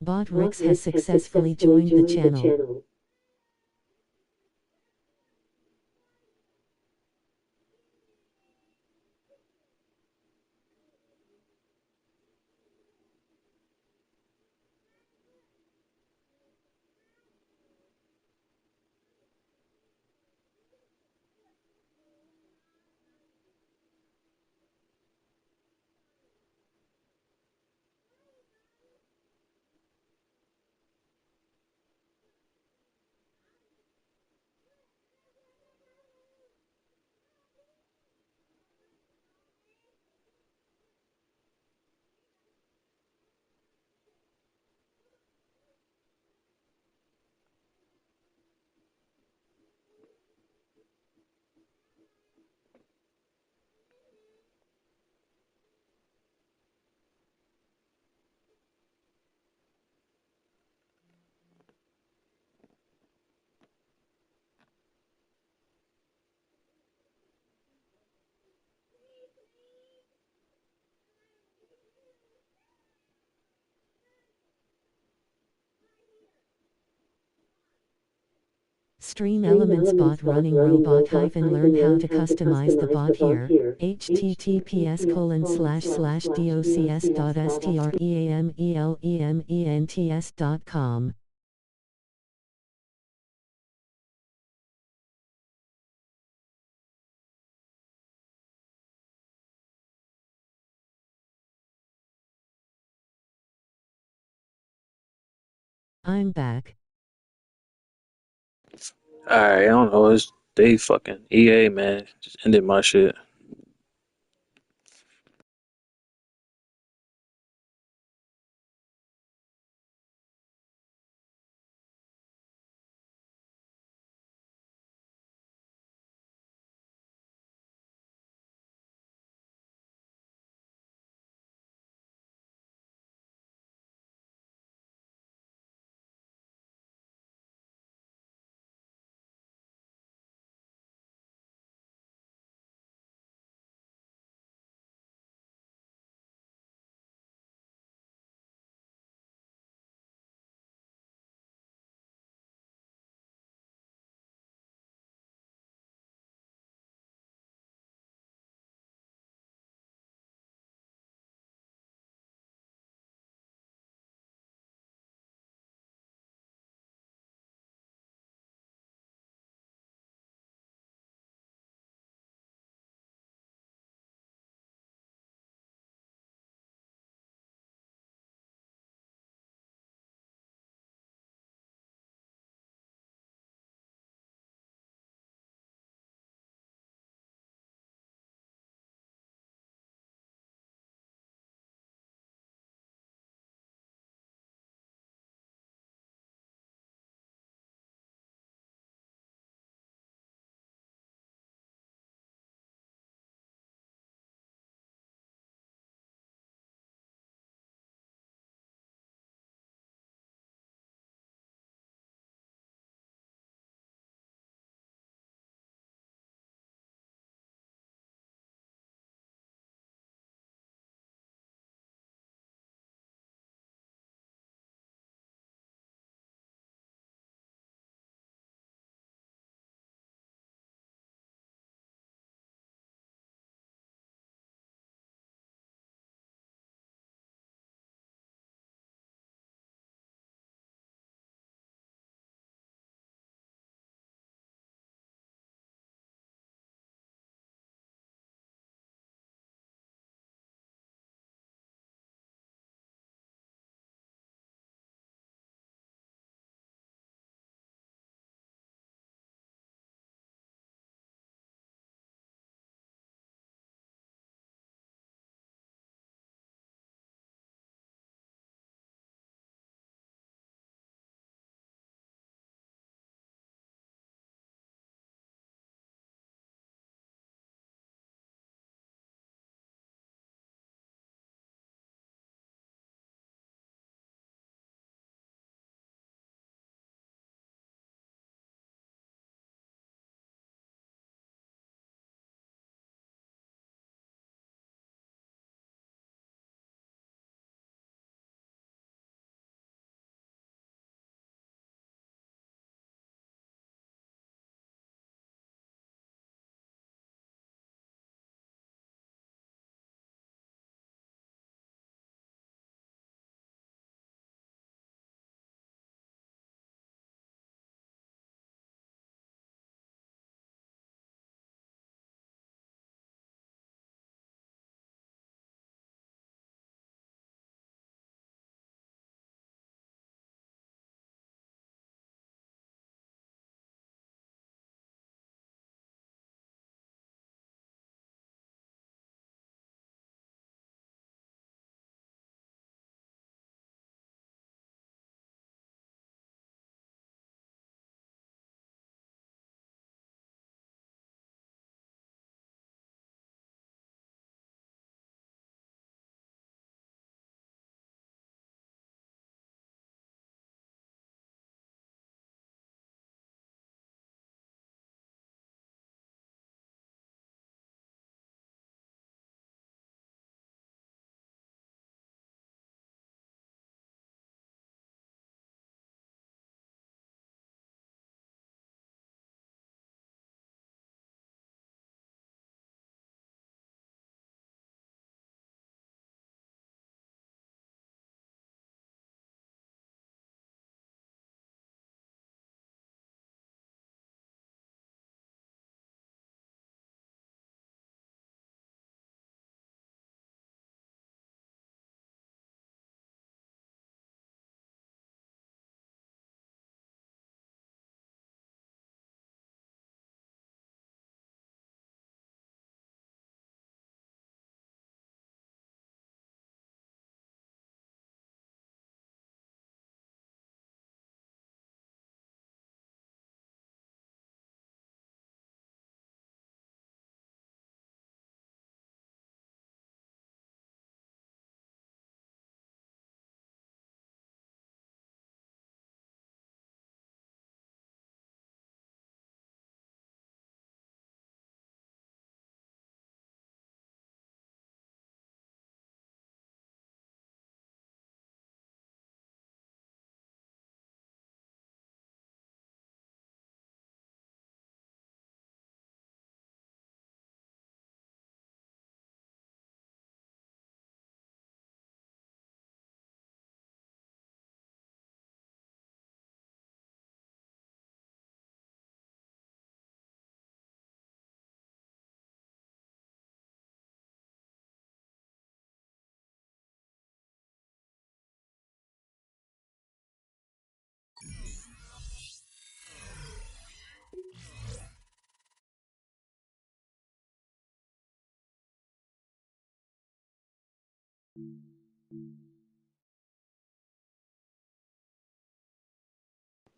Bot Rex has successfully joined the channel. Stream Elements bot running robot learn how to customize the bot here. https://docs.streamelements.com I'm back. Alright, I don't know. They fucking EA, man. Just ended my shit.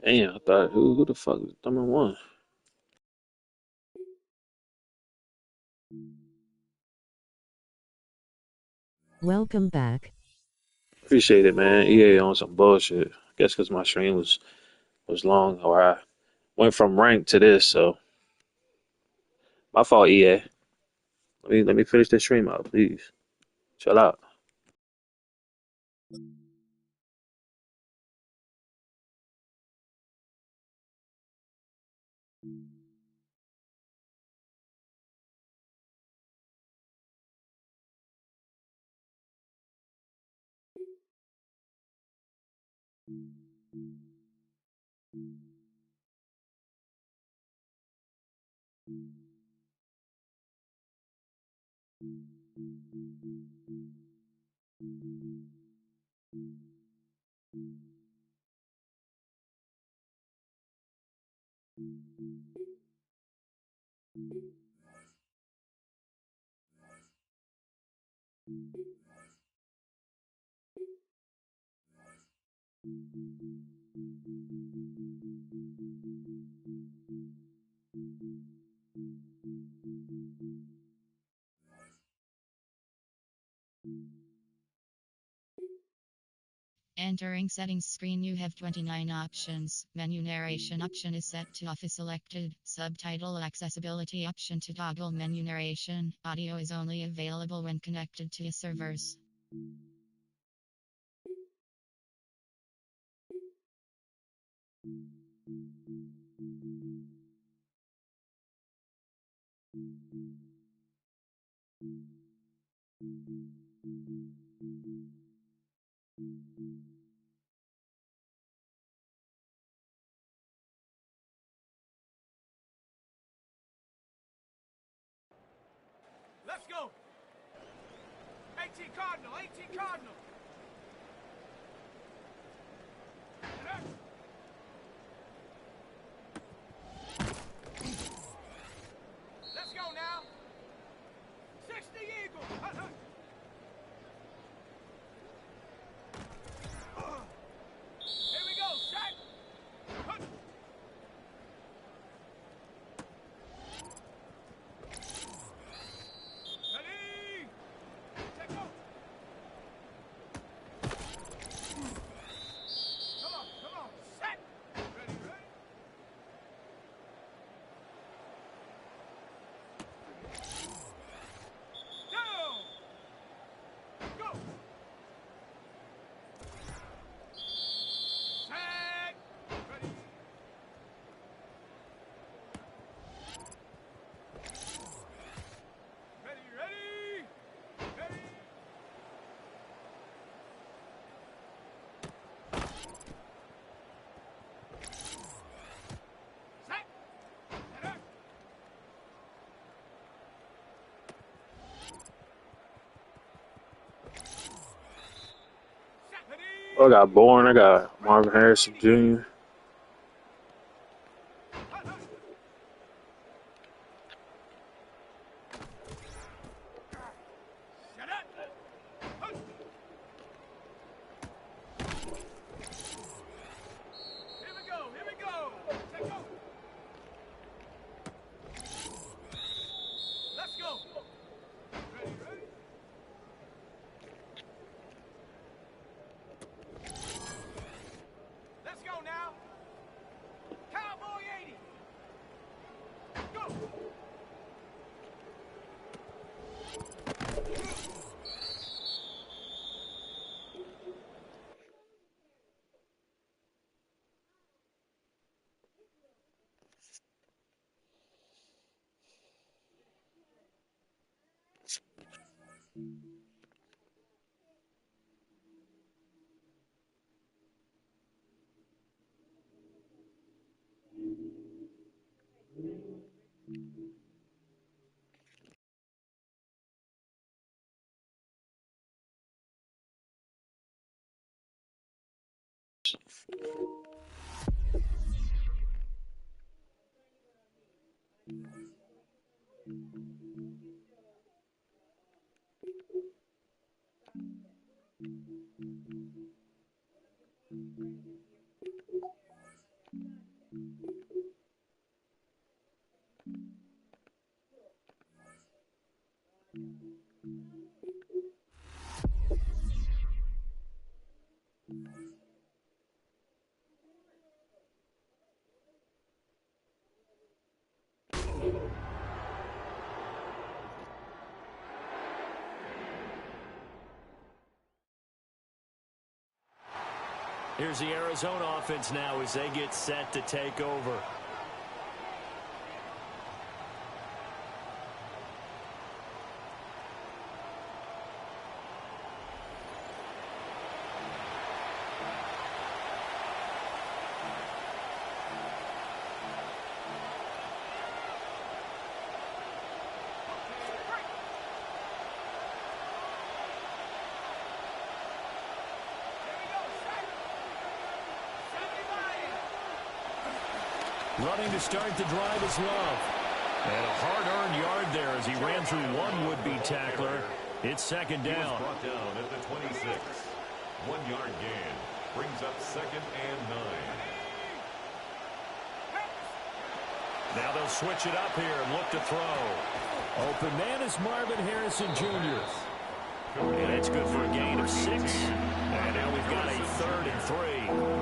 Damn, I thought who the fuck was number one? Welcome back. Appreciate it, man. EA on some bullshit. I guess because my stream was long, or I went from rank to this, so my fault, EA. Let me finish this stream out, please. Chill out. Entering settings screen, you have 29 options. Menu narration option is set to off is selected. Subtitle accessibility option to toggle menu narration. Audio is only available when connected to your servers. Let's go. 18 Cardinal, 18 Cardinal. Let's go now. 60 Eagle. Here we go, set. Ready. Take off. Come on, set. Ready, ready. Down. Go. Set. Ready. Ready, ready. Ready. Set. Ready. Set. Oh, I Ready. got Bourne. I got Marvin Harrison Jr. Shut up. Here we go, here we go. Take off. Let's go. Ready, ready. Let's go now. Cowboy 80. Go. Here's the Arizona offense now as they get set to take over. Running to start the drive is Love. And a hard-earned yard there as he ran through one would-be tackler. It's second down. Brought down at the 26. 1-yard gain. Brings up 2nd and 9. Now they'll switch it up here and look to throw. Open man is Marvin Harrison Jr. And it's good for a gain of 6. And now we've got a 3rd and 3.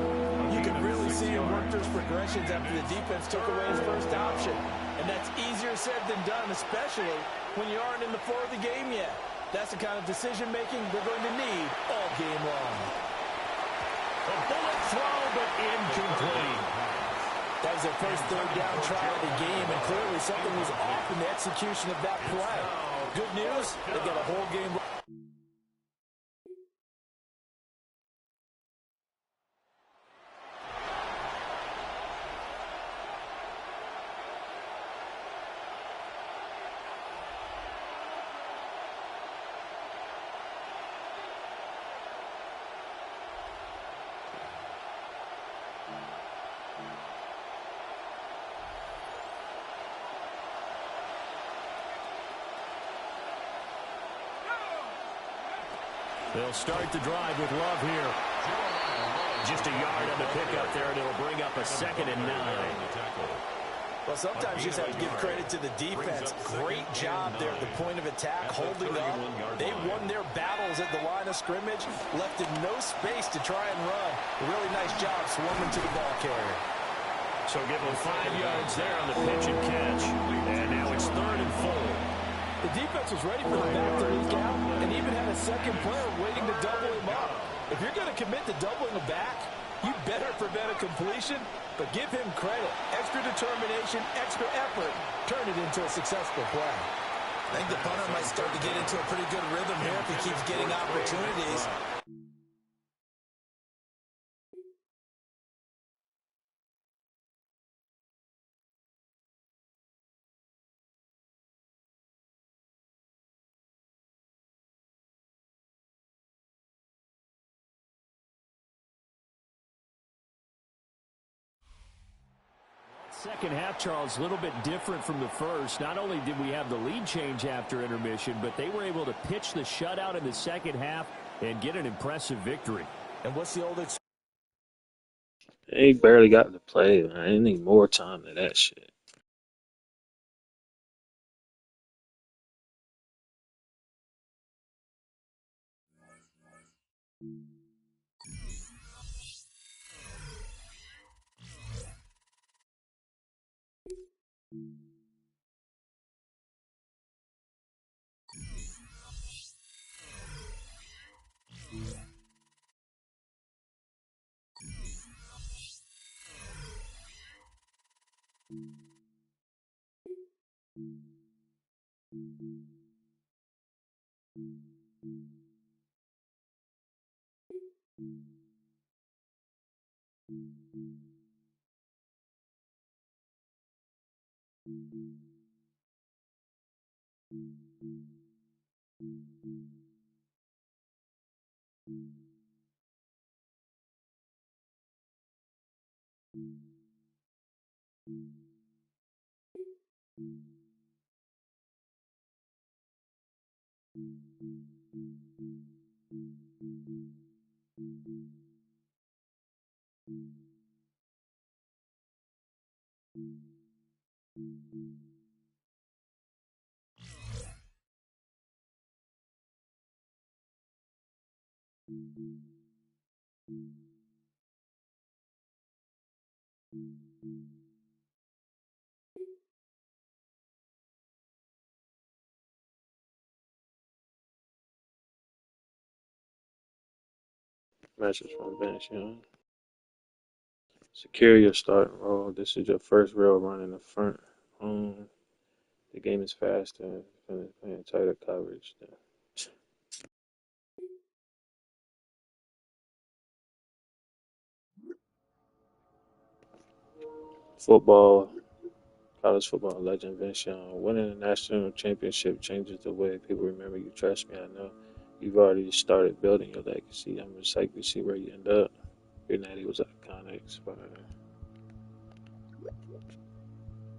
You can really see him work those progressions after the defense took away his first option. And that's easier said than done, especially when you aren't in the flow of the game yet. That's the kind of decision-making we're going to need all game long. A bullet throw, but incomplete. That was their first third down try of the game, and clearly something was off in the execution of that play. Good news, they got a whole game. They'll start the drive with Love here. Just a yard on the pickup there, and it'll bring up a 2nd and 9. Well, sometimes you just have to give credit to the defense. Great job there at the point of attack, holding up. They won their battles at the line of scrimmage, left in no space to try and run. A really nice job swarming to the ball carrier. So give them 5 yards there on the pitch and catch. And now it's 3rd and 4. The defense was ready for the back to leak out and even had a second player waiting to double him up. If you're going to commit to doubling a back, you better prevent a completion, but give him credit. Extra determination, extra effort, turn it into a successful play. I think the punter might start to get into a pretty good rhythm here if he keeps getting opportunities. Second half, Charles, a little bit different from the first. Not only did we have the lead change after intermission, but they were able to pitch the shutout in the second half and get an impressive victory. And what's the old They barely got to play, man. They need more time than that shit. Matches from the bench, you know. Secure your starting role. This is your first real run in the front. The game is faster and playing tighter coverage. Football, college football legend Vince Young. Winning a national championship changes the way people remember you. Trust me, I know. You've already started building your legacy. I'm excited to see where you end up. Your natty was iconic.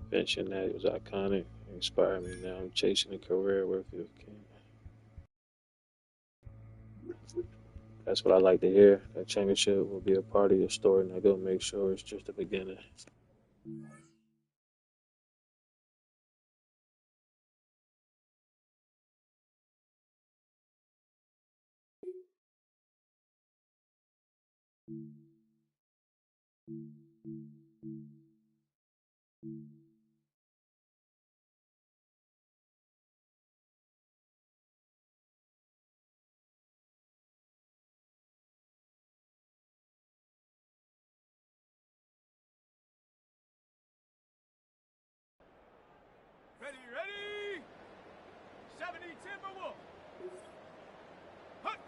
Vince, your natty was iconic. It inspired me. Now I'm chasing a career worth it. That's what I like to hear. That championship will be a part of your story, and I go make sure it's just the beginning. Ready, ready? 70 Timberwolf. Hut.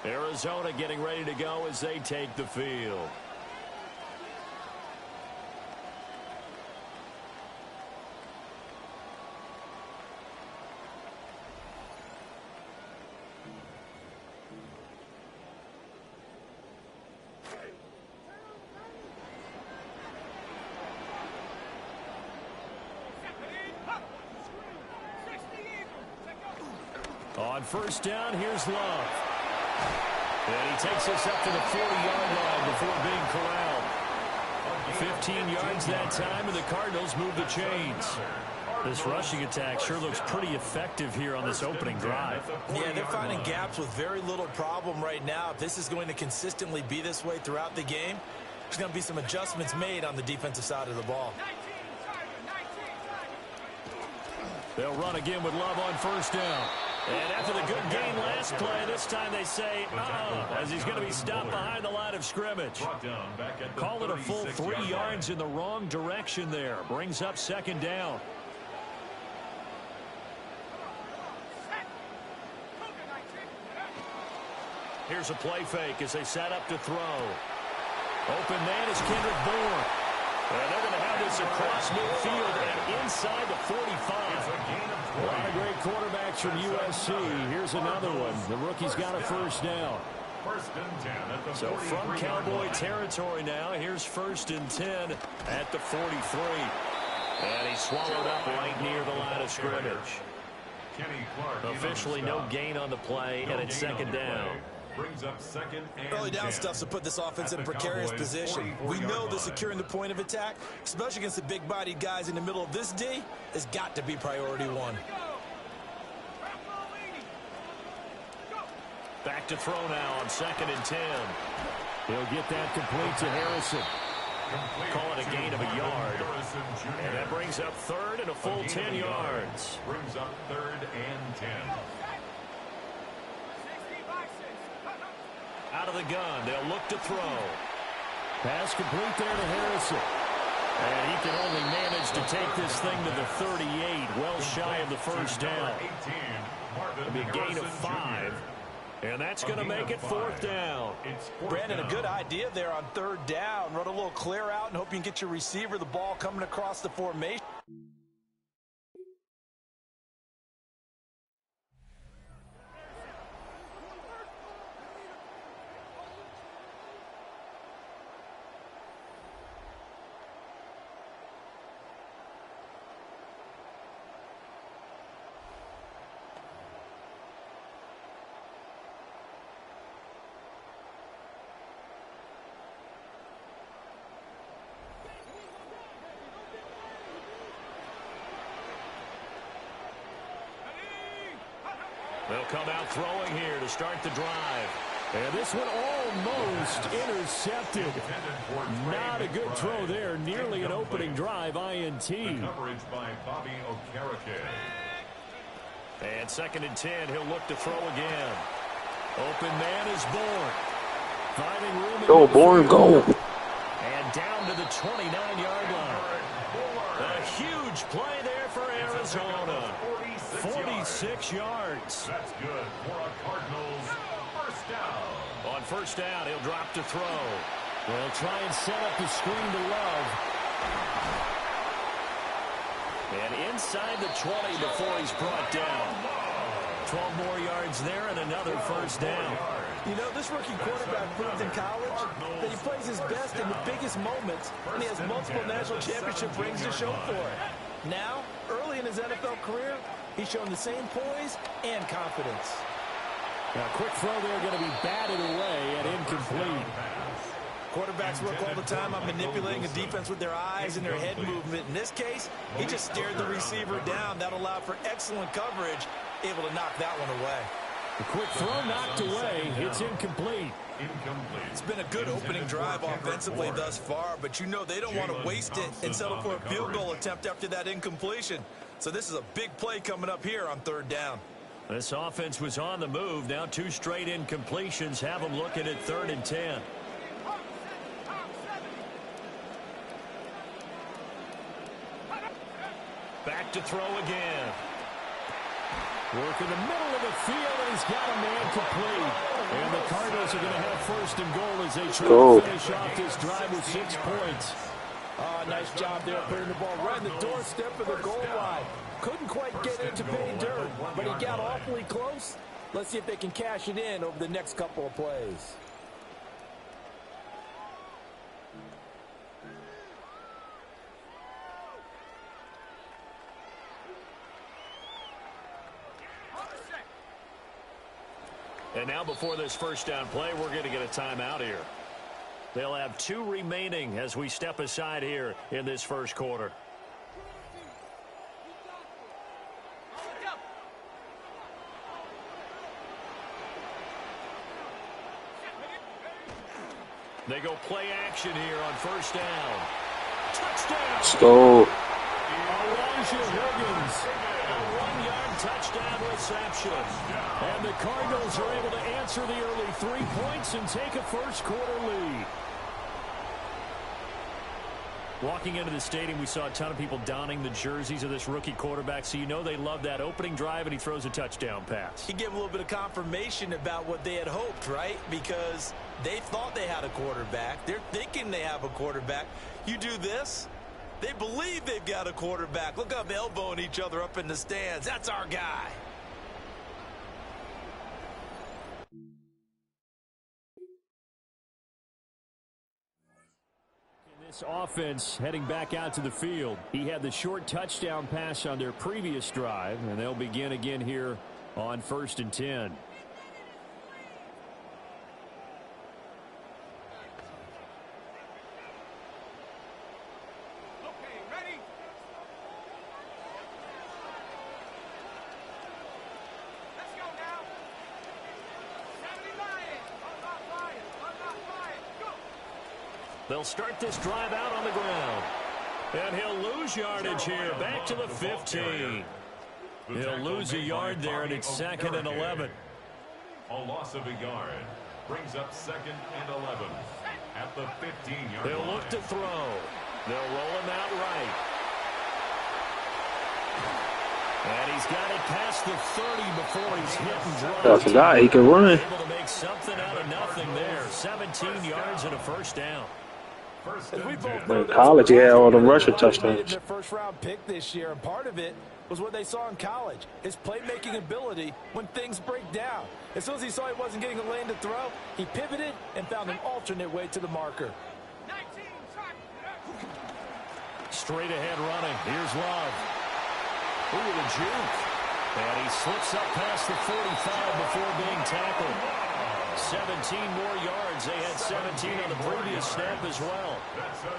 Arizona getting ready to go as they take the field. On first down, here's Love. And he takes us up to the 40-yard line before being corralled. 15 yards that time, and the Cardinals move the chains. This rushing attack sure looks pretty effective here on this opening drive. Yeah, they're finding gaps with very little problem right now. If this is going to consistently be this way throughout the game, there's going to be some adjustments made on the defensive side of the ball. They'll run again with Love on first down. And after the good gain last play, this time they say, as he's going to be stopped behind the line of scrimmage. Call it a full 3 yards in the wrong direction there. Brings up second down. Here's a play fake as they set up to throw. Open man is Kendrick Bourne. And they're going to have this across midfield and inside the 45. A lot of great quarterbacks from USC. Here's another one. The rookie's got a first down. So from Cowboy territory now, here's 1st and 10 at the 43. And he's swallowed up right near the line of scrimmage. Officially no gain on the play, and it's second down. Brings up second and Early down 10. stuff to put this offense in a At the precarious Cowboys' position. 44 We know yard that securing the point of attack, especially against the big-bodied guys in the middle of this D, has got to be priority one. Back to throw now on second and 10. He'll get that complete to Harrison. Call it a gain of a yard. And that brings up third and a full 10 yards. Brings up third and 10. Out of the gun, they'll look to throw. Pass complete there to Harrison. And he can only manage to take this thing to the 38, well shy of the first down. It'll be a gain of 5. And that's going to make it fourth down. Brandon, a good idea there on third down. Run a little clear out and hope you can get your receiver the ball coming across the formation. They'll come out throwing here to start the drive. And this one almost intercepted. Not a good throw there. Nearly an opening drive INT. Coverage by Bobby Okereke. And second and 10, he'll look to throw again. Open man is Bourne. Finding room. Go, Bourne, go. And down to the 29-yard line. A huge play there for Arizona. 46 yards. That's good for a Cardinals first down. On first down, he'll drop to throw. They'll try and set up the screen to Love. And inside the 20 before he's brought down. 12 more yards there and another first down. You know, this rookie quarterback proved in college that he plays his best in the biggest moments, and he has multiple national championship rings to show for it. Now, early in his NFL career, he's shown the same poise and confidence. Now, quick throw there going to be batted away and incomplete. Quarterbacks work all the time on manipulating a defense with their eyes and their head movement. In this case, he just stared the receiver down. That allowed for excellent coverage, able to knock that one away. The quick throw knocked away. It's incomplete. It's been a good opening drive offensively thus far, but you know they don't want to waste it and settle for a field goal attempt after that incompletion. So this is a big play coming up here on third down. This offense was on the move. Now 2 straight incompletions have them looking at third and 10. Back to throw again. Work in the middle of the field, and he's got a man complete. And the Cardinals are going to have first and goal as they try to finish off this drive with 6 points. Nice job there putting the ball right in the doorstep of the goal line. Couldn't quite get it to pay dirt, but he got awfully close. Let's see if they can cash it in over the next couple of plays. And now before this first down play, we're going to get a timeout here. They'll have 2 remaining as we step aside here in this first quarter. They go play action here on first down. Touchdown! Let's go. Elijah Higgins. A 1-yard touchdown reception. And the Cardinals are able to answer the early 3 points and take a first quarter lead. Walking into the stadium, we saw a ton of people donning the jerseys of this rookie quarterback, so you know they love that opening drive, and he throws a touchdown pass. He gave a little bit of confirmation about what they had hoped, right? Because they thought they had a quarterback. They're thinking they have a quarterback. You do this, they believe they've got a quarterback. Look up, elbowing each other up in the stands. That's our guy. This offense heading back out to the field. He had the short touchdown pass on their previous drive, and they'll begin again here on 1st and 10. Okay, ready? Let's go now. 70 Lions. Unlock Lions. Unlock Lions. Go. They'll start this drive out on the ground. And he'll lose yardage here. Back to the 15. He'll lose a yard there, and it's 2nd and 11. A loss of a yard brings up 2nd and 11 at the 15-yard line. They'll look to throw. They'll roll him out right. And he's got it past the 30 before he's hit and dropped. I forgot he can run. Able to make something out of nothing there. 17 yards and a first down. In college, he had all them rushing touchdowns. Their first-round pick this year, and part of it was what they saw in college, his playmaking ability when things break down. As soon as he saw he wasn't getting a lane to throw, he pivoted and found an alternate way to the marker. 19, track. Straight ahead running. Here's Love. Look at the juke. And he slips up past the 45 before being tackled. 17 more yards. They had 17 on the previous snap as well.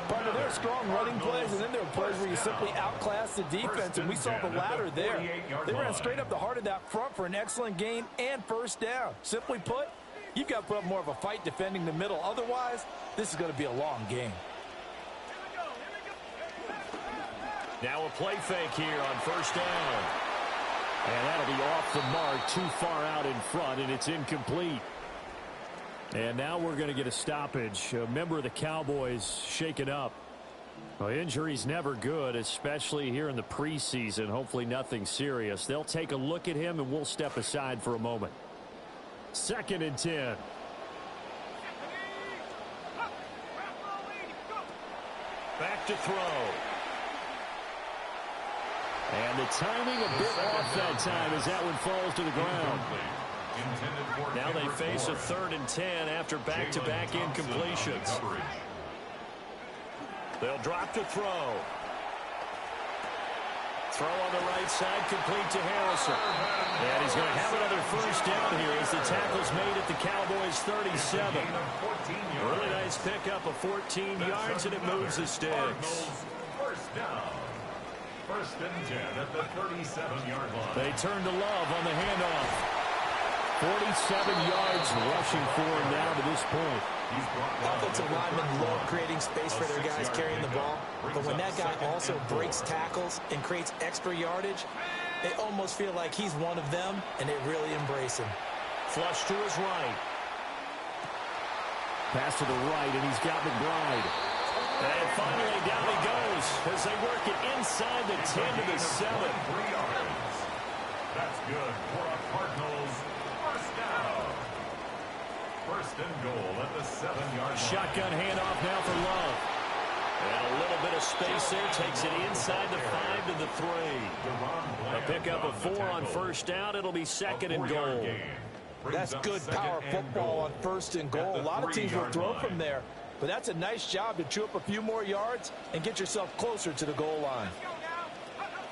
Part of their strong running plays, and then there were plays where you simply outclass the defense, and we saw the latter there. They ran straight up the heart of that front for an excellent gain and first down. Simply put, you've got to put up more of a fight defending the middle. Otherwise, this is going to be a long game. Now a play fake here on first down. And that'll be off the mark, too far out in front, and it's incomplete. And now we're going to get a stoppage. A member of the Cowboys shaken up. Well, injury's never good, especially here in the preseason. Hopefully nothing serious. They'll take a look at him, and we'll step aside for a moment. 2nd and 10. Back to throw. And the timing a bit off that time as that one falls to the ground. Now they face a 3rd and 10 after back-to-back incompletions. They'll drop to throw. Throw on the right side, complete to Harrison. And he's going to have another first down here as the tackle's made at the Cowboys' 37. Really nice pickup of 14 yards, and it moves the sticks. First down. 1st and 10 at the 37-yard line. They turn to Love on the handoff. 47 yards rushing for him now to this point. Offensive linemen love creating space for their guys carrying the ball, but when that guy also breaks tackles and creates extra yardage, they almost feel like he's one of them, and they really embrace him. Flush to his right. Pass to the right, and he's got McBride. And finally, down he goes as they work it inside the 10 to the 7. 3 yards. That's good for a Cardinals first down. 1st and goal at the 7-yard line. Shotgun handoff now for Love. And a little bit of space there. Takes it inside the 5 to the 3. A pickup of 4 on first down. It'll be 2nd and goal. That's good power football on 1st and goal. A lot of teams will throw from there, but that's a nice job to chew up a few more yards and get yourself closer to the goal line.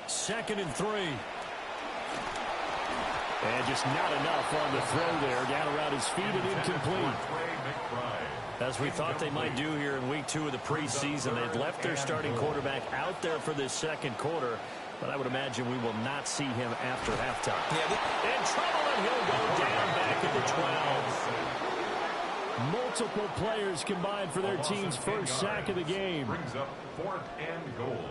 2nd and 3. And just not enough on the throw there. Down around his feet and incomplete. As we thought they might do here in week 2 of the preseason, they'd left their starting quarterback out there for this 2nd quarter. But I would imagine we will not see him after halftime. In trouble, and he'll go down back at the 12. Multiple players combined for their team's first sack of the game. Brings up 4th and goal.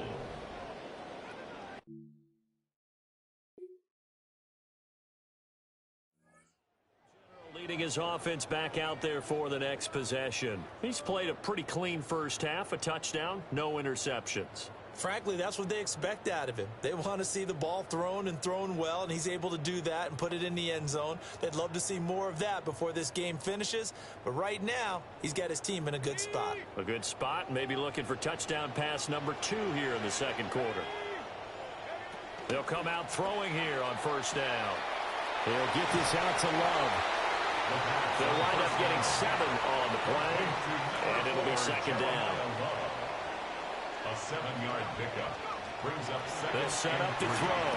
Leading his offense back out there for the next possession. He's played a pretty clean first half, a touchdown, no interceptions. Frankly, that's what they expect out of him. They want to see the ball thrown and thrown well, and he's able to do that and put it in the end zone. They'd love to see more of that before this game finishes, but right now, he's got his team in a good spot. A good spot, maybe looking for touchdown pass number 2 here in the 2nd quarter. They'll come out throwing here on first down. They'll get this out to Love. They'll wind up getting 7 on the play, and it'll be 2nd down. A 7-yard pickup. Brings up second. They'll set up to throw.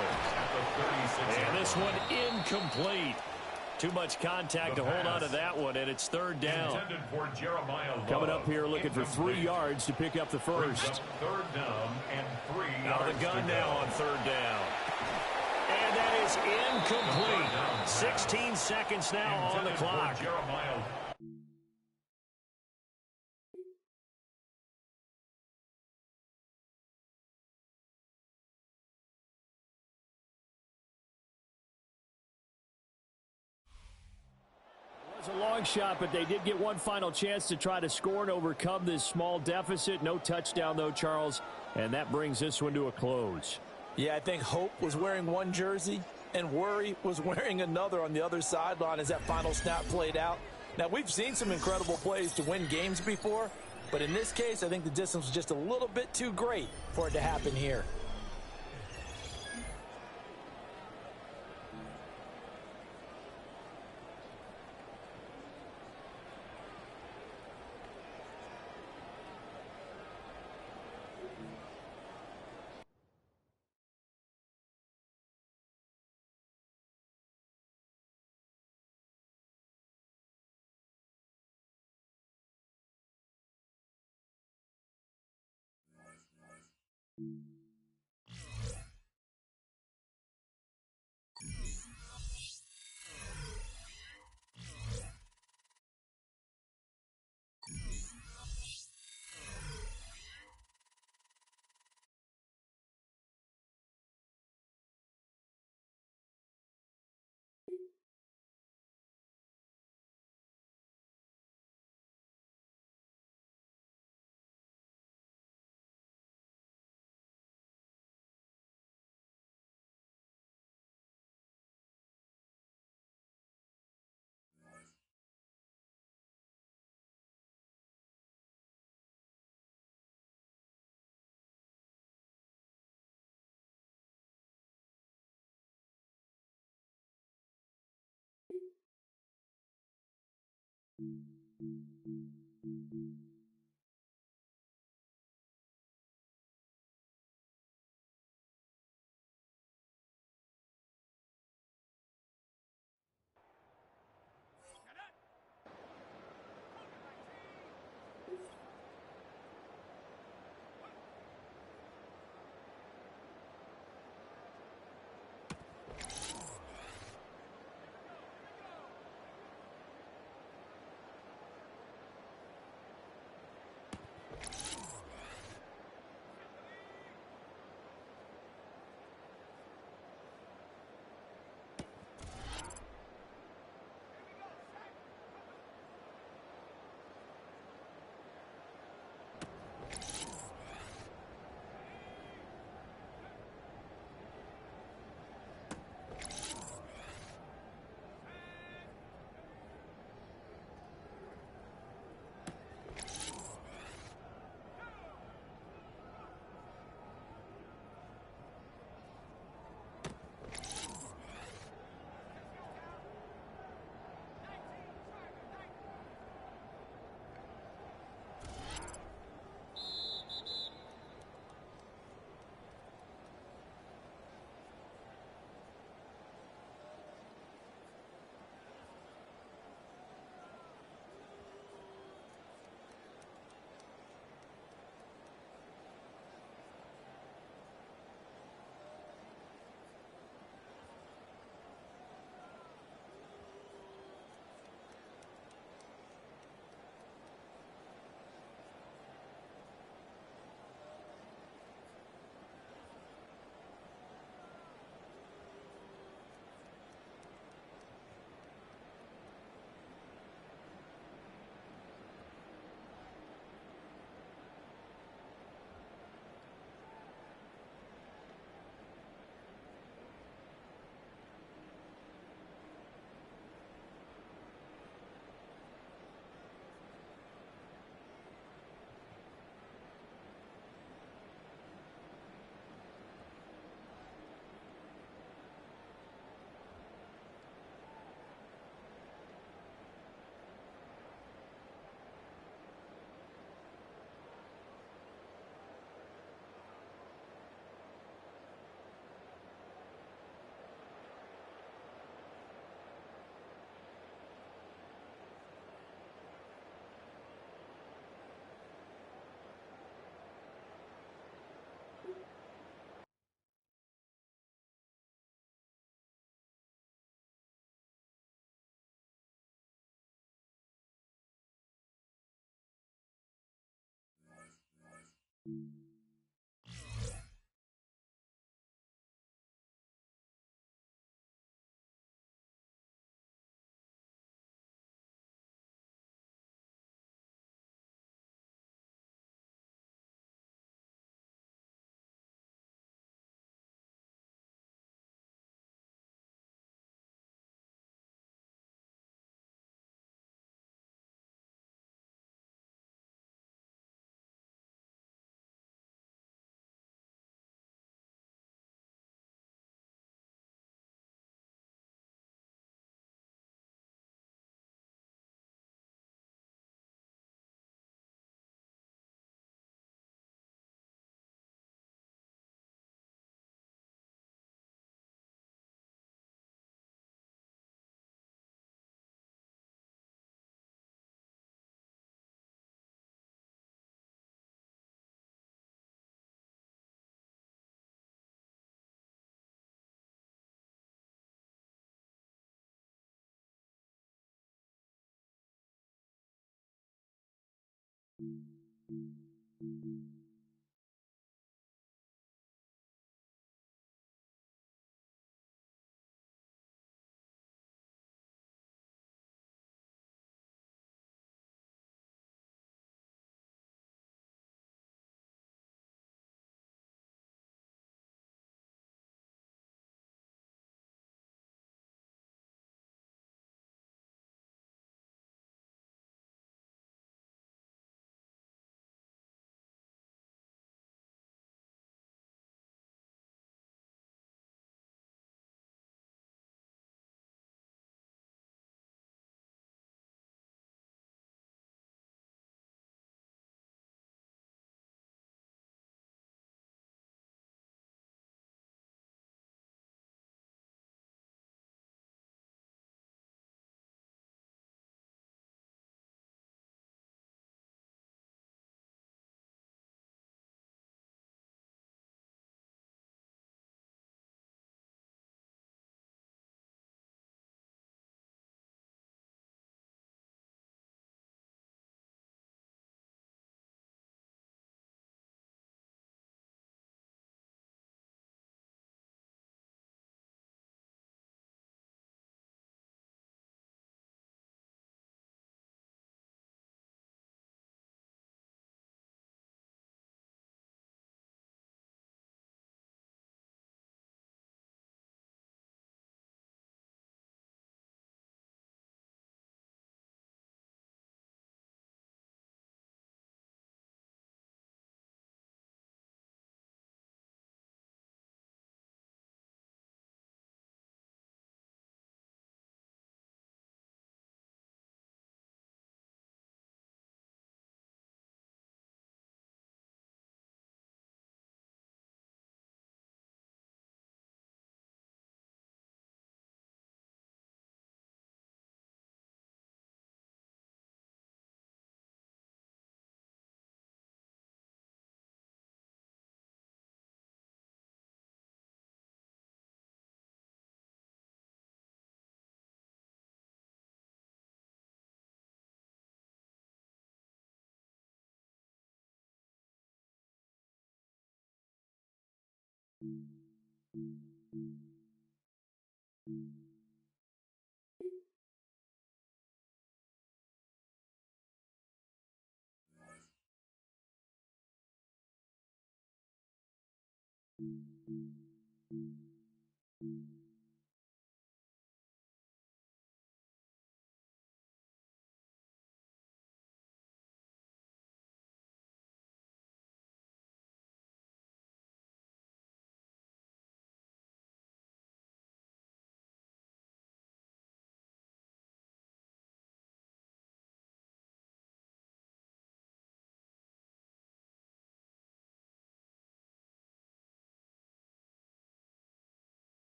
And this one incomplete. Too much contact to hold on to that one, and it's third down. Coming up here looking for 3 yards to pick up the first. Third down and 3 Out of the gun now on third down. And that is incomplete. 16 seconds now on the clock. It was a long shot, but they did get one final chance to try to score and overcome this small deficit. No touchdown, though, Charles, and that brings this one to a close. Yeah, I think Hope was wearing one jersey and Worry was wearing another on the other sideline as that final snap played out. Now, we've seen some incredible plays to win games before, but in this case, I think the distance was just a little bit too great for it to happen here.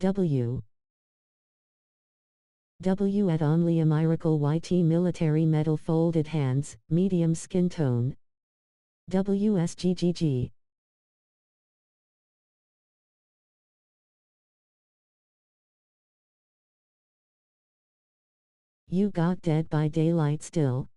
W. W at only a miracle YT military metal folded hands, medium skin tone. WSGGG. You got Dead by Daylight still.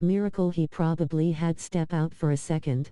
Miracle he probably had step out for a second.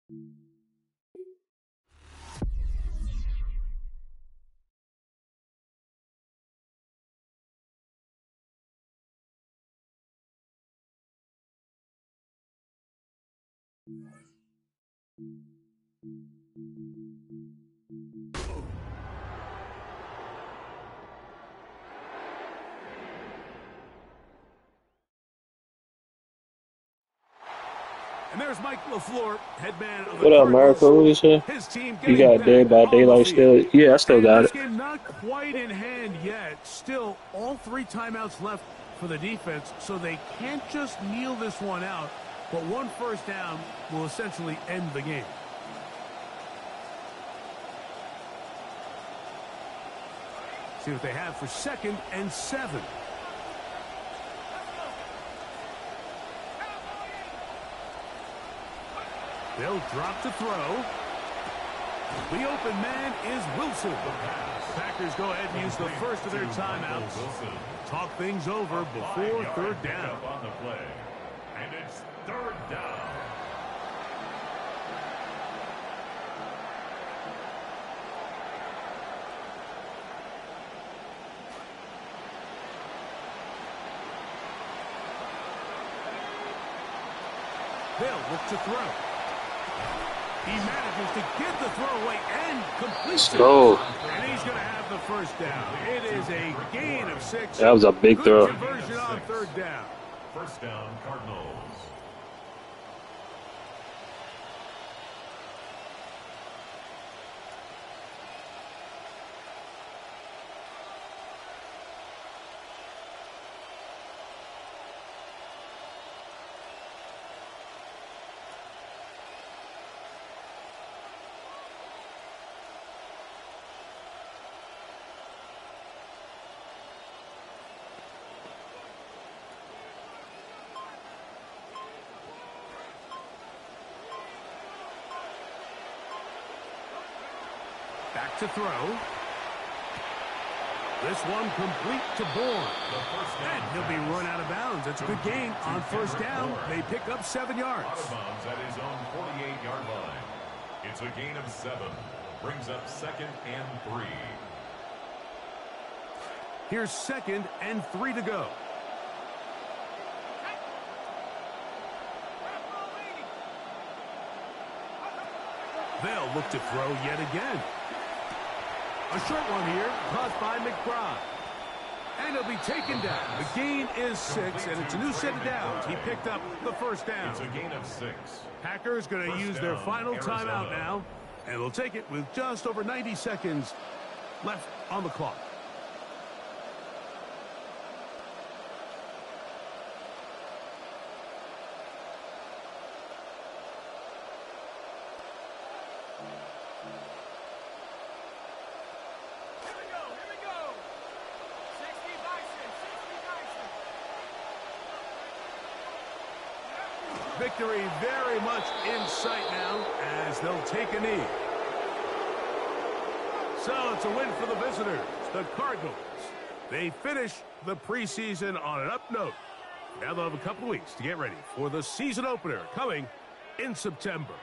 And there's Mike LaFleur, head man of the What up, Cardinals. America? What you say? His team You getting got Dead by back on the Daylight still? field. Yeah, I still And got this it. game not quite in hand yet. Still, all 3 timeouts left for the defense, so they can't just kneel this one out. But 1 first down will essentially end the game. See what they have for 2nd and 7. They'll drop to throw. The open man is Wilson. Packers go ahead and use the first of their timeouts. Talk things over before 3rd down. On the play. And it's 3rd down. They'll look to throw. He manages to get the throw away and completes it. Go. And he's going to have the first down. It is a gain of 6. That was a big Good throw. conversion on 3rd down. First down, Cardinals. Back to throw. This one complete to Bourne. And he'll be run out of bounds. It's a good gain on 1st down. They pick up 7 yards. Out of bounds at his own 48-yard line. It's a gain of 7. Brings up 2nd and 3. Here's 2nd and 3 to go. They'll look to throw yet again. A short one here, caught by McBride. And he'll be taken down. The gain is 6, and it's a new set of downs. He picked up the first down. It's a gain of 6. Packers going to use their final timeout now, and they'll take it with just over 90 seconds left on the clock. Victory very much in sight now as they'll take a knee. So it's a win for the visitors, the Cardinals. They finish the preseason on an up note. Now they'll have a couple weeks to get ready for the season opener coming in September.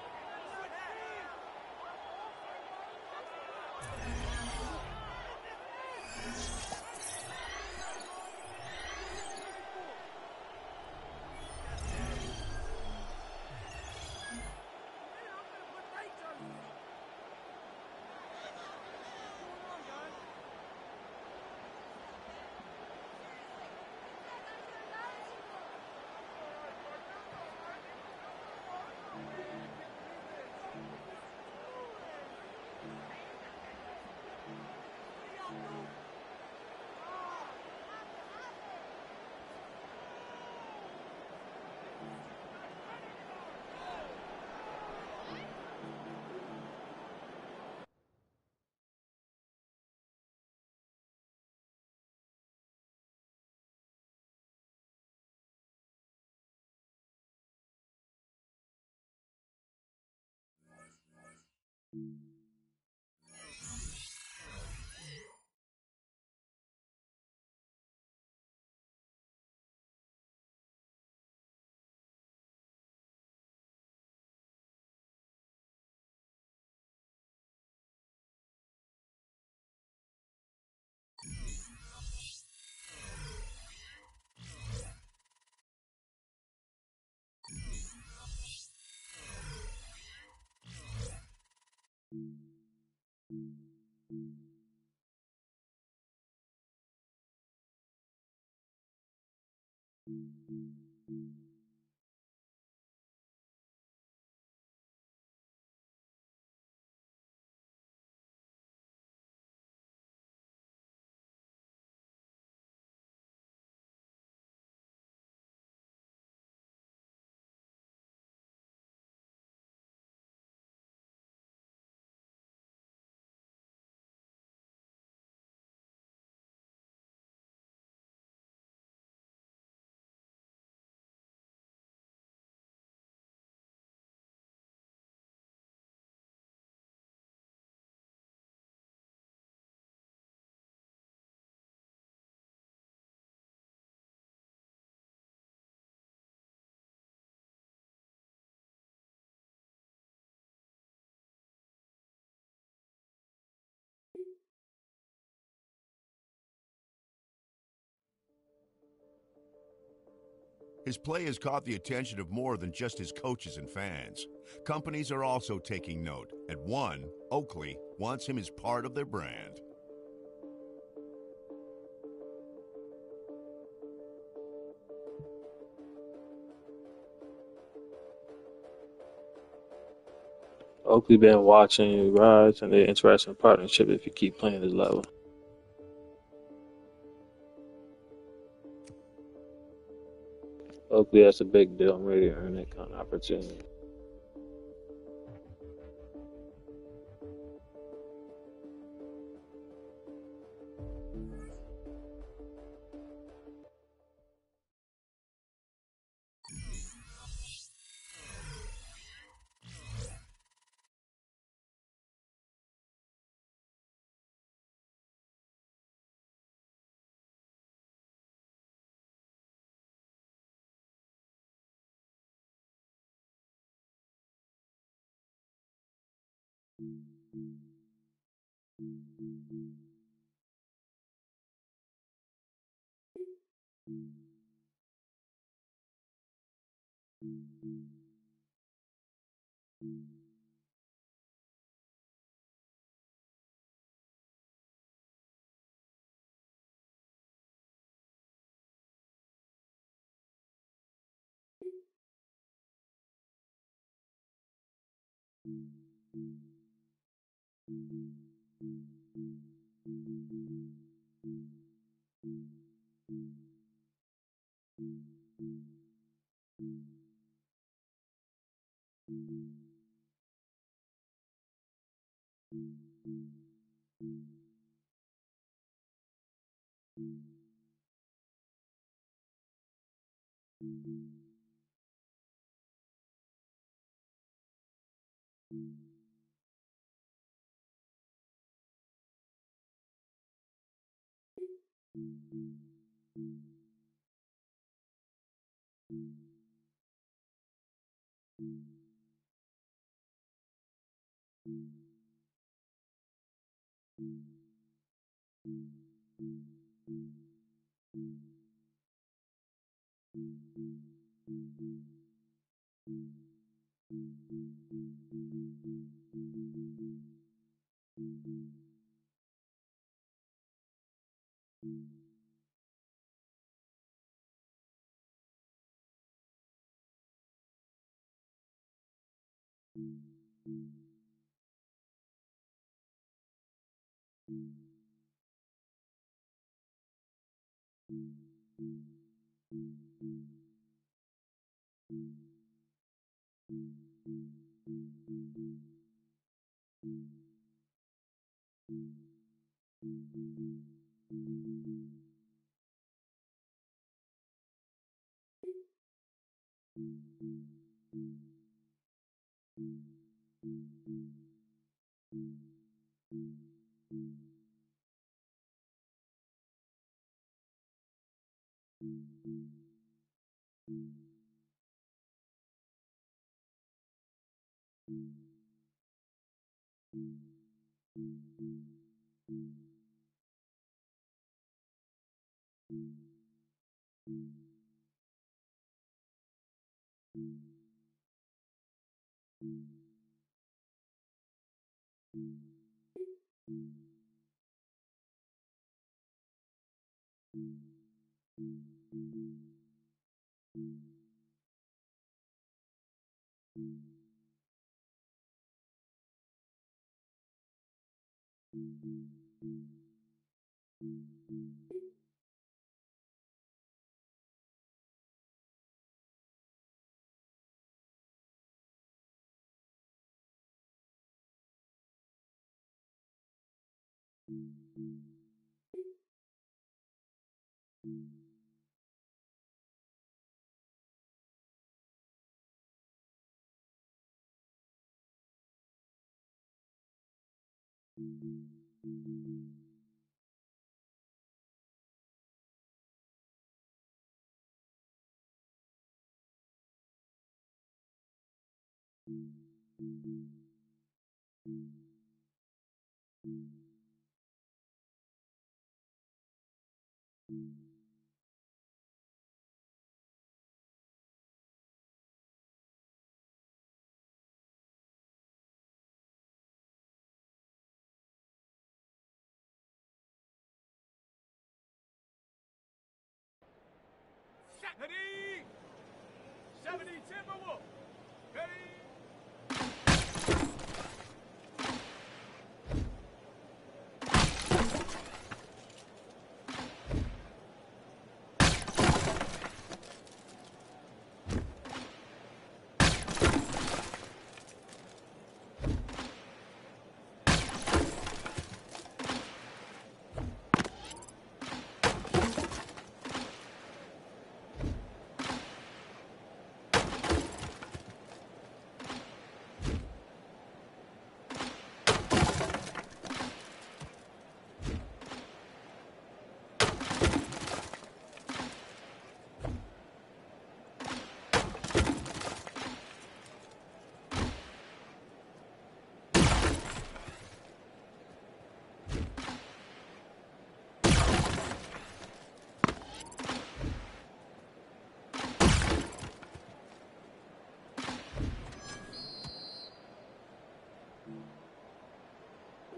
His play has caught the attention of more than just his coaches and fans. Companies are also taking note. At one, Oakley wants him as part of their brand. Oakley been watching you rise, and they're interested in partnership if you keep playing this level. Oakley, that's a big deal. I'm ready to earn that kind of opportunity.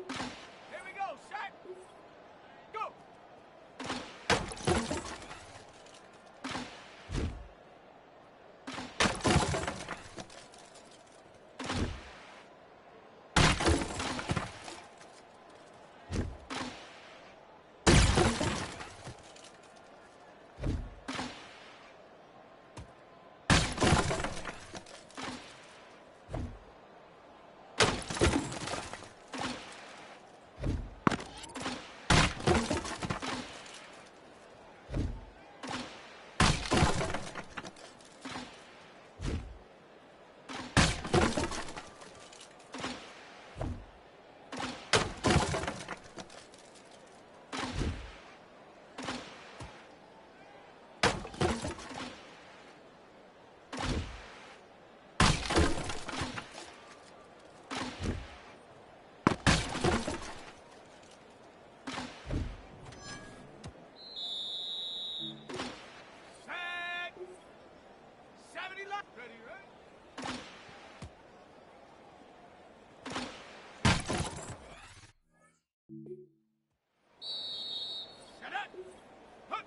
Here we go, set. Go. Set. 70 left. Ready, right? Set up. Hup.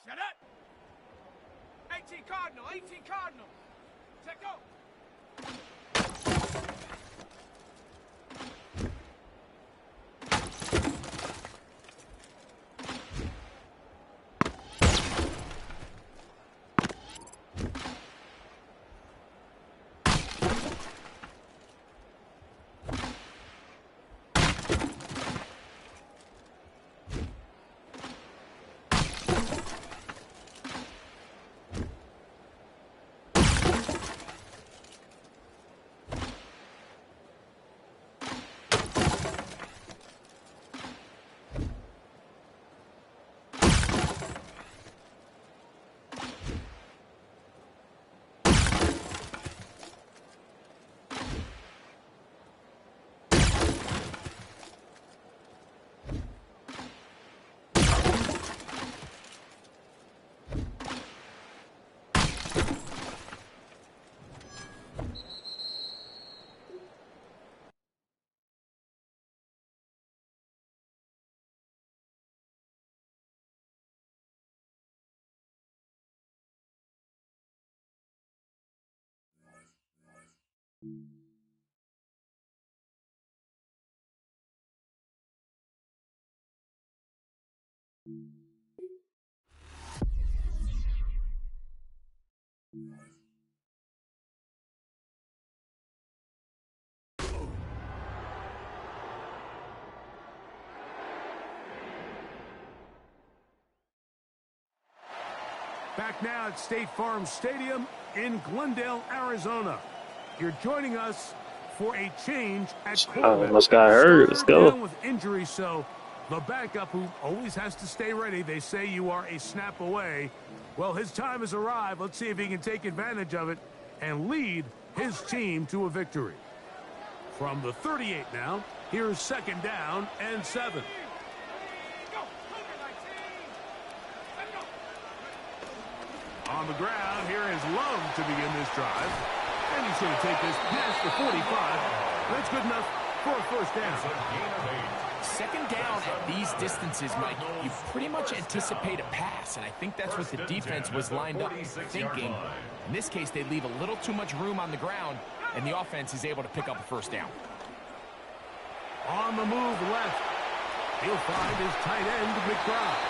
Set up. 18 Cardinal, 18 Cardinal. Set go. Back now at State Farm Stadium in Glendale, Arizona. You're joining us for a change at quarterback. Almost got hurt. Let's go. Down with injury, so the backup, who always has to stay ready, they say you are a snap away. Well, his time has arrived. Let's see if he can take advantage of it and lead his team to a victory. From the 38 now, here's 2nd down and 7. On the ground, here is Love to begin this drive. And he's going to take this past the 45. That's good enough for a 1st down. 2nd down at these distances, Mike, you pretty much anticipate a pass, and I think that's what the defense was lined up thinking. In this case, they leave a little too much room on the ground, and the offense is able to pick up a 1st down. On the move left, he'll find his tight end, McBride.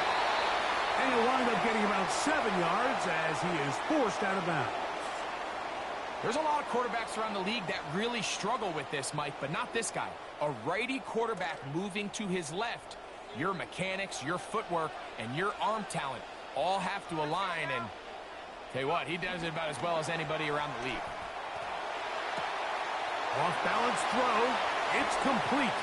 And he'll wind up getting about 7 yards as he is forced out of bounds. There's a lot of quarterbacks around the league that really struggle with this, Mike, but not this guy. A righty quarterback moving to his left. Your mechanics, your footwork, and your arm talent all have to align, and tell you what, he does it about as well as anybody around the league. Off-balance throw. It's complete.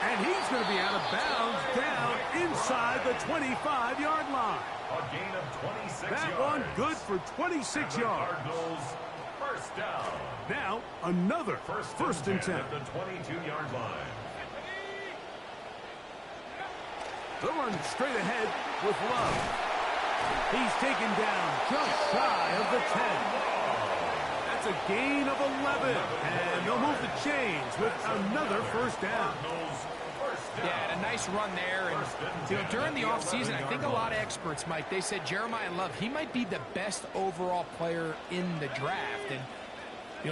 And he's going to be out of bounds down inside the 25-yard line. A gain of 26 that yards. One good for 26 yards. Cardinals, 1st down. Now another first and 10. At the 22-yard line. They'll run straight ahead with Love. He's taken down just shy of the 10. That's a gain of 11. And they'll move the chains with another 1st down. Yeah, and a nice run there. And during the offseason, I think a lot of experts, Mike, they said Jeremiah Love, he might be the best overall player in the draft. And,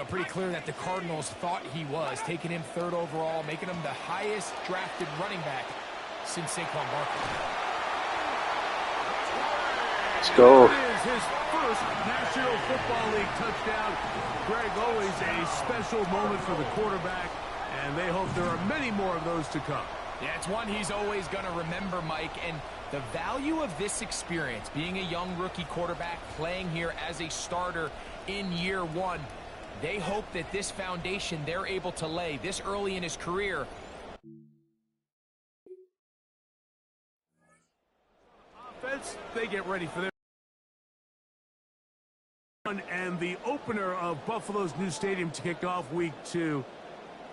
pretty clear that the Cardinals thought he was, taking him 3rd overall, making him the highest drafted running back since Saquon Barkley. Let's go. It is his first National Football League touchdown. Greg, always a special moment for the quarterback, and they hope there are many more of those to come. Yeah, it's one he's always going to remember, Mike, and the value of this experience, being a young rookie quarterback, playing here as a starter in year 1, they hope that this foundation they're able to lay this early in his career. Offense, they get ready for their and the opener of Buffalo's new stadium to kick off week 2.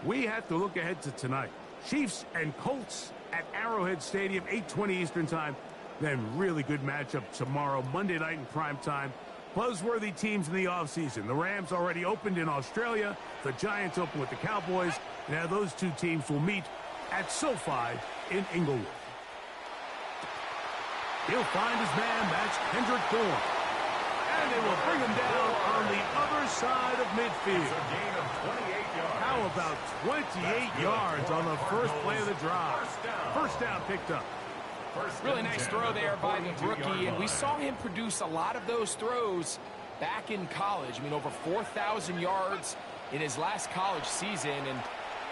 We have to look ahead to tonight. Chiefs and Colts at Arrowhead Stadium, 8:20 Eastern time. Then really good matchup tomorrow, Monday night in prime time. Buzzworthy teams in the offseason. The Rams already opened in Australia. The Giants open with the Cowboys. Now those two teams will meet at SoFi in Inglewood. He'll find his man, that's Kendrick Bourne. And they will bring him down on the other side of midfield. It's a gain of 28 yards. How about 28 yards on the first play of the drive? First down picked up. Really nice throw there by the rookie, and we saw him produce a lot of those throws back in college. I mean, over 4,000 yards in his last college season, and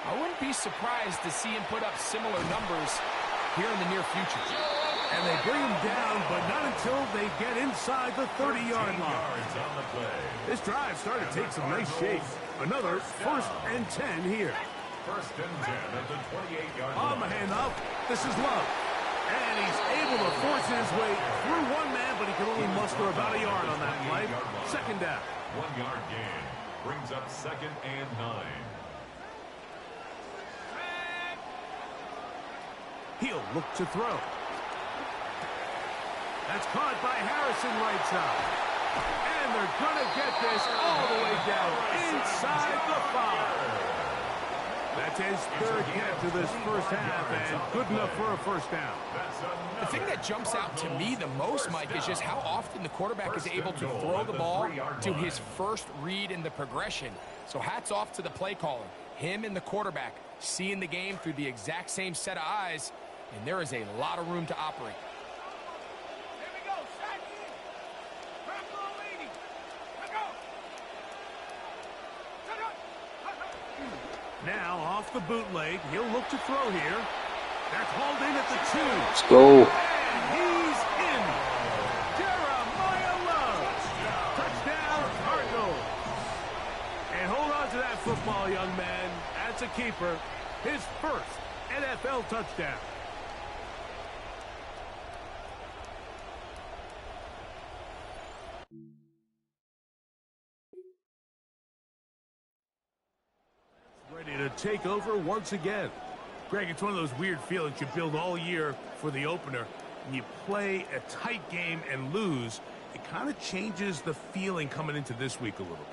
I wouldn't be surprised to see him put up similar numbers here in the near future. And they bring him down, but not until they get inside the 30-yard line. This drive started to take some nice shape. Another 1st and 10 here. 1st and 10 at the 28-yard line. On the handoff, this is Love. And he's able to force his way through one man, but he can only muster about a yard on that play. 2nd down. 1-yard gain brings up 2nd and 9. He'll look to throw. That's caught by Harrison right side. And they're going to get this all the way down inside the 5. That's his third catch of this first half, and good enough for a first down. The thing that jumps out to me the most, Mike, is just how often the quarterback is able to throw the ball to his first read in the progression. So hats off to the play caller. Him and the quarterback seeing the game through the exact same set of eyes, and there is a lot of room to operate. Here we go, shot in. Back on leading. Let's go. Now off the bootleg, he'll look to throw here. That's hauled in at the 2. Let's go. And he's in. Jeremiah Love. Touchdown, Cardinals. And hold on to that football, young man. That's a keeper. His first NFL touchdown. Ready to take over once again. Greg, it's one of those weird feelings you build all year for the opener. When you play a tight game and lose, it kind of changes the feeling coming into this week a little bit.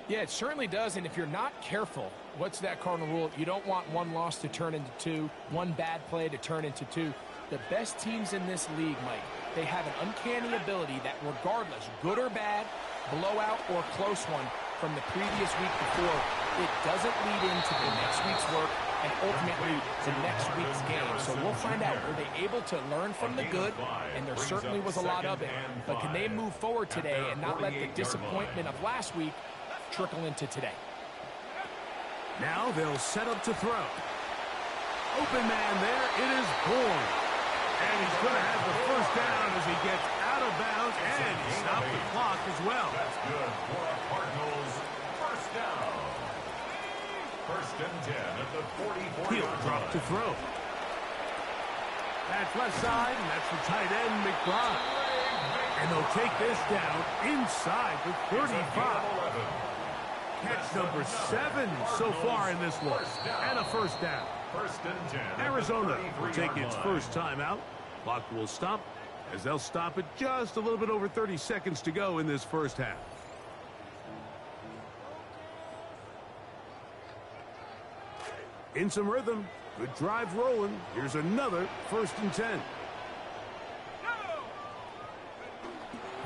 Yeah, it certainly does, and if you're not careful, what's that cardinal rule? You don't want one loss to turn into 2, one bad play to turn into 2. The best teams in this league, Mike, they have an uncanny ability that regardless, good or bad, blowout or close one from the previous week before, it doesn't lead into the next week's work and ultimately the next week's game. So we'll find out, were they able to learn from the good? And there certainly was a lot of it. But can they move forward today and not let the disappointment of last week trickle into today? Now they'll set up to throw. Open man there, it is Bourne. And he's going to have the first down as he gets out of bounds, and he stopped the clock as well. That's good for a Cardinals first down. First and 10 at the 44-yard He'll drop to throw. That's left side, and that's the tight end, McBride. And they'll take this down inside the 35. Catch number 7 so far in this one, and a first down. First and 10. Arizona will take its first time out. Clock will stop as they'll stop it just a little bit over 30 seconds to go in this first half. In some rhythm, good drive rolling. Here's another first and 10.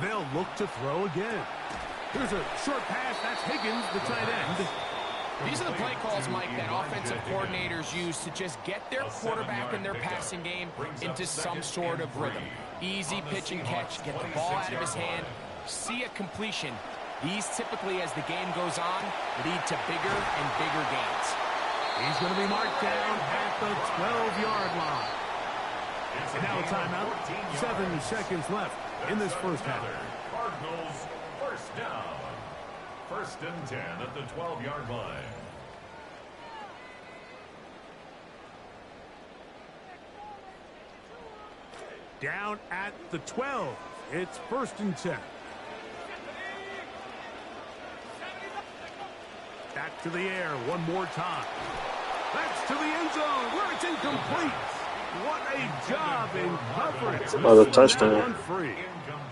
They'll look to throw again. Here's a short pass. That's Higgins, the tight end. These are the play calls, Mike, that offensive coordinators use to just get their quarterback and their passing game into some sort of rhythm. Easy pitch and catch, get the ball out of his hand, see a completion. These typically, as the game goes on, lead to bigger and bigger gains. He's going to be marked down at the 12-yard line. And now a timeout. 7 seconds left in this first half. Cardinals first down. First and 10 at the 12-yard line. Down at the 12. It's first and 10. Back to the air one more time. That's to the end zone where it's incomplete. What a job in coverage. Another touchdown. Free.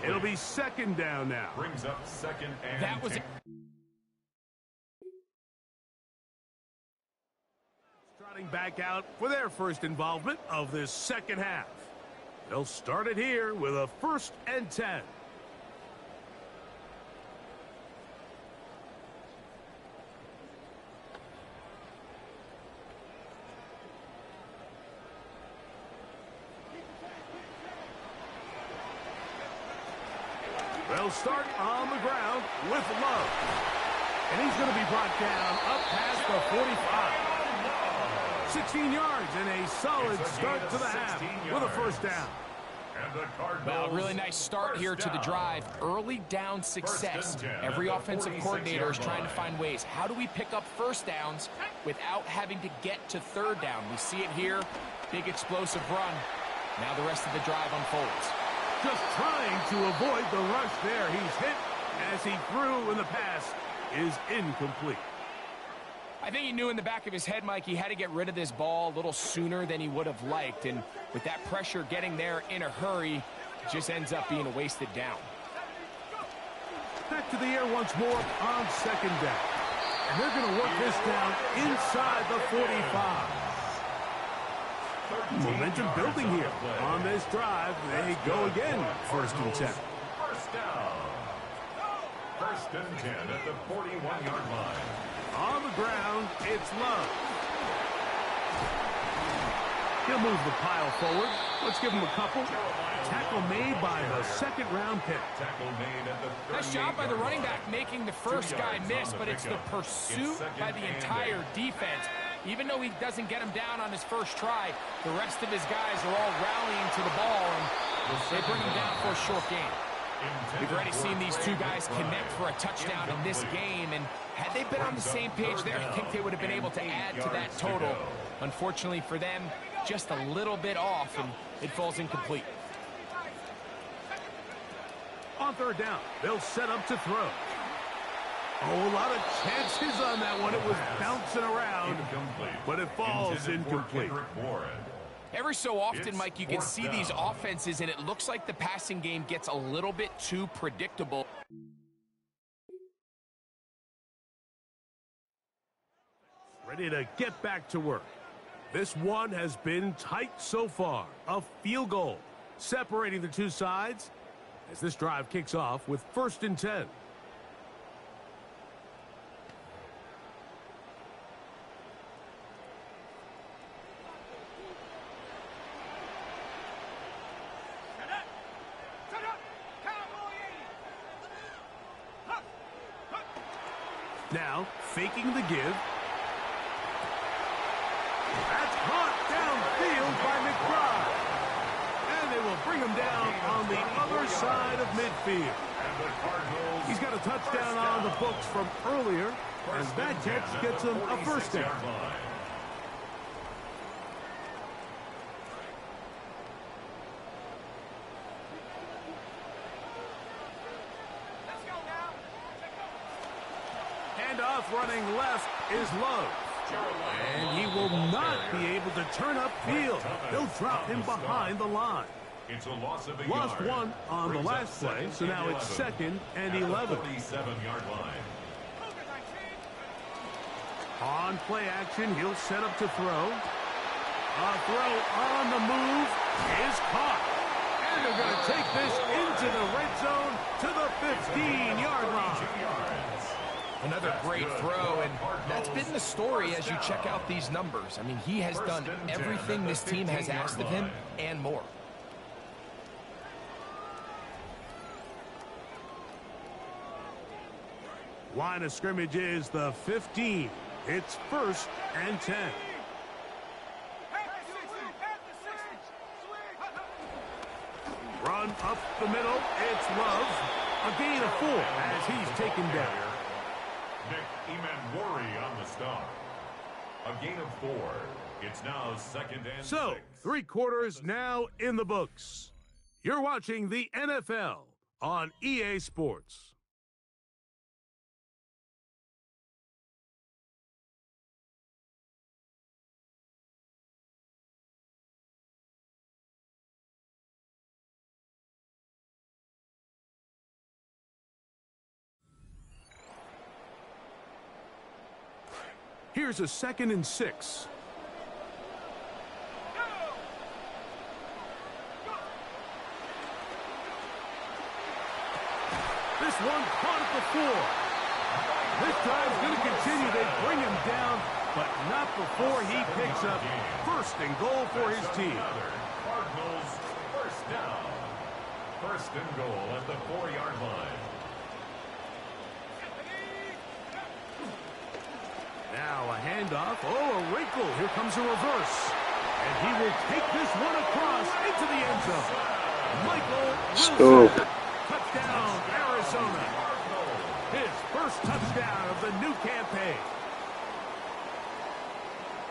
It'll be second down now. Brings up second and That was 10. Trotting back out for their first involvement of this second half. They'll start it here with a first and 10. They'll start on the ground with Love. And he's going to be brought down up past the 45. 16 yards and a solid start to the half with a first down. Well, really nice start here to the drive. Early down success. Every offensive coordinator is trying to find ways. How do we pick up first downs without having to get to third down? We see it here. Big explosive run. Now the rest of the drive unfolds. Just trying to avoid the rush there. He's hit as he threw, and the pass is incomplete. I think he knew in the back of his head, Mike, he had to get rid of this ball a little sooner than he would have liked. And with that pressure getting there in a hurry, it just ends up being a wasted down. Back to the air once more on second down. And they're going to work this down inside the 45. Momentum building here on this drive. They go again, 1st and 10. First down. 1st and 10 at the 41-yard line. On the ground, it's Love. He'll move the pile forward. Let's give him a couple. Tackle made by the 2nd-round pick. Tackle made at the Nice job by the running back making the first guy miss, but it's the pursuit by the entire defense. Even though he doesn't get him down on his first try, the rest of his guys are all rallying to the ball, and they bring him down for a short gain. We've already seen these two guys connect for a touchdown in this game, and had they been on the same page there, I think they would have been able to add to that total. Unfortunately for them, just a little bit off, and it falls incomplete. On 3rd down, they'll set up to throw. Oh, a lot of chances on that one. It was bouncing around, but it falls incomplete. Every so often, Mike, you can see these offenses, and it looks like the passing game gets a little bit too predictable. Ready to get back to work. This one has been tight so far. A field goal separating the two sides as this drive kicks off with 1st and 10. Now, faking the give. That's caught downfield by McBride. And they will bring him down on the other side of midfield. He's got a touchdown on the books from earlier, and that catch gets him a 1st down. Handoff running left is Love. And he will not be able to turn upfield. They'll drop him behind the line. It's a loss of a Lost yard. one on the last play, so now it's 2nd and 11. 47-yard line. On play action, he'll set up to throw. A throw on the move is caught. And they're going to take this into the red zone to the 15-yard line. Another great throw, and that's been the story as you check out these numbers. I mean, he has done everything this team has asked of him and more. Line of scrimmage is the 15. It's 1st and 10. Run up the middle. It's Love. A gain of 4 as he's taken down. Nick Emanwari on the stop. A gain of 4. It's now 2nd and 6. 3 quarters now in the books. You're watching the NFL on EA Sports. Here's a 2nd and 6. This one caught at the 4. This drive's going to continue. They bring him down, but not before he picks up 1st and goal for his team. Cardinals 1st down. 1st and goal at the 4-yard line. Now a handoff. Oh, a wrinkle. Here comes a reverse. And he will take this one across into the end zone. Michael Wilson. Touchdown, Arizona. His first touchdown of the new campaign.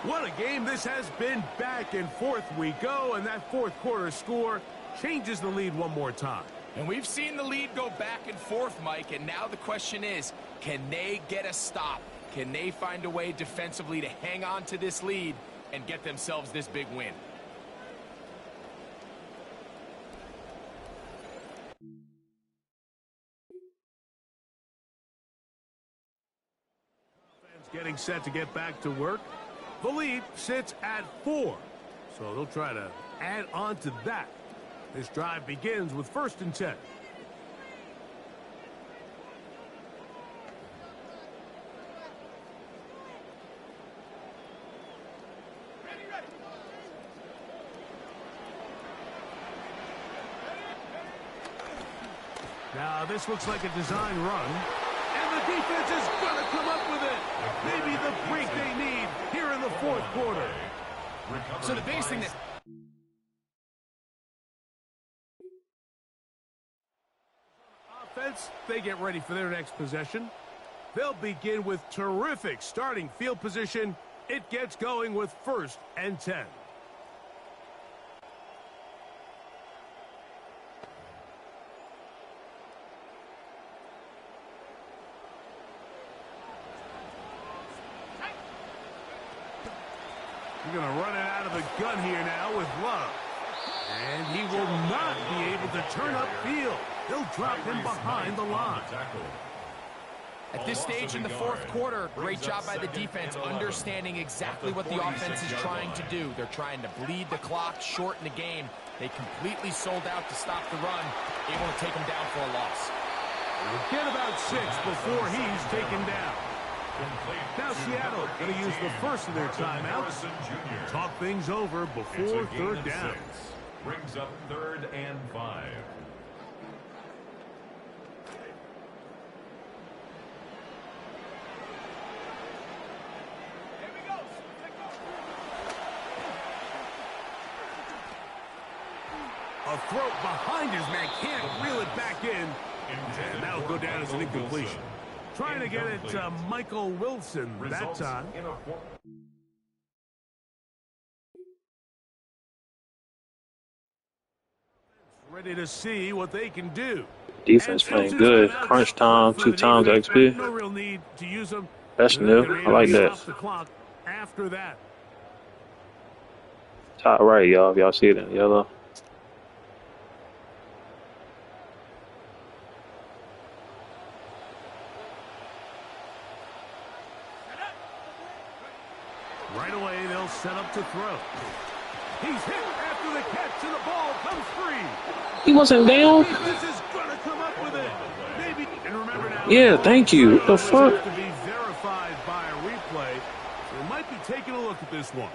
What a game this has been. Back and forth we go, and that 4th quarter score changes the lead one more time. And we've seen the lead go back and forth, Mike, and now the question is, can they get a stop? Can they find a way defensively to hang on to this lead and get themselves this big win? getting set to get back to work. The lead sits at 4, so they'll try to add on to that. This drive begins with 1st and 10. Now this looks like a design run, and the defense is going to come up with it. Maybe the break they need here in the 4th quarter. So the biggest thing that offense, they get ready for their next possession. They'll begin with terrific starting field position. It gets going with 1st and 10. You're going to run it out of the gun here now with Love. And he will not be able to turn upfield. They'll drop him behind the line. at this stage in the 4th quarter, great job by the defense, understanding exactly what the offense is trying to do. They're trying to bleed the clock, shorten the game. They completely sold out to stop the run, able to take him down for a loss. We'll get about 6 before he's taken down. Now Seattle going to use the first of their timeouts. Talk things over before 3rd down. Brings up 3rd and 5. A throw behind his man, can't reel it back in. And that'll go down as an incompletion. Trying to get it to Michael Wilson that time. Ready to see what they can do. Defense playing good. Crunch time, 2 times XP. No real need to use them. That's new. I like that. The clock after that. Top right, y'all. If y'all see it in yellow. Right away, they'll set up to throw. He's hit after the catch, and the ball comes free. He wasn't down. This is gonna come up with it. Maybe. And remember now. Yeah, thank you. What the fuck? To be verified by a replay, so we might be taking a look at this one.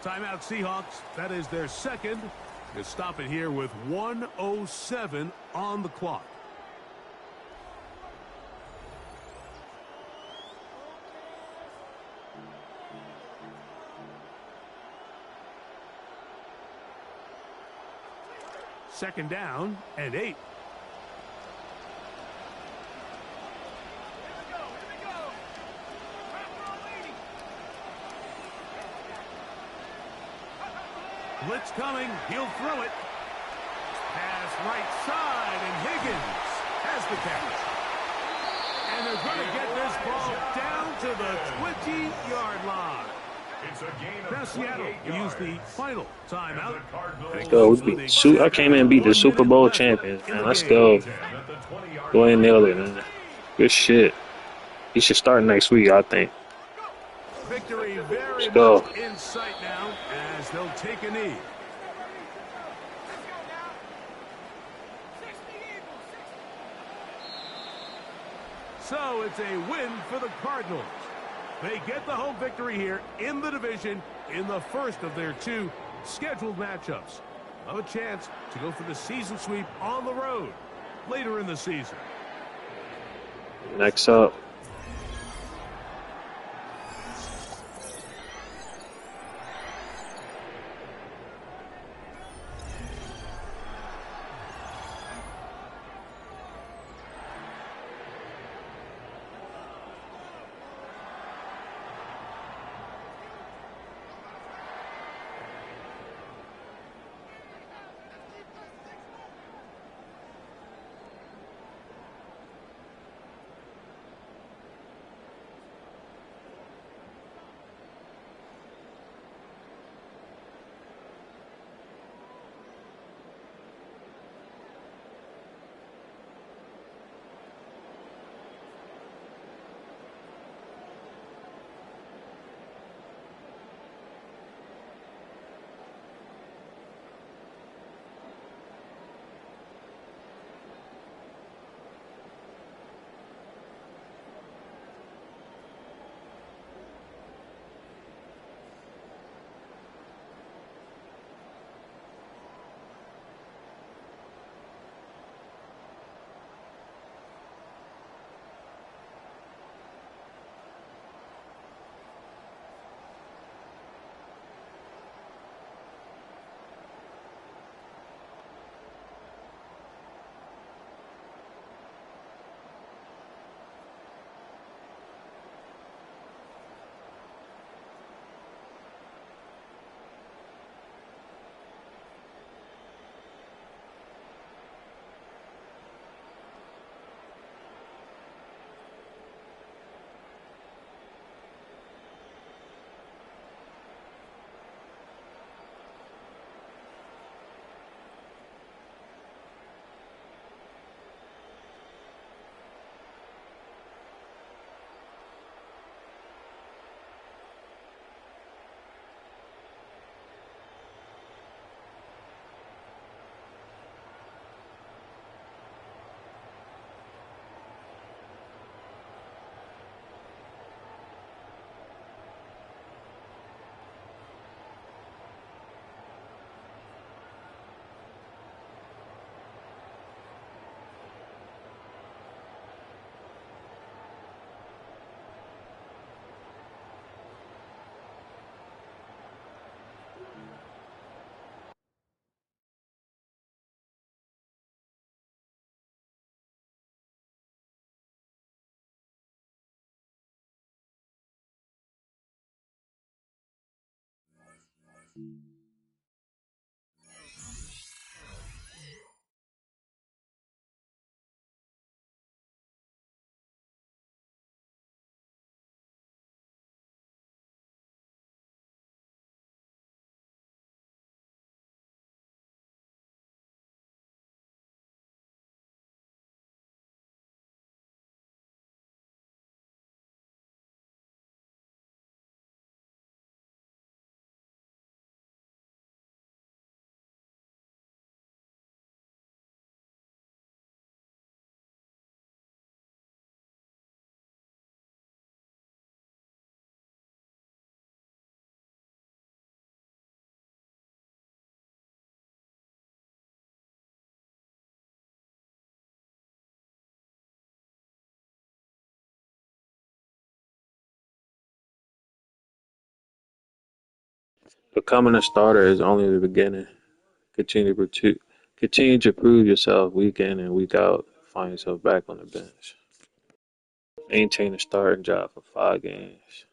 Timeout Seahawks. That is their second. To stop it here with 1:07 on the clock. Second down and 8. Blitz coming. He'll throw it. Pass right side, and Higgins has the catch. And they're going to get this ball down to the 20-yard line. It's a gain of now Seattle will use the final timeout. Let's go. I came in and beat the Super Bowl champions, man. Let's go. Go ahead and nail it, man. Good shit. He should start next week, I think. Victory very Let's go. much in sight now as they'll take a knee. So it's a win for the Cardinals. They get the home victory here in the division in the first of their 2 scheduled matchups. Have a chance to go for the season sweep on the road later in the season. Next up. Becoming a starter is only the beginning. Continue to prove yourself week in and week out. Find yourself back on the bench. Maintain a starting job for 5 games.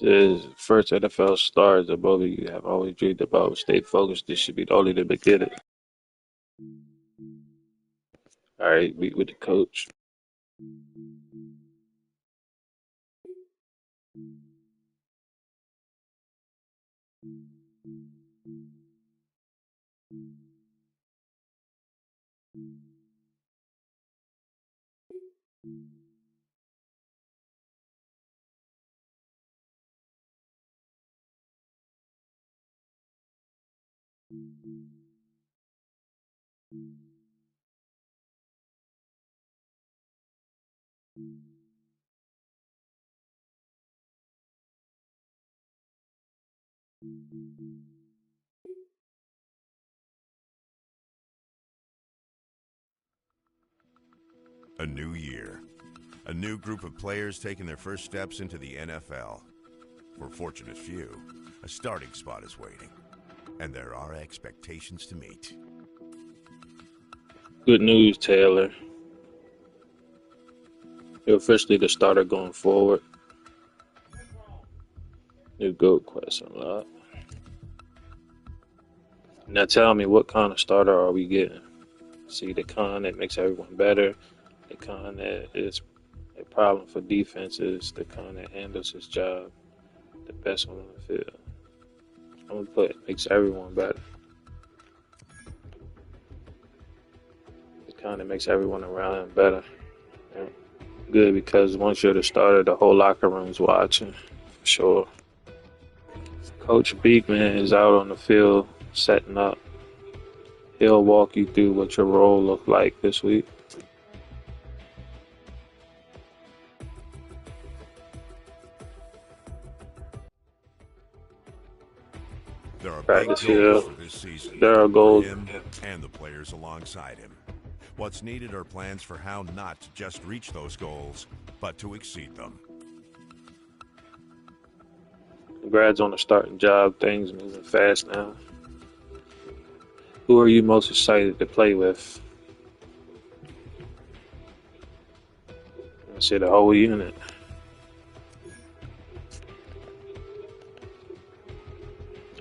This is first NFL stars that both of you have always dreamed about. Stay focused. This should be only the beginning. All right, meet with the coach. A new year. A new group of players taking their first steps into the NFL. For fortunate few, a starting spot is waiting. And there are expectations to meet. Good news, Taylor. You're officially the starter going forward. New GOAT question a lot. Now tell me, what kind of starter are we getting? See, the kind that makes everyone better, the kind that is a problem for defenses, the kind that handles his job the best one on the field. I'm gonna put makes everyone better. The kind that makes everyone around him better. Yeah. Good, because once you're the starter, the whole locker room's watching, for sure. Coach Beekman is out on the field setting up. He'll walk you through what your role looked like this week. There are big Practice goals field. for this season. There are For goals. him and the players alongside him. What's needed are plans for how not to just reach those goals, but to exceed them. Congrats on the starting job. Things moving fast now. Who are you most excited to play with? I say the whole unit.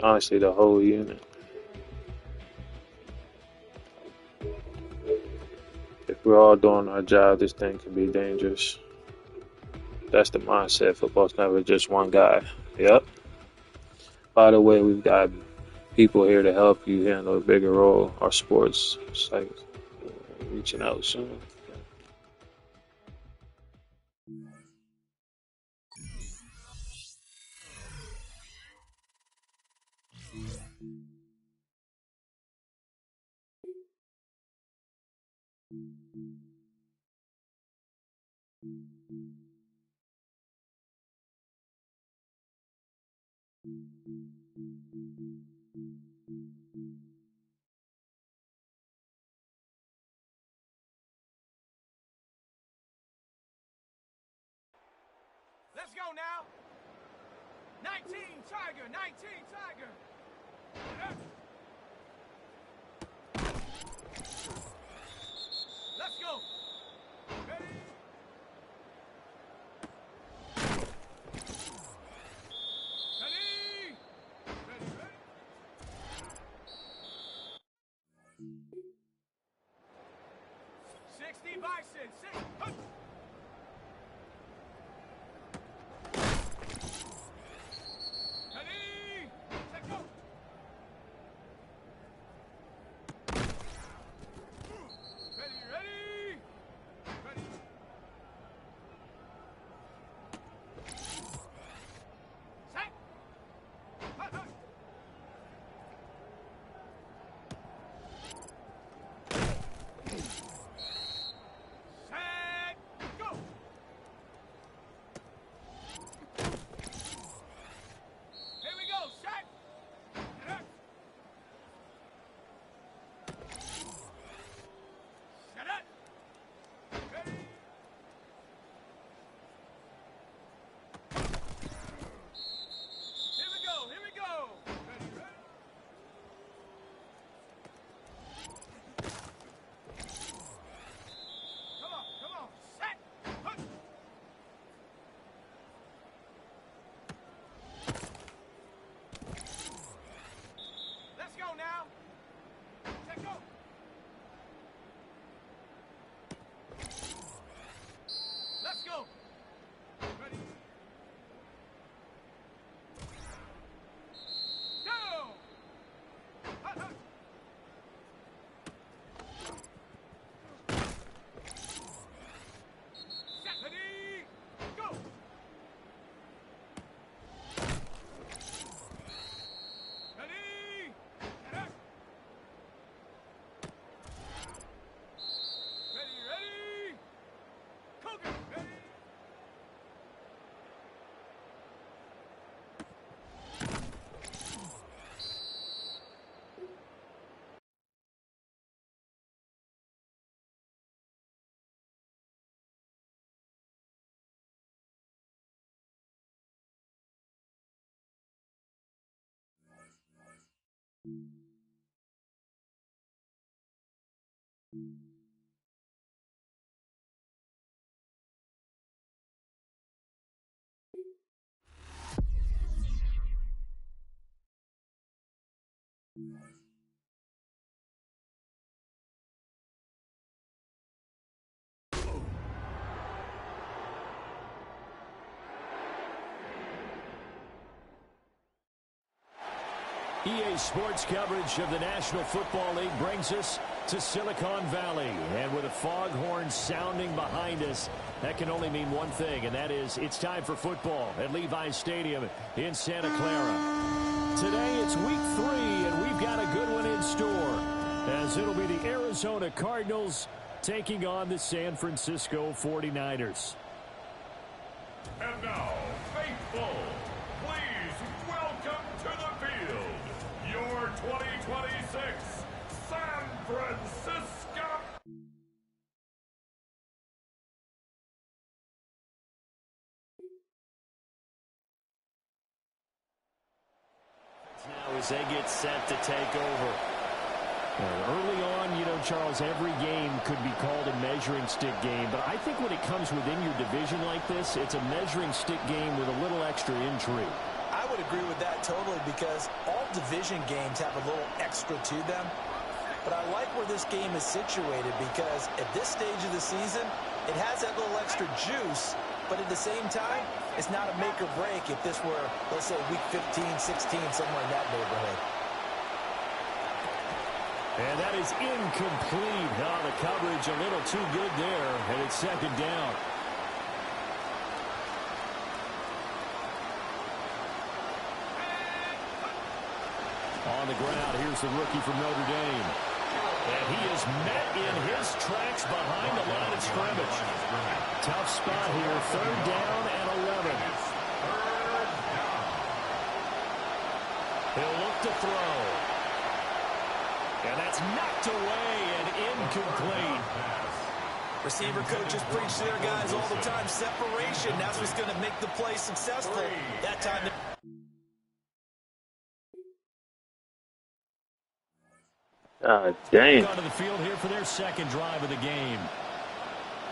Honestly, the whole unit. If we're all doing our job, this thing can be dangerous. That's the mindset. Football's never just one guy. Yep. By the way, we've got people here to help you handle a bigger role. Our sports, it's like reaching out soon. Let's go now. 19 Tiger, 19 Tiger. Let's go. Ready? Ready? Ready, ready? 60 Bison, 6. Hup. Ready? Set, go. Ready, ready? Ready. Set. Hut, hut. Set. Go. Here we go. Set. Set it. Ready. Here we go. Here we go. Ready, ready. Come on, come on. Set. Hut. Let's go now. Set, go. Let's go. Ready. Go. Hut, hut. Set. Ready. Go. Ready. Set up. Ready, ready. Cougar. Ready. EA Sports coverage of the National Football League brings us to Silicon Valley. And with a foghorn sounding behind us, that can only mean one thing, and that is it's time for football at Levi's Stadium in Santa Clara. Today it's week 3, and we've got a good one in store, as it'll be the Arizona Cardinals taking on the San Francisco 49ers. And now, faithful, please welcome to the field your 2026 San Francisco. Now as they get set to take over. Early on, you know, Charles, every game could be called a measuring stick game, but I think when it comes within your division like this, it's a measuring stick game with a little extra intrigue. I would agree with that totally, because all division games have a little extra to them. But I like where this game is situated, because at this stage of the season, it has that little extra juice, but at the same time, it's not a make or break if this were, let's say, week 15, 16, somewhere in that neighborhood. And that is incomplete. Oh, the coverage a little too good there, and it's second down. On the ground, here's the rookie from Notre Dame. And he is met in his tracks behind the line of scrimmage. Tough spot here, third down and 11. He'll look to throw. And that's knocked away and incomplete. Receiver coaches preach to their guys all the time. Separation, that's what's going to make the play successful. That time. Dang. Onto the field here for their second drive of the game.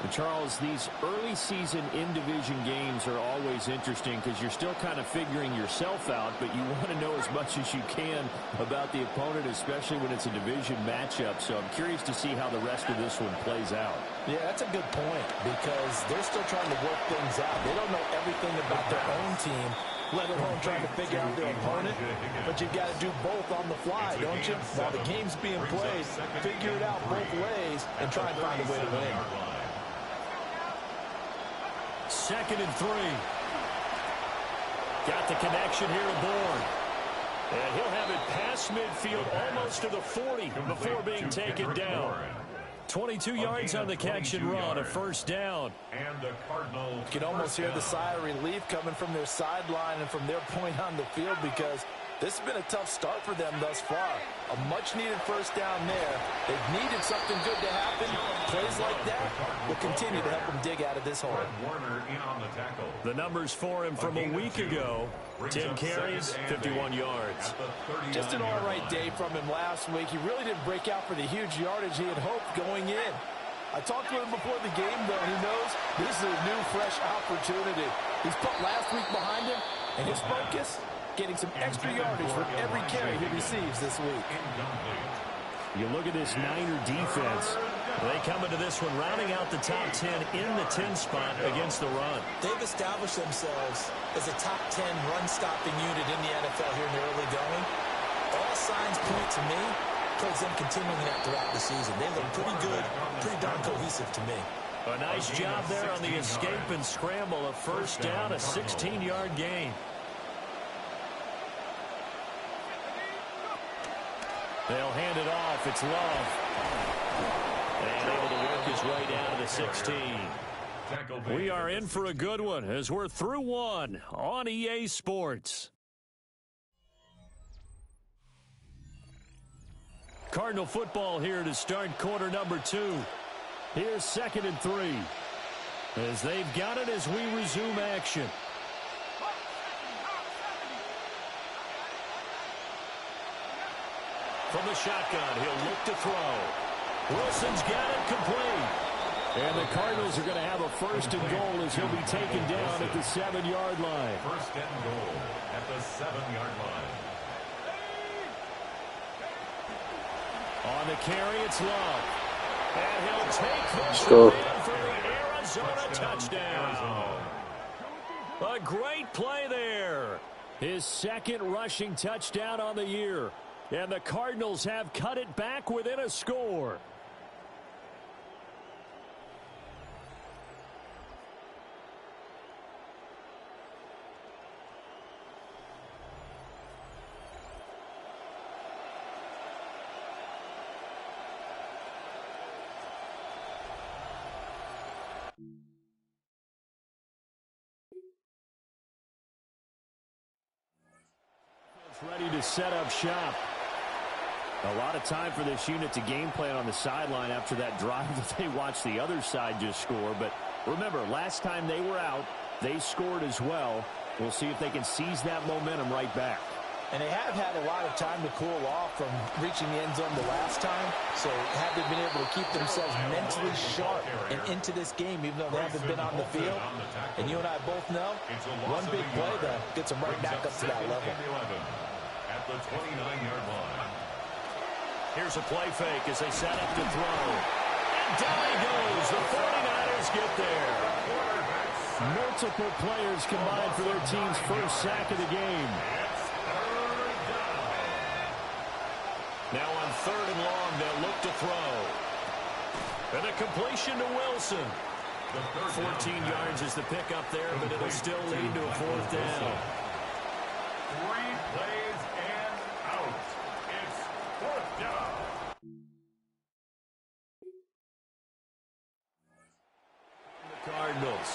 And Charles, these early season in-division games are always interesting because you're still kind of figuring yourself out, but you want to know as much as you can about the opponent, especially when it's a division matchup. So I'm curious to see how the rest of this one plays out. Yeah, that's a good point because they're still trying to work things out. They don't know everything about their own team, let alone trying to figure out their opponent. But you've got to do both on the fly, don't you? While the game's being played, figure it out both ways and try and find a way to win. 2nd and 3. Got the connection here to Bourne. And he'll have it past midfield almost to the 40 before being taken down. 22 yards on the catch and run, a first down. And the Cardinals. You can almost hear the sigh of relief coming from their sideline and from their point on the field because this has been a tough start for them thus far. A much-needed first down there. They've needed something good to happen. Plays like that will continue to help them dig out of this hole. Warner in on the tackle. The numbers for him from a week ago. 10 carries, 51 yards. Just an all-right day from him last week. He really didn't break out for the huge yardage he had hoped going in. I talked with him before the game, though. He knows this is a new, fresh opportunity. He's put last week behind him, and his focus, getting some extra yardage for every carry he receives this week. You look at this Niner defense. They come into this one rounding out the top 10 in the 10 spot against the run. They've established themselves as a top 10 run-stopping unit in the NFL here in the early going. All signs point to me towards them continuing that throughout the season. They look pretty good, pretty darn cohesive to me. A nice job there on the escape and scramble. A first down, a 16-yard gain. They'll hand it off. It's Love. And able to work his way down to the 16. We are in for a good one as we're through one on EA Sports. Cardinal football here to start quarter number 2. Here's 2nd and 3. As they've got it as we resume action. From the shotgun, he'll look to throw. Wilson's got it complete. And the Cardinals are going to have a 1st and goal as he'll be taken down at the 7-yard line. 1st and goal at the 7-yard line. On the carry, it's Love. And he'll take this go. in for the Arizona touchdown. A great play there. His 2nd rushing touchdown on the year. And the Cardinals have cut it back within a score. Ready to set up shop. A lot of time for this unit to game plan on the sideline after that drive that they watched the other side just score. But remember, last time they were out, they scored as well. We'll see if they can seize that momentum right back. And they have had a lot of time to cool off from reaching the end zone the last time. So have they been able to keep themselves mentally sharp and into this game, even though they haven't been on the field? And you and I both know, one big play, though, gets them right back up to that level. At the 29-yard line. Here's a play fake as they set up to throw. And down he goes. The 49ers get there. Multiple players combined for their team's 1st sack of the game. Now on 3rd and long, they'll look to throw. And a completion to Wilson. 14 yards is the pickup there, but it'll still lead to a 4th down. 3 plays and out. It's 4th down. The Cardinals.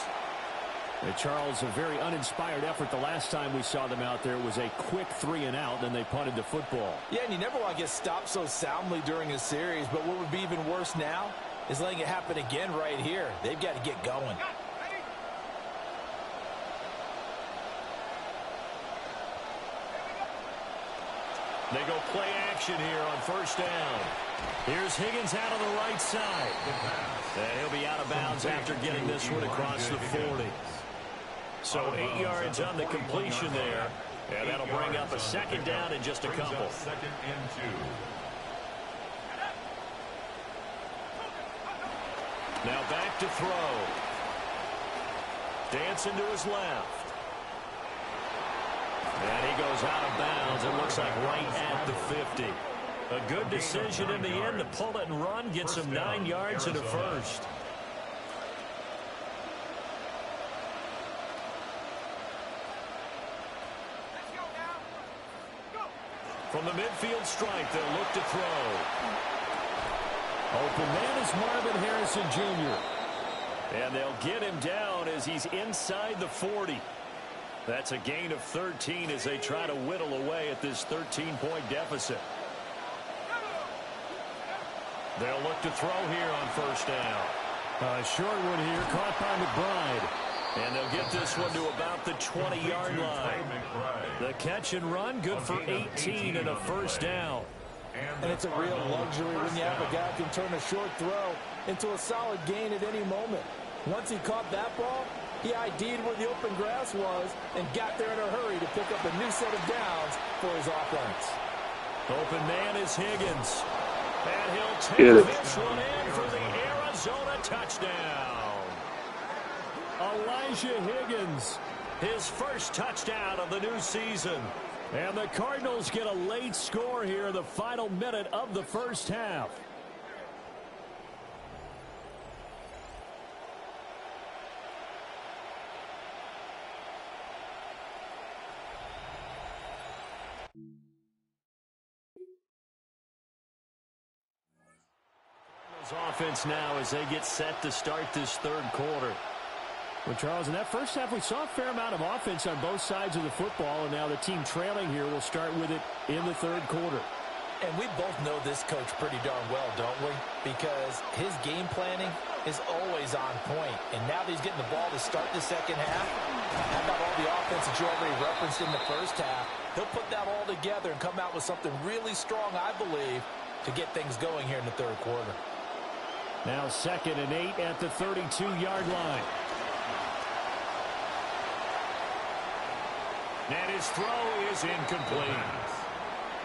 Charles, a very uninspired effort the last time we saw them out there. It was a quick 3-and-out, then they punted the football. Yeah, and you never want to get stopped so soundly during a series, but what would be even worse now is letting it happen again right here. They've got to get going. They go play action here on first down. Here's Higgins out on the right side. And he'll be out of bounds after getting this one across the 40. So 8 yards on the completion there. And that'll bring up a second down in just a couple. Second and 2. Now back to throw. Dancing to his left. And he goes out of bounds. It looks like right at the 50. A good decision in the end to pull it and run. Gets him 9 yards and a first. From the midfield stripe, they'll look to throw. Open man is Marvin Harrison Jr. And they'll get him down as he's inside the 40. That's a gain of 13 as they try to whittle away at this 13-point deficit. They'll look to throw here on first down. A short one here, caught by McBride. And they'll get this one to about the 20-yard line. The catch and run, good for 18 and a first down. And it's a real luxury when you have a guy who can turn a short throw into a solid gain at any moment. Once he caught that ball, he ID'd where the open grass was and got there in a hurry to pick up a new set of downs for his offense. Open man is Higgins. And he'll take this one in for the Arizona touchdown. Elijah Higgins, his first touchdown of the new season. And the Cardinals get a late score here in the final minute of the first half. Offense now as they get set to start this third quarter. Well, Charles, in that first half, we saw a fair amount of offense on both sides of the football, and now the team trailing here will start with it in the third quarter. And we both know this coach pretty darn well, don't we? Because his game planning is always on point. And now that he's getting the ball to start the second half, how about all the offense that you already referenced in the first half? He'll put that all together and come out with something really strong, I believe, to get things going here in the third quarter. Now 2nd and 8 at the 32-yard line. And his throw is incomplete.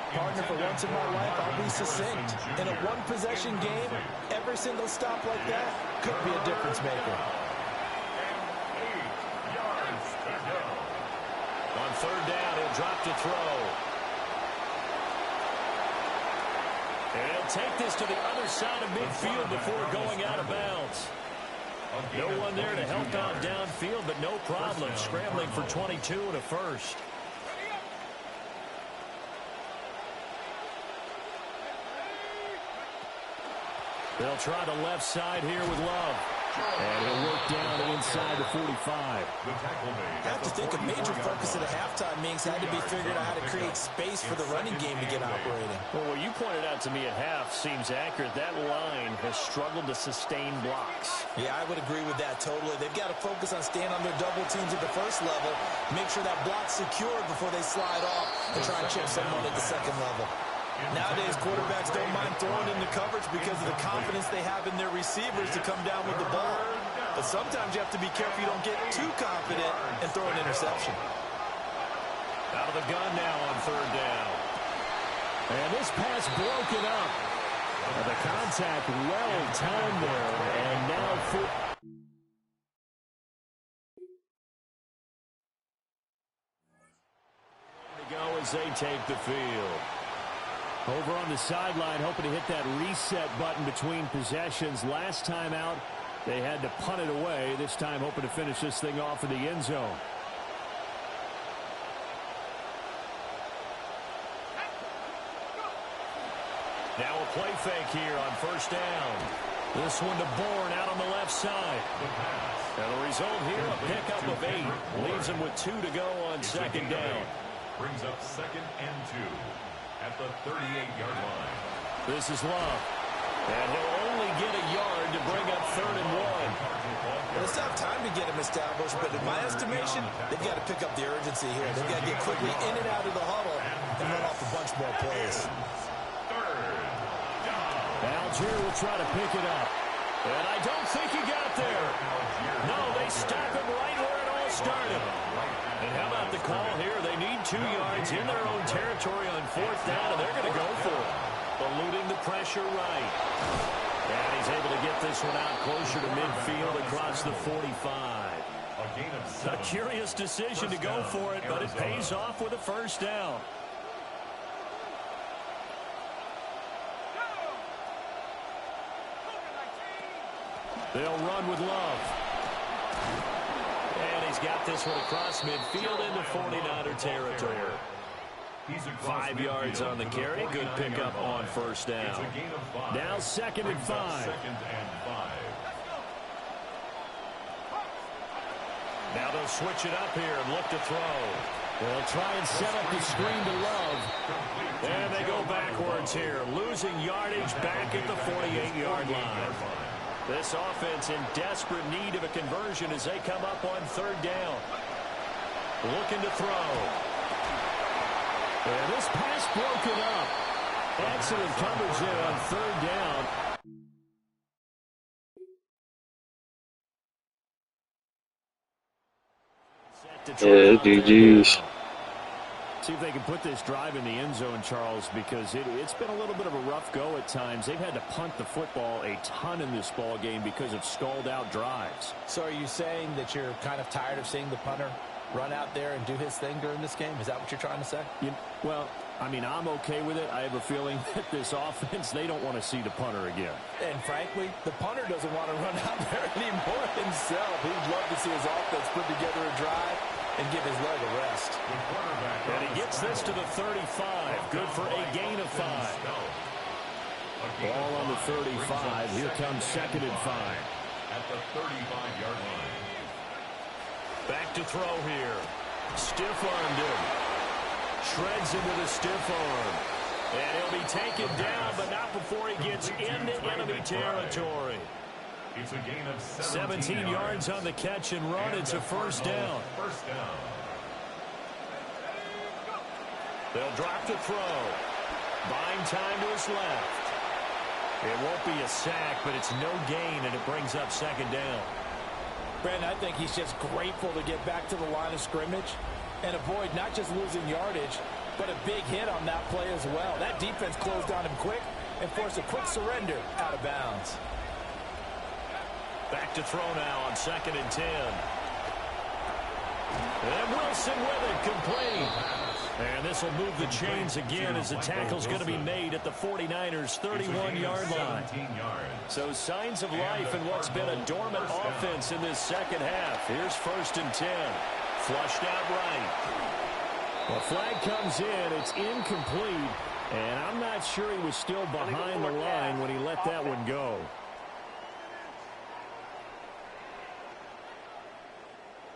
Partner, for once in my life, I'll be succinct. In a one-possession game, every single stop like that could be a difference maker. On third down, he'll drop to throw. And he'll take this to the other side of midfield before going out of bounds. No one there to help out downfield, but no problem. Scrambling for 22 and a first. They'll try the left side here with Love. And he'll work down inside the 45. I have to think a major focus at the halftime means had to be figuring out how to create space for the running game to get operating. Well, what you pointed out to me at half seems accurate. That line has struggled to sustain blocks. Yeah, I would agree with that totally. They've got to focus on staying on their double teams at the first level, make sure that block's secured before they slide off and try and chip someone at the second level. Nowadays, quarterbacks don't mind throwing into coverage because of the confidence they have in their receivers to come down with the ball. But sometimes you have to be careful you don't get too confident and throw an interception. Out of the gun now on third down. And this pass broken up. And the contact well timed there. And now to go as they take the field. Over on the sideline, hoping to hit that reset button between possessions. Last time out, they had to punt it away. This time, hoping to finish this thing off in the end zone. Now a play fake here on first down. This one to Bourne out on the left side. And the result here, a pickup of 8. Leaves him with 2 to go on second down. Brings up 2nd and 2 at the 38-yard line. This is Love. And he'll only get a yard to bring up 3rd and 1. Well, it's not time to get him established, but in my estimation, they've got to pick up the urgency here. They've got to get quickly in and out of the huddle and run off a bunch more plays. Algier will try to pick it up. And I don't think he got there. No, they stop him right where it all started. And how about the call here? They need 2 yards in their own territory on 4th down, and they're going to go for it. Eluding the pressure right. And he's able to get this one out closer to midfield across the 45. A curious decision to go for it, but it pays off with a first down. They'll run with Love. And he's got this one across midfield into 49er territory. 5 yards on the carry. Good pickup on first down. Now 2nd and 5. Now they'll switch it up here and look to throw. They'll try and set up the screen to Love. And they go backwards here, losing yardage back at the 48-yard line. This offense in desperate need of a conversion as they come up on 3rd down. Looking to throw. And this pass broken up. Excellent coverage there on 3rd down. Yeah, GG's. See if they can put this drive in the end zone, Charles, because it's been a little bit of a rough go at times. They've had to punt the football a ton in this ball game because of stalled-out drives. So are you saying that you're kind of tired of seeing the punter run out there and do his thing during this game? Is that what you're trying to say? Well, I mean, I'm okay with it. I have a feeling that this offense, they don't want to see the punter again. And frankly, the punter doesn't want to run out there anymore himself. He'd love to see his offense put together a drive and give his leg a rest. And he gets this to the 35. Good for a gain of 5. Ball on the 35. Here comes 2nd and 5. At the 35-yard line. Back to throw here. Stiff-armed him. Shreds him with a stiff arm. And he'll be taken down, but not before he gets into enemy territory. It's a gain of 17 yards on the catch and run. It's a first down. First down. They'll drop to throw. Buying time to his left. It won't be a sack, but it's no gain, and it brings up 2nd down. Brandon, I think he's just grateful to get back to the line of scrimmage and avoid not just losing yardage, but a big hit on that play as well. That defense closed on him quick and forced a quick surrender out of bounds. Back to throw now on 2nd and 10. And Wilson with it, complete. And this will move the chains again as the tackle's going to be made at the 49ers' 31-yard line. So signs of life in what's been a dormant offense in this second half. Here's 1st and 10. Flushed out right. The flag comes in. It's incomplete. And I'm not sure he was still behind the line when he let that one go.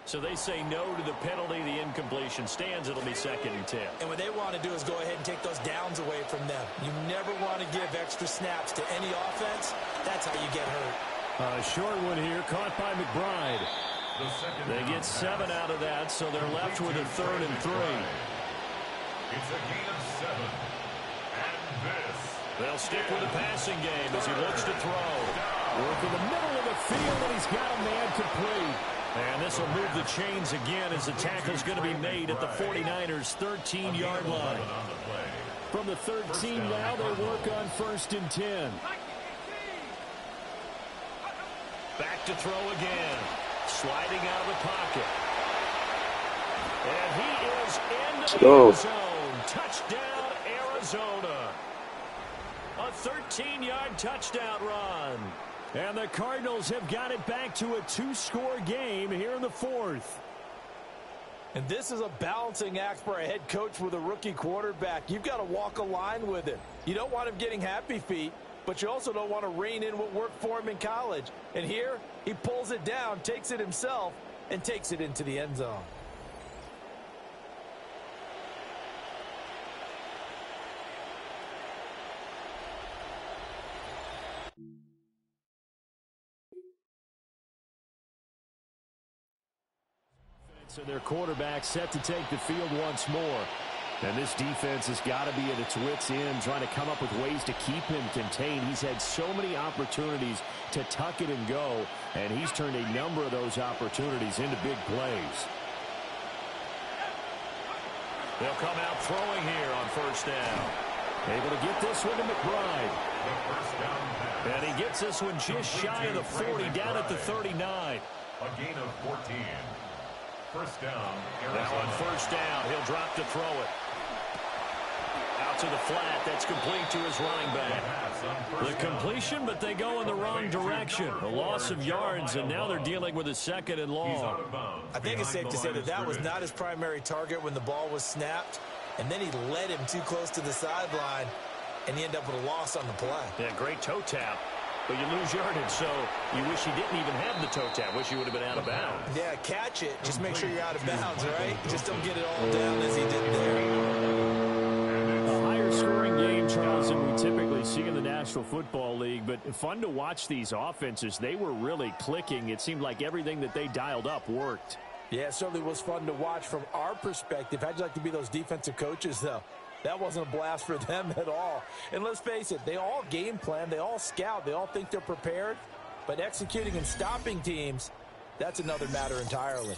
So they say no to the penalty. The incompletion stands. It'll be 2nd and 10. And what they want to do is go ahead and take those downs away from them. You never want to give extra snaps to any offense. That's how you get hurt. A short one here, caught by McBride. They get 7 out of that, so they're left with a 3rd and 3. It's a gain of 7. And this. They'll stick with the passing game as he looks to throw. Work in the middle of the field, and he's got a man complete. And this will move the chains again as the tackle's going to be made at the 49ers' 13-yard line. From the 13 now, they work on 1st and 10. Back to throw again. Sliding out of the pocket. And he is into the end zone. Touchdown, Arizona. A 13-yard touchdown run. And the Cardinals have got it back to a 2-score game here in the 4th. And this is a balancing act for a head coach with a rookie quarterback. You've got to walk a line with him. You don't want him getting happy feet, but you also don't want to rein in what worked for him in college. And here, he pulls it down, takes it himself, and takes it into the end zone. And their quarterback set to take the field once more. And this defense has got to be at its wits' end, trying to come up with ways to keep him contained. He's had so many opportunities to tuck it and go, and he's turned a number of those opportunities into big plays. They'll come out throwing here on first down. Able to get this one to McBride. And he gets this one just shy of the 40, down at the 39. A gain of 14. First down, Now on first down, he'll drop to throw it. Out to the flat, that's complete to his running back. The completion, but they go in the wrong direction. A loss of yards, and now they're dealing with a second and long. I think it's safe to say that that was not his primary target when the ball was snapped, and then he led him too close to the sideline, and he ended up with a loss on the play. Yeah, great toe tap. But you lose yardage, so you wish he didn't even have the toe tap. Wish he would have been out of bounds. Yeah, catch it. Just make sure you're out of bounds, right? Just don't get it all down as he did there. A higher scoring game, Charles, than we typically see in the National Football League. But fun to watch these offenses. They were really clicking. It seemed like everything that they dialed up worked. Yeah, it certainly was fun to watch from our perspective. How'd you like to be those defensive coaches, though? That wasn't a blast for them at all. And let's face it, they all game plan, they all scout, they all think they're prepared. But executing and stopping teams, that's another matter entirely.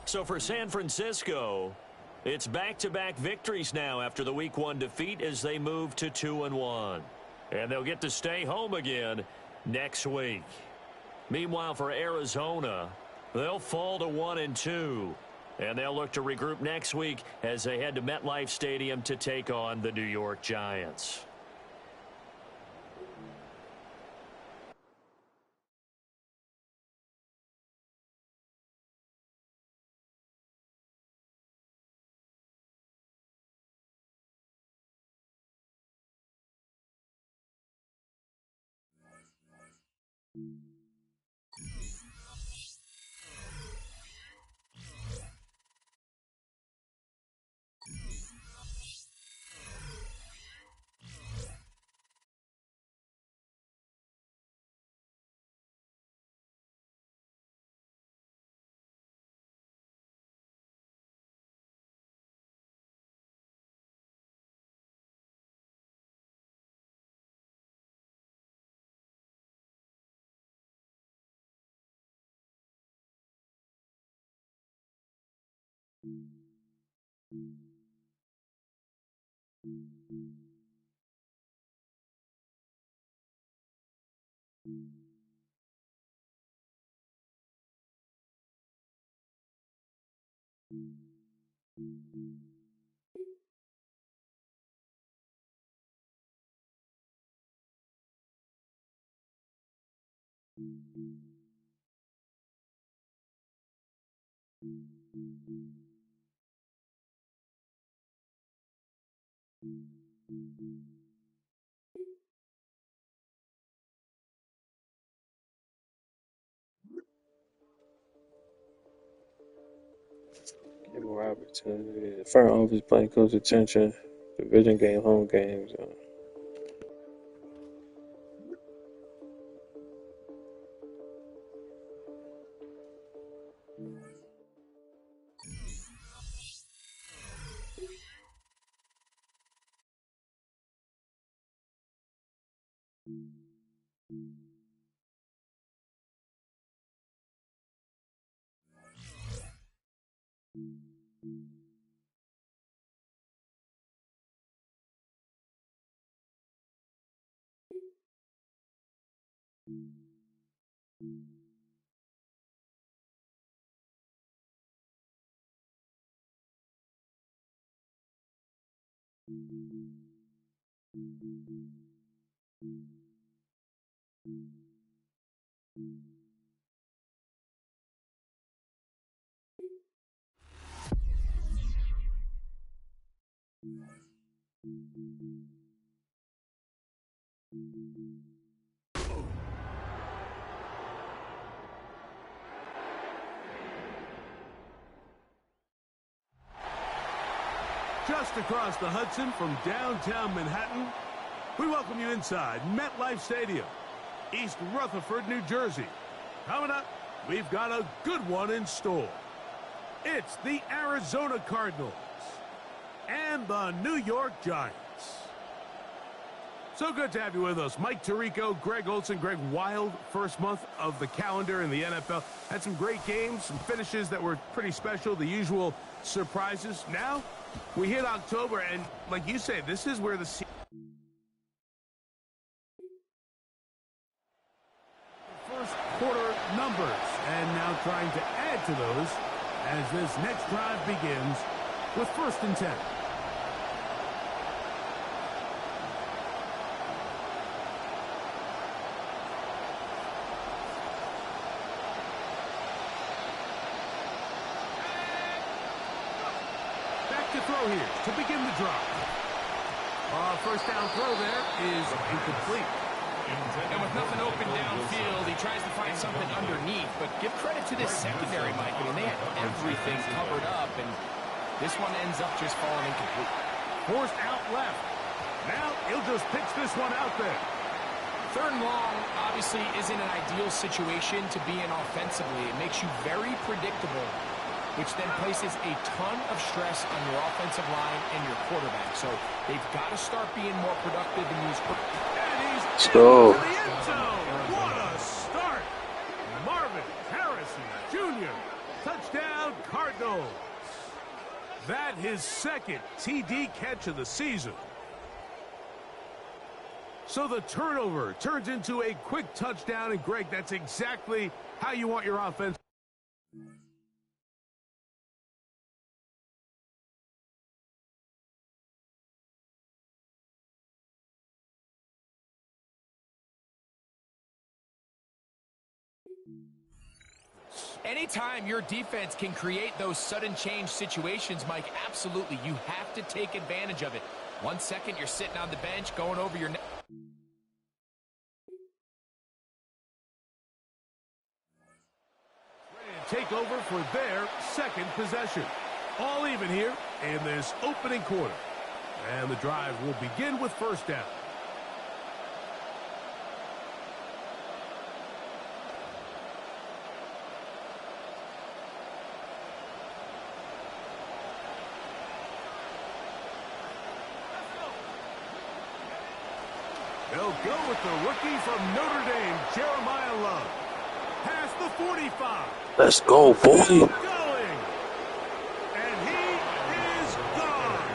So for San Francisco, it's back-to-back victories now after the Week 1 defeat as they move to 2-1. And they'll get to stay home again next week. Meanwhile, for Arizona, they'll fall to 1-2. And they'll look to regroup next week as they head to MetLife Stadium to take on the New York Giants. Give more opportunity. The front office paying close attention. Division game, home games. Just across the Hudson from downtown Manhattan, we welcome you inside MetLife Stadium, East Rutherford, New Jersey. Coming up, we've got a good one in store. It's the Arizona Cardinals and the New York Giants. So good to have you with us. Mike Tirico, Greg Olson. Greg, wild first month of the calendar in the NFL. Had some great games, some finishes that were pretty special, the usual surprises. Now, we hit October, and like you say, this is where the first quarter numbers, and now trying to add to those as this next drive begins with 1st and 10. To throw here to begin the drive. First down throw there is incomplete. And with nothing open downfield, he tries to find something underneath. But give credit to this secondary, Mike. I mean, they had everything covered up, and this one ends up just falling incomplete. Forced out left. Now he'll just pitch this one out there. 3rd and long obviously isn't an ideal situation to be in offensively. It makes you very predictable, which then places a ton of stress on your offensive line and your quarterback. So they've got to start being more productive in these. Let's go. What a start. Marvin Harrison Jr. Touchdown Cardinals. That his 2nd TD catch of the season. So the turnover turns into a quick touchdown. And Greg, that's exactly how you want your offense. Anytime your defense can create those sudden change situations, Mike, absolutely, you have to take advantage of it. 1 second, you're sitting on the bench, going over your... Ready to take over for their 2nd possession. All even here in this opening quarter. And the drive will begin with 1st down. They'll go with the rookie from Notre Dame, Jeremiah Love. Past the 45. Let's go, boy. Going. And he is gone.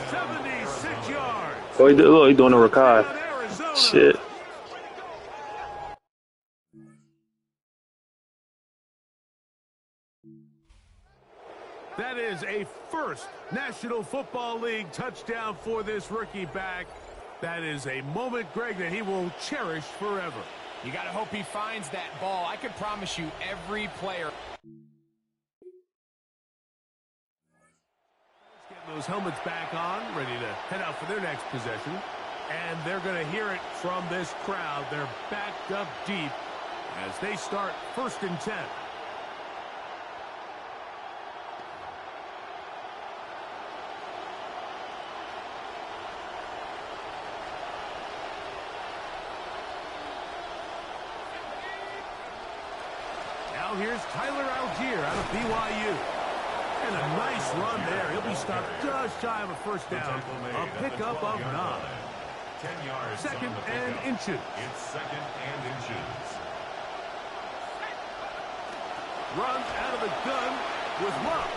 76 yards. Oh, look, he's doing a Rakai. Shit. That is a 1st National Football League touchdown for this rookie back. That is a moment, Greg, that he will cherish forever. You got to hope he finds that ball. I can promise you every player. Getting those helmets back on, ready to head out for their next possession. And they're going to hear it from this crowd. They're backed up deep as they start 1st and 10. Here's Tyler Algier out of BYU. And a nice run there. He'll be stopped just shy of a 1st down. A pickup of 9. 10 yards. 2nd and inches. It's 2nd and inches. Runs out of the gun with Love.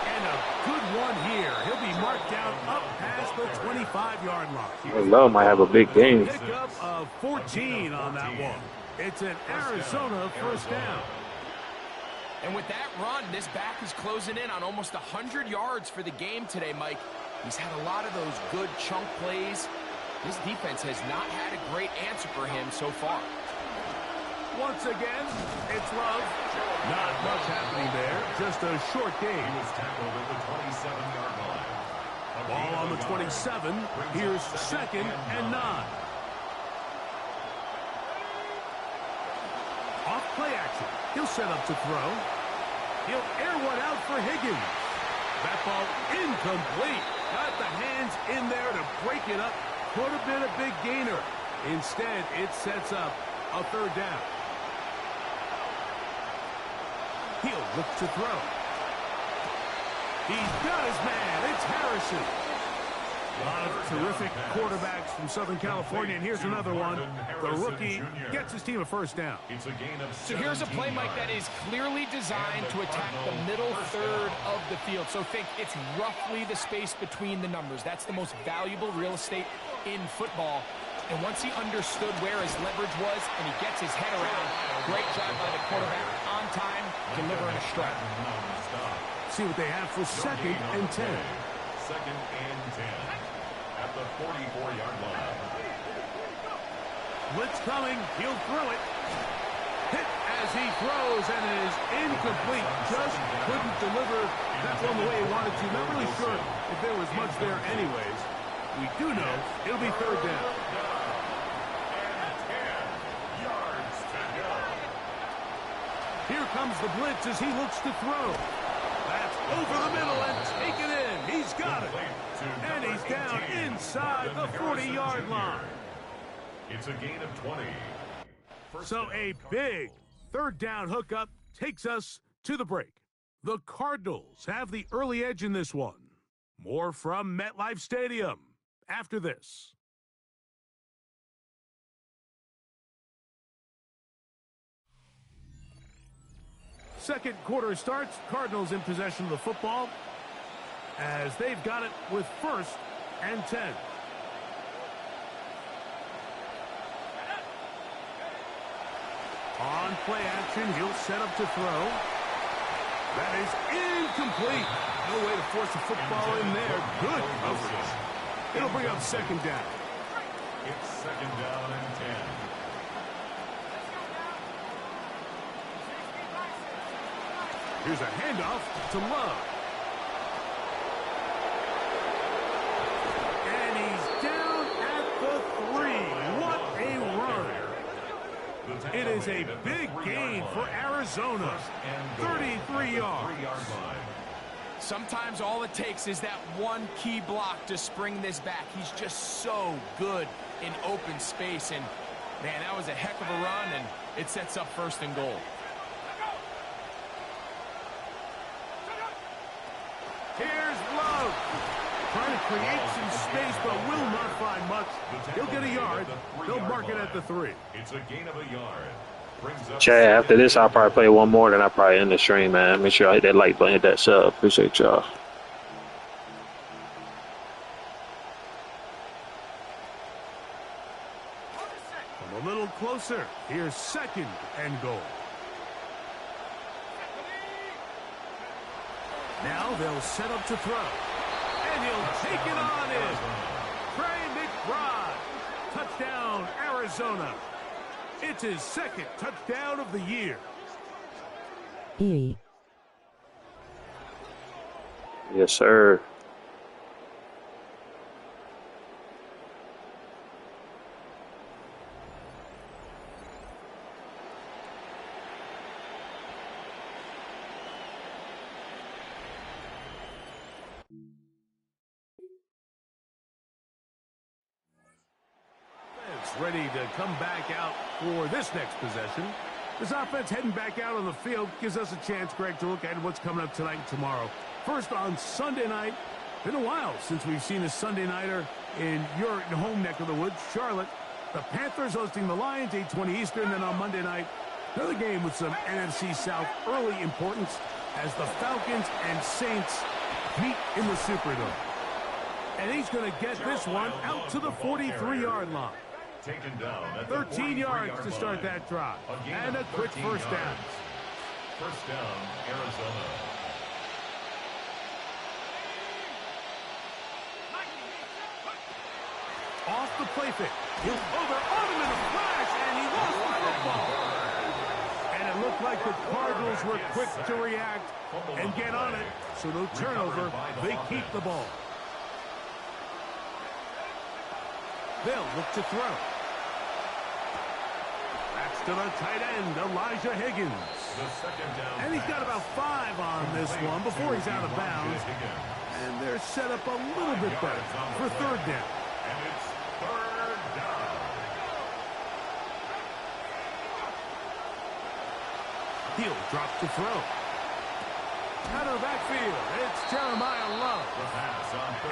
And a good one here. He'll be marked down up past the 25-yard line. Love might have a big game. Pickup of 14 on that one. It's an Arizona 1st down. And with that run, this back is closing in on almost 100 yards for the game today, Mike. He's had a lot of those good chunk plays. This defense has not had a great answer for him so far. Once again, it's Love. Not much happening there. Just a short game. He was tackled at the 27-yard line. A Ball on the 27. Here's 2nd and 9. Off play action. He'll set up to throw. He'll air one out for Higgins. That ball incomplete. Got the hands in there to break it up. Could have been a big gainer. Instead, it sets up a 3rd down. He'll look to throw. He's got his man. It's Harrison. A lot of terrific quarterbacks from Southern California, and here's another one. The rookie gets his team a 1st down. So here's a play, Mike, that is clearly designed to attack the middle 3rd of the field. So think it's roughly the space between the numbers. That's the most valuable real estate in football. And once he understood where his leverage was and he gets his head around, great job by the quarterback on time, delivering a strike. See what they have for 2nd and 10. 2nd and 10 at the 44-yard line. Blitz coming. He'll throw it. Hit as he throws, and it is incomplete. Just couldn't deliver that one the way he wanted to. Not really sure if there was much there anyways. We do know it'll be 3rd down. And 10 yards to go. Here comes the blitz as he looks to throw. That's over the middle and take it in. He's got it. And he's down inside the 40-yard line. It's a gain of 20. So a big 3rd down hookup takes us to the break. The Cardinals have the early edge in this one. More from MetLife Stadium after this. Second quarter starts. Cardinals in possession of the football as they've got it with 1st and 10. On play action, he'll set up to throw. That is incomplete. No way to force the football in there. Good coverage. It'll bring up 2nd down. It's 2nd down and 10. Here's a handoff to Love. And he's down at the 3. What a run. It is a big gain for Arizona. 33 yards. Sometimes all it takes is that one key block to spring this back. He's just so good in open space. And, man, that was a heck of a run, and it sets up 1st and goal. Here's Love. Trying to create some space, but will not find much. He'll get a yard. They'll mark it at the 3. It's a gain of a yard. Chad, after this, I'll probably play one more, then I'll probably end the stream, man. Make sure I hit that like button, hit that sub. Appreciate y'all. Come a little closer. Here's 2nd and goal. Now they'll set up to throw. And he'll take it on in. Trey McBride. Touchdown, Arizona. It's his 2nd touchdown of the year. Yes, sir. Ready to come back out for this next possession. This offense heading back out on the field gives us a chance, Greg, to look at what's coming up tonight and tomorrow. First on Sunday night. Been a while since we've seen a Sunday nighter in your home neck of the woods, Charlotte. The Panthers hosting the Lions, 8:20 Eastern. Then on Monday night, another game with some NFC South early importance as the Falcons and Saints meet in the Superdome. And he's going to get this one out to the 43-yard line. Taken down at 13 yards to start that drive. And a quick 1st down. 1st down, Arizona. Off the play fake. He'll over on him in a flash, and he lost the football. And it looked like the Cardinals were quick to react and get on it. So no turnover. They keep the ball. They'll look to throw. That's to the tight end, Elijah Higgins. And he's got about 5 on this one before he's out of bounds. And they're set up a little bit better for third down. And it's third down. He'll drop to throw. Out of the backfield, it's Jeremiah Love.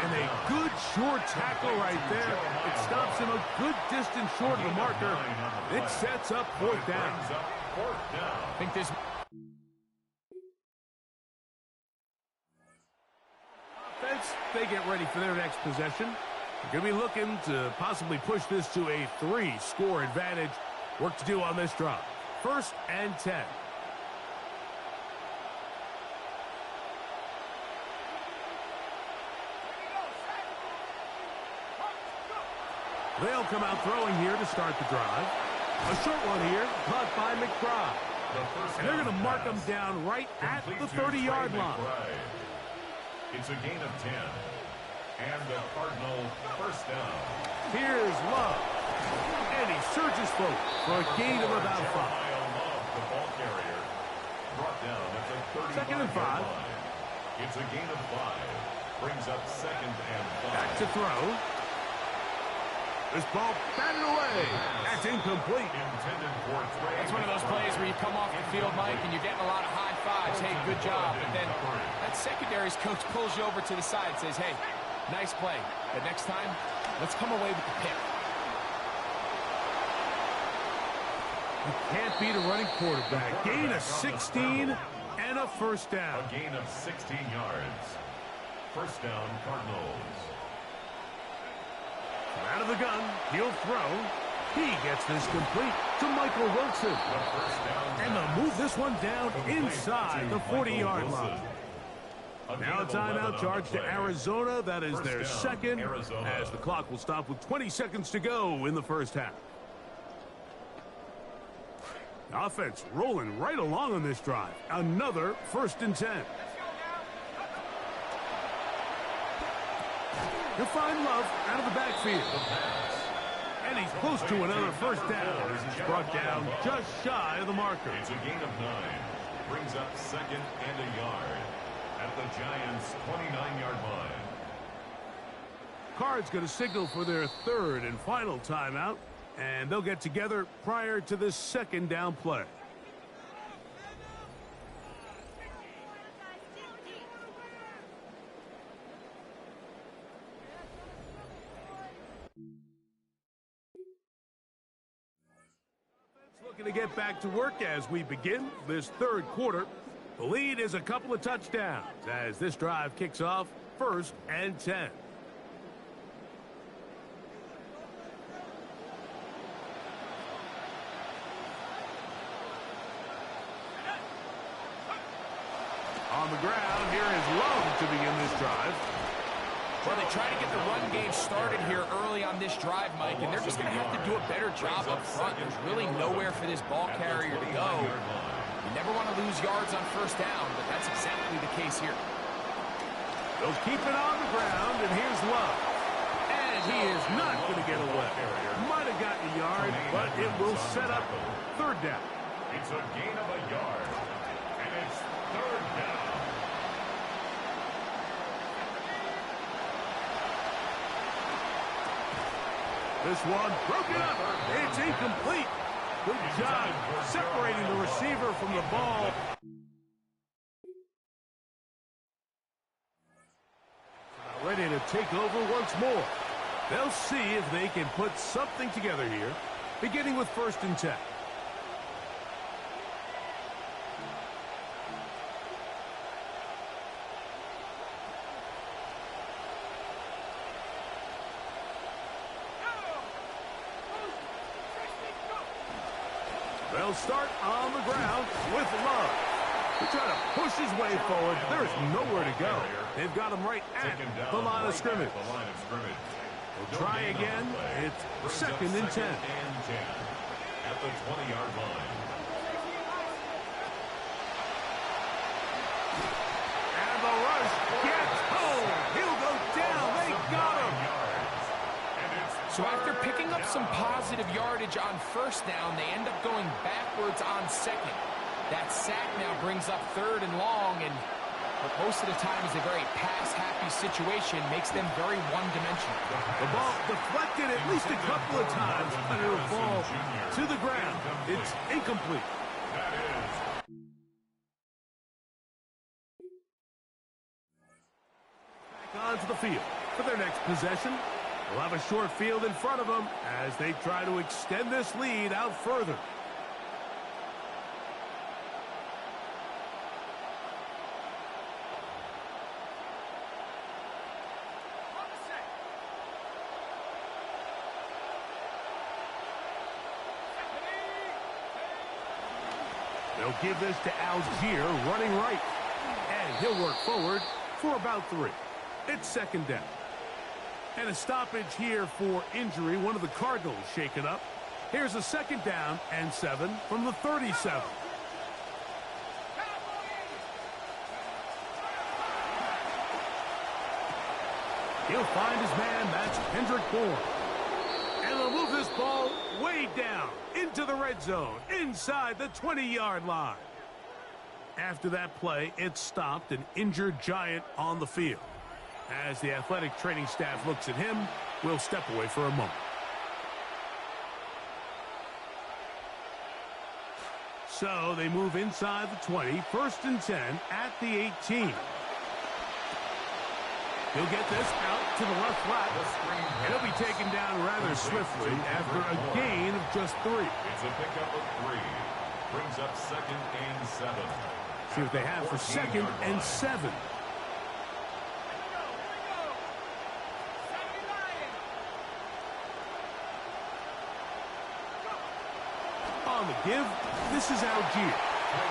And a good short tackle right there. It stops him a good distance short of the marker. It sets up fourth down. I think this... Offense, they get ready for their next possession. They're going to be looking to possibly push this to a 3-score advantage. Work to do on this drive. 1st and 10. They'll come out throwing here to start the drive. A short one here, caught by McBride. And they're going to mark him down right at the 30-yard line. It's a gain of 10. And the Cardinal first down. Here's Love. And he surges forward for a gain of about 5. The ball carrier brought down at the 35-yard line. It's a gain of 5. Brings up 2nd and 5. Back to throw. This ball batted away. That's incomplete. That's one of those plays where you come off the field, Mike, and you're getting a lot of high fives. Hey, good job. But then that secondary's coach pulls you over to the side and says, hey, nice play. But next time, let's come away with the pick. You can't beat a running quarterback. Gain of 16 and a first down. A gain of 16 yards. First down, Cardinals. Out of the gun, he'll throw. He gets this complete to Michael Wilson. And they'll move this one down inside the 40-yard line. Now a timeout charge to Arizona. That is their second, as the clock will stop with 20 seconds to go in the first half. Offense rolling right along on this drive. Another 1st and 10. He'll find Love out of the backfield. And he's close to another first down. He's brought down just shy of the marker. It's a gain of 9. Brings up 2nd and a yard at the Giants' 29-yard line. Card's going to signal for their 3rd and final timeout. And they'll get together prior to this 2nd down play. Looking to get back to work as we begin this 3rd quarter. The lead is a couple of touchdowns as this drive kicks off 1st and 10. On the ground, here is Love to begin this drive. Well, they try to get the run game started here early on this drive, Mike, and they're just going to have to do a better job up front. There's really nowhere for this ball carrier to go. You never want to lose yards on first down, but that's exactly the case here. They'll keep it on the ground, and here's Love. And he is not going to get away. Might have gotten a yard, but it will set up 3rd down. It's a gain of a yard, and it's 3rd down. This one broken up. It's incomplete. Good job separating the receiver from the ball. Ready to take over once more. They'll see if they can put something together here, beginning with 1st and 10. They'll start on the ground with Love. He's trying to push his way forward. There's nowhere to go. They've got him right at the line of scrimmage. They'll try again. It's 2nd and 10. At the 20-yard line. And the rush gets home. He'll go down. They got him. And it's So after picking up some positive yardage on first down, they end up going backwards on second. That sack now brings up third and long, and what most of the time is a very pass-happy situation, makes them very one-dimensional. The ball deflected at least a couple of times, but it'll fall to the ground. It's incomplete. Back onto the field for their next possession. They'll have a short field in front of them as they try to extend this lead out further. They'll give this to Algier running right. And he'll work forward for about 3. It's second down. And a stoppage here for injury. One of the Cardinals shaken up. Here's a second down and 7 from the 37. He'll find his man. That's Kendrick Bourne. And they'll move this ball way down into the red zone, inside the 20-yard line. After that play, it stopped an injured Giant on the field. As the athletic training staff looks at him, we'll step away for a moment. So they move inside the 20, 1st and 10 at the 18. He'll get this out to the left flat, and he'll be taken down rather swiftly after a gain of just 3. It's a pickup of 3. Brings up 2nd and 7. See what they have for 2nd and 7. On the give, this is Algier.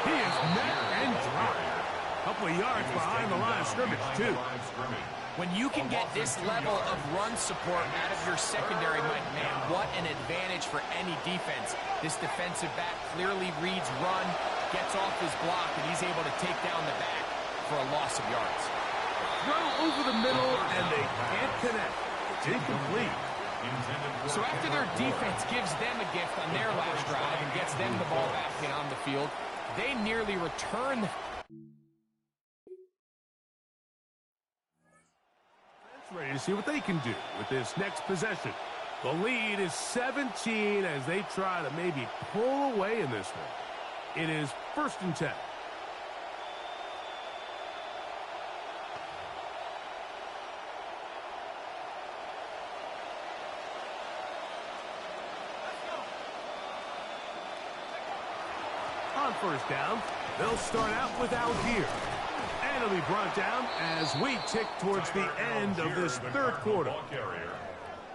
He is met and dropped. A couple of yards behind the line of scrimmage, too. When you can get this level of run support out of your secondary, Mike, man, what an advantage for any defense. This defensive back clearly reads run, gets off his block, and he's able to take down the back for a loss of yards. Throw over the middle, and they can't connect. It's incomplete. So after their defense gives them a gift on their last drive and gets them the ball back in on the field, they nearly return the... Ready to see what they can do with this next possession. The lead is 17 as they try to maybe pull away in this one. It is 1st and 10. On 1st down, they'll start out with Algier. And it'll be brought down as we tick towards the end of this 3rd quarter.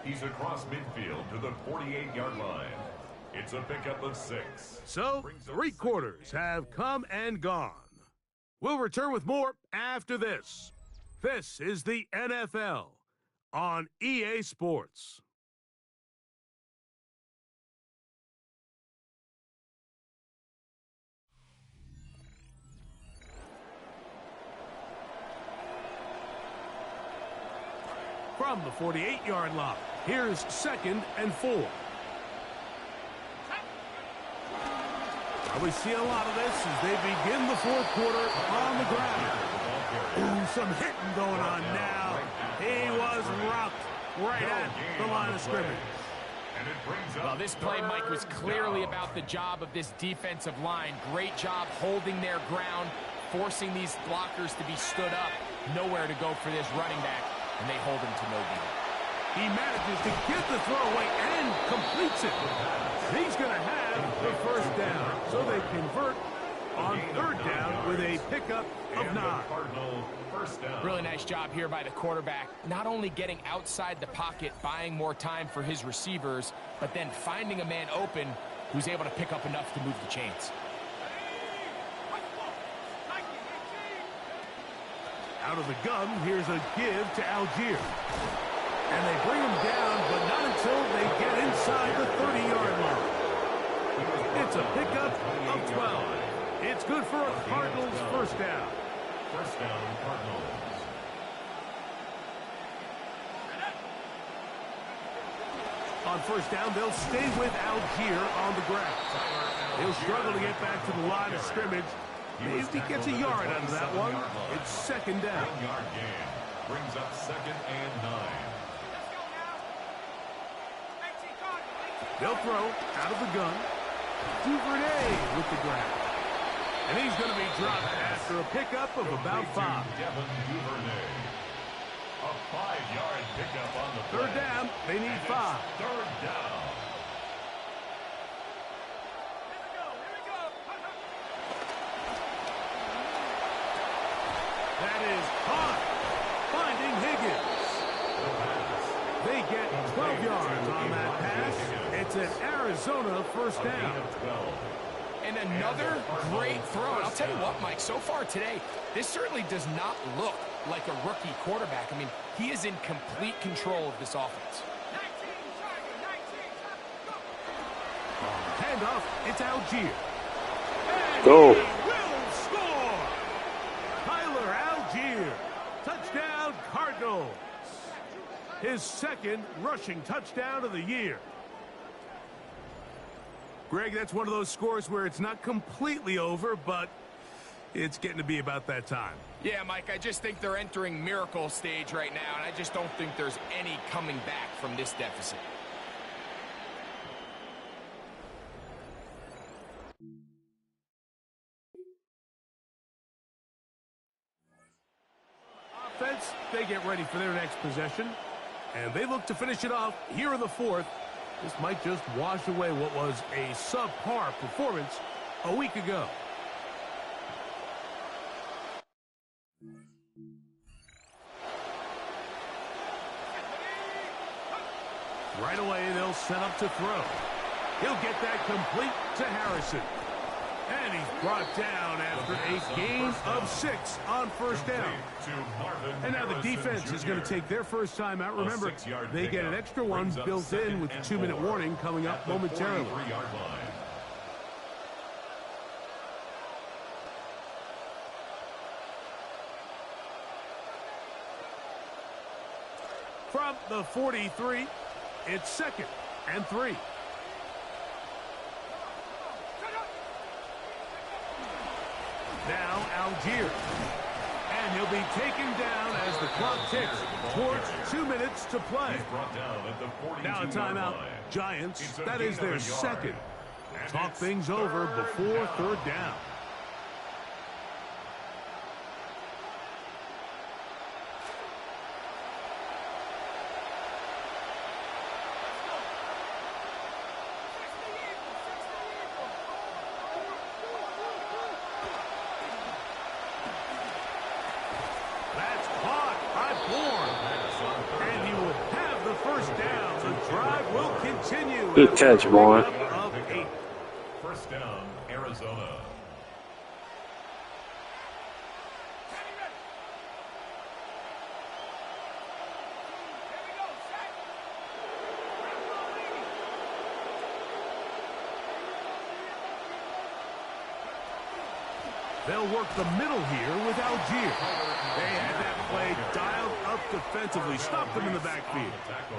He's across midfield to the 48-yard line. It's a pickup of 6. So, 3 quarters have come and gone. We'll return with more after this. This is the NFL on EA Sports. From the 48-yard line, here's 2nd and 4. We see a lot of this as they begin the 4th quarter on the ground. Ooh, some hitting going on now. He was rocked right at the line of scrimmage. Well, this play, Mike, was clearly about the job of this defensive line. Great job holding their ground, forcing these blockers to be stood up. Nowhere to go for this running back, and they hold him to no gain. He manages to get the throwaway and completes it. He's going to have the 1st down, so they convert on 3rd down with a pickup of 9. Really nice job here by the quarterback, not only getting outside the pocket, buying more time for his receivers, but then finding a man open who's able to pick up enough to move the chains. Out of the gun, here's a give to Algier. And they bring him down, but not until they get inside the 30-yard line. It's a pickup of 12. It's good for a Cardinals 1st down. 1st down, Cardinals. on first down. They'll stay with Algier on the ground. He'll struggle to get back to the line of scrimmage. Maybe he gets a yard out of that one. It's second down. 1 yard gain. Brings up 2nd and 9. They'll throw out of the gun. Duvernay with the grab. And he's going to be dropped after a pickup of about 5. Devin Duvernay. A 5-yard pickup on the play. Third down. They need 5. Third down. That is caught. Finding Higgins. They get 12 yards on that pass. It's an Arizona first down. And another great throw. And I'll tell you what, Mike, so far today, this certainly does not look like a rookie quarterback. I mean, he is in complete control of this offense. Handoff, it's Algier. And Go. he will score! Tyler Algier. Touchdown, Cardinals. His second rushing touchdown of the year. Greg, that's one of those scores where it's not completely over, but it's getting to be about that time. Yeah, Mike, I just think they're entering miracle stage right now, and I just don't think there's any coming back from this deficit. Offense, they get ready for their next possession, and they look to finish it off here in the fourth. This might just wash away what was a subpar performance a week ago. Right away, they'll set up to throw. He'll get that complete to Harrison. And he's brought down after a gain of 6 on first down. And now the defense is going to take their first time out. Remember, they get an extra one built in with the 2-minute warning coming up momentarily. From the 43, it's 2nd and 3. Now Algier. And he'll be taken down as the clock ticks towards 2 minutes to play. Now a timeout. Giants, that is their second. Talk things over before third down. Good catch, boy. First down, Arizona. They'll work the middle here with Algier. They had that play dialed up defensively. Stopped them in the backfield.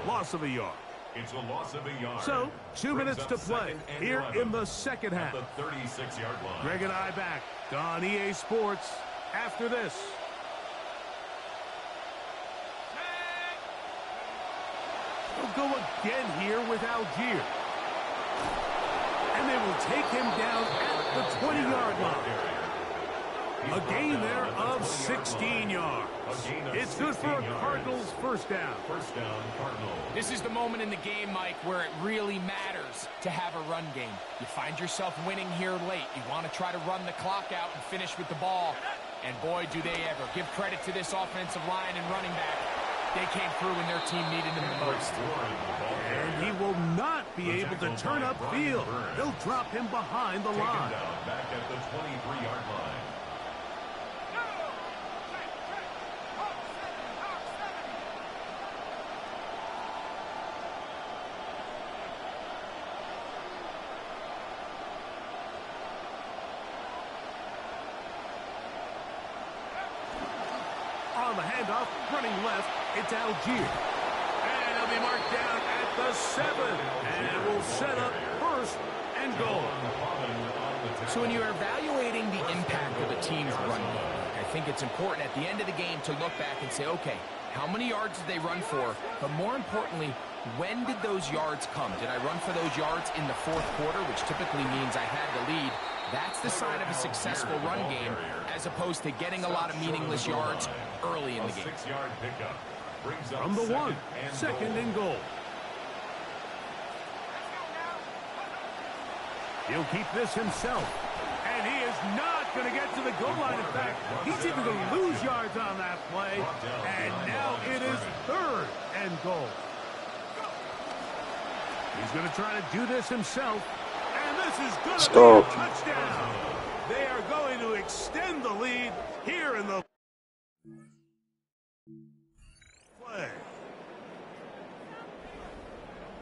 Loss of a yard. It's a loss of a yard. So, 2 minutes to play here in the second half. The 36-yard line. Greg and I back on EA Sports after this. They'll go again here with Algier. And they will take him down at the 20-yard line. A gain there of 16 yards. It's good for a Cardinals first down. First down, Cardinals. This is the moment in the game, Mike, where it really matters to have a run game. You find yourself winning here late. You want to try to run the clock out and finish with the ball. And boy, do they ever. Give credit to this offensive line and running back. They came through when their team needed them the most. And he will not be able to turn upfield. They'll drop him behind the line. Back at the 23-yard line. On the handoff, running left, it's Algier. And he'll be marked down at the 7. set up first and goal. So when you're evaluating the impact of a team's run game, I think it's important at the end of the game to look back and say, okay, how many yards did they run for? But more importantly, when did those yards come? Did I run for those yards in the fourth quarter, which typically means I had the lead? That's the sign of a successful run game, as opposed to getting a lot of meaningless yards early in the game. 6-yard pickup brings up From the 1, second and goal. He'll keep this himself. And he is not going to get to the goal line. In fact, he's even going to lose yards on that play. And now it is third and goal. He's going to try to do this himself. And this is going to be a touchdown. They are going to extend the lead here in the play.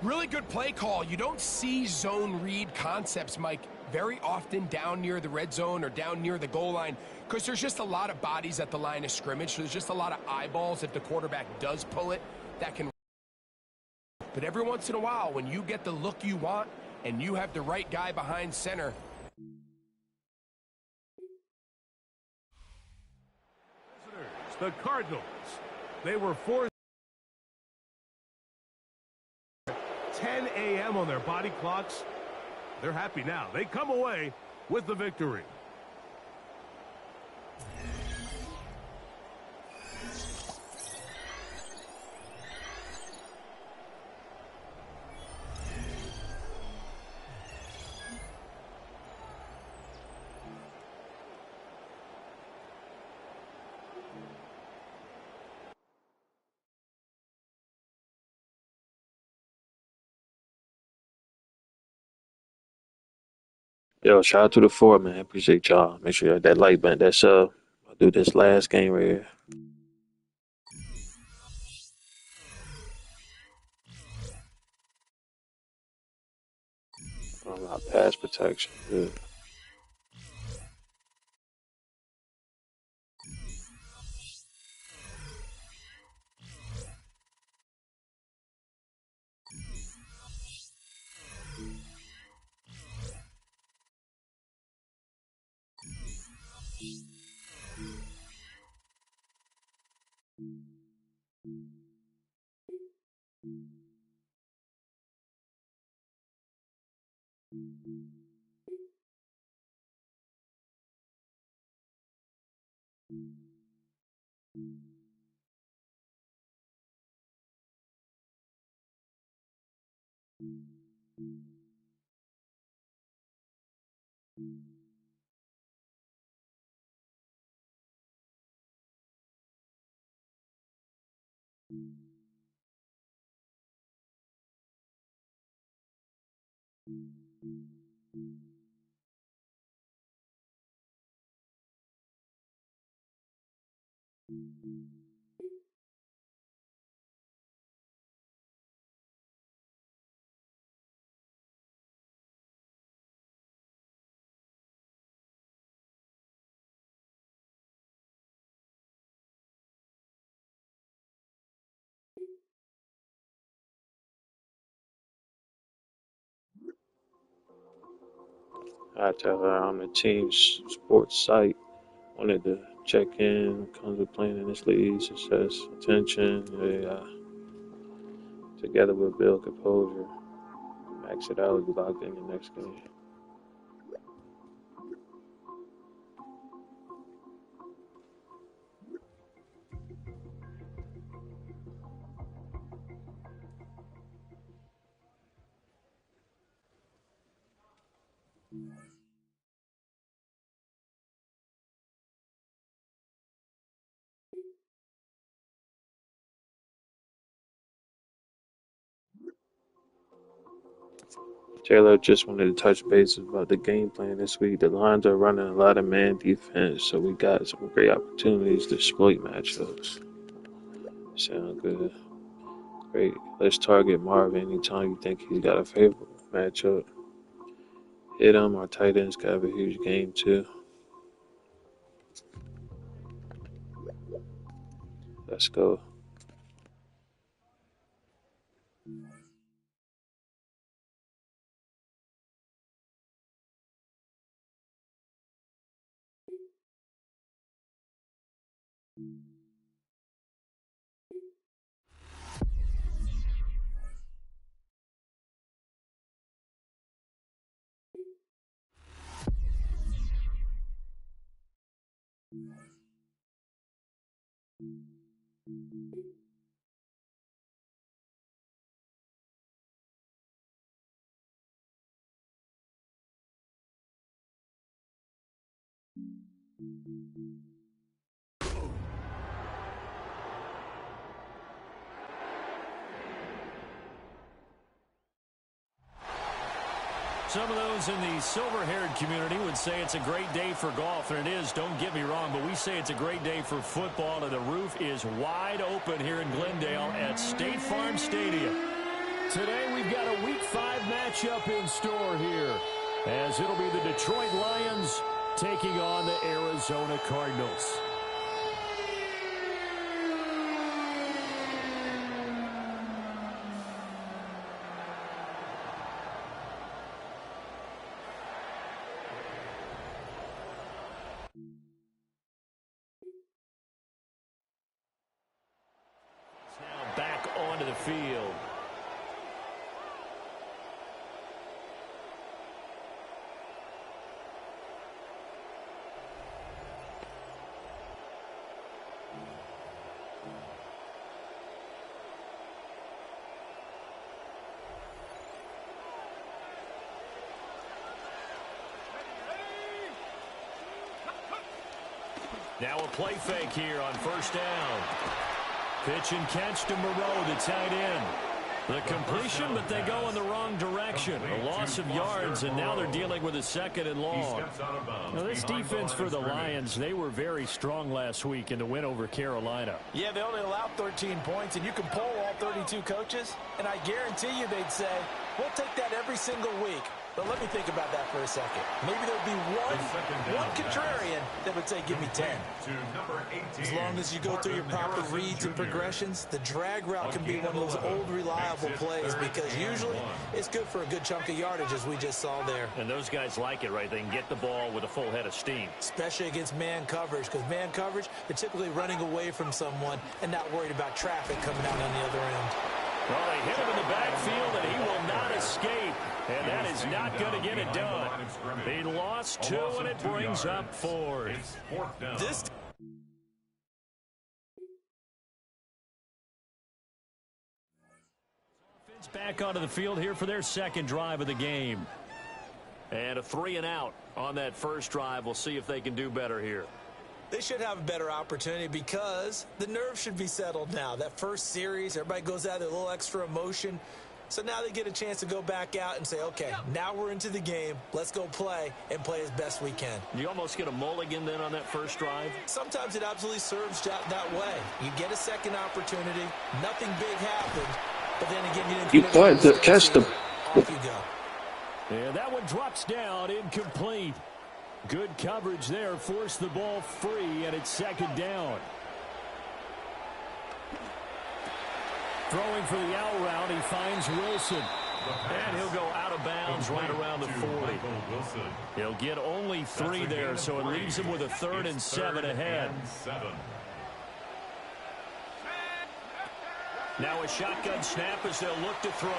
Really good play call. You don't see zone read concepts, Mike, very often down near the red zone or down near the goal line because there's just a lot of bodies at the line of scrimmage. So there's just a lot of eyeballs if the quarterback does pull it that can. But every once in a while, when you get the look you want and you have the right guy behind center. The Cardinals. They were forced 10 a.m. on their body clocks. They're happy now. They come away with the victory. Yo, shout out to the 4, man. Appreciate y'all. Make sure you hit that like button, that sub. I'll do this last game right here. Unlock pass protection. Good. I tell her I'm the team's sports site. Wanted to check in. Comes with playing in this league. Success, attention. Together with build composure. Max it out. Be locked in the next game. Taylor just wanted to touch base about the game plan this week. The Lions are running a lot of man defense, so we got some great opportunities to exploit matchups. Sound good. Great. Let's target Marvin anytime you think he's got a favorable matchup. Hit him. Our tight ends could have a huge game too. Let's go. Some of those in the silver-haired community would say it's a great day for golf, and it is, don't get me wrong, but we say it's a great day for football, and the roof is wide open here in Glendale at State Farm Stadium. Today we've got a Week 5 matchup in store here, as it'll be the Detroit Lions taking on the Arizona Cardinals. Now back onto the field. Now a play fake here on first down. Pitch and catch to Moreau, the tight end. The completion, but they go in the wrong direction. A loss of yards, and now they're dealing with a second and long. Now, this defense for the Lions, they were very strong last week in the win over Carolina. Yeah, they only allowed 13 points, and you can poll all 32 coaches, and I guarantee you they'd say, we'll take that every single week. But let me think about that for a second. Maybe there'd be one contrarian that would say, give me 10. As long as you go through your proper reads and progressions, the drag route can be one of those old reliable plays because usually it's good for a good chunk of yardage, as we just saw there. And those guys like it, right? They can get the ball with a full head of steam. Especially against man coverage, because man coverage, they're typically running away from someone and not worried about traffic coming out on the other end. Well, they hit him in the backfield, and he will not escape. And that is not going to get it done. They lost 2, and it brings up 4. This offense back onto the field here for their second drive of the game. And a 3-and-out on that first drive. We'll see if they can do better here. They should have a better opportunity because the nerves should be settled now. That first series, everybody goes out with a little extra emotion. So now they get a chance to go back out and say, okay, now we're into the game. Let's go play and play as best we can. You almost get a mulligan then on that first drive? Sometimes it absolutely serves that way. You get a second opportunity. Nothing big happened. But then again, you didn't tried to catch them. Off you go. And that one drops down, incomplete. Good coverage there, forced the ball free, and it's second down. Throwing for the out route, he finds Wilson. And he'll go out of bounds right around the 40. He'll get only 3 there, so it leaves him with a 3rd and 7 ahead. Now a shotgun snap as they'll look to throw.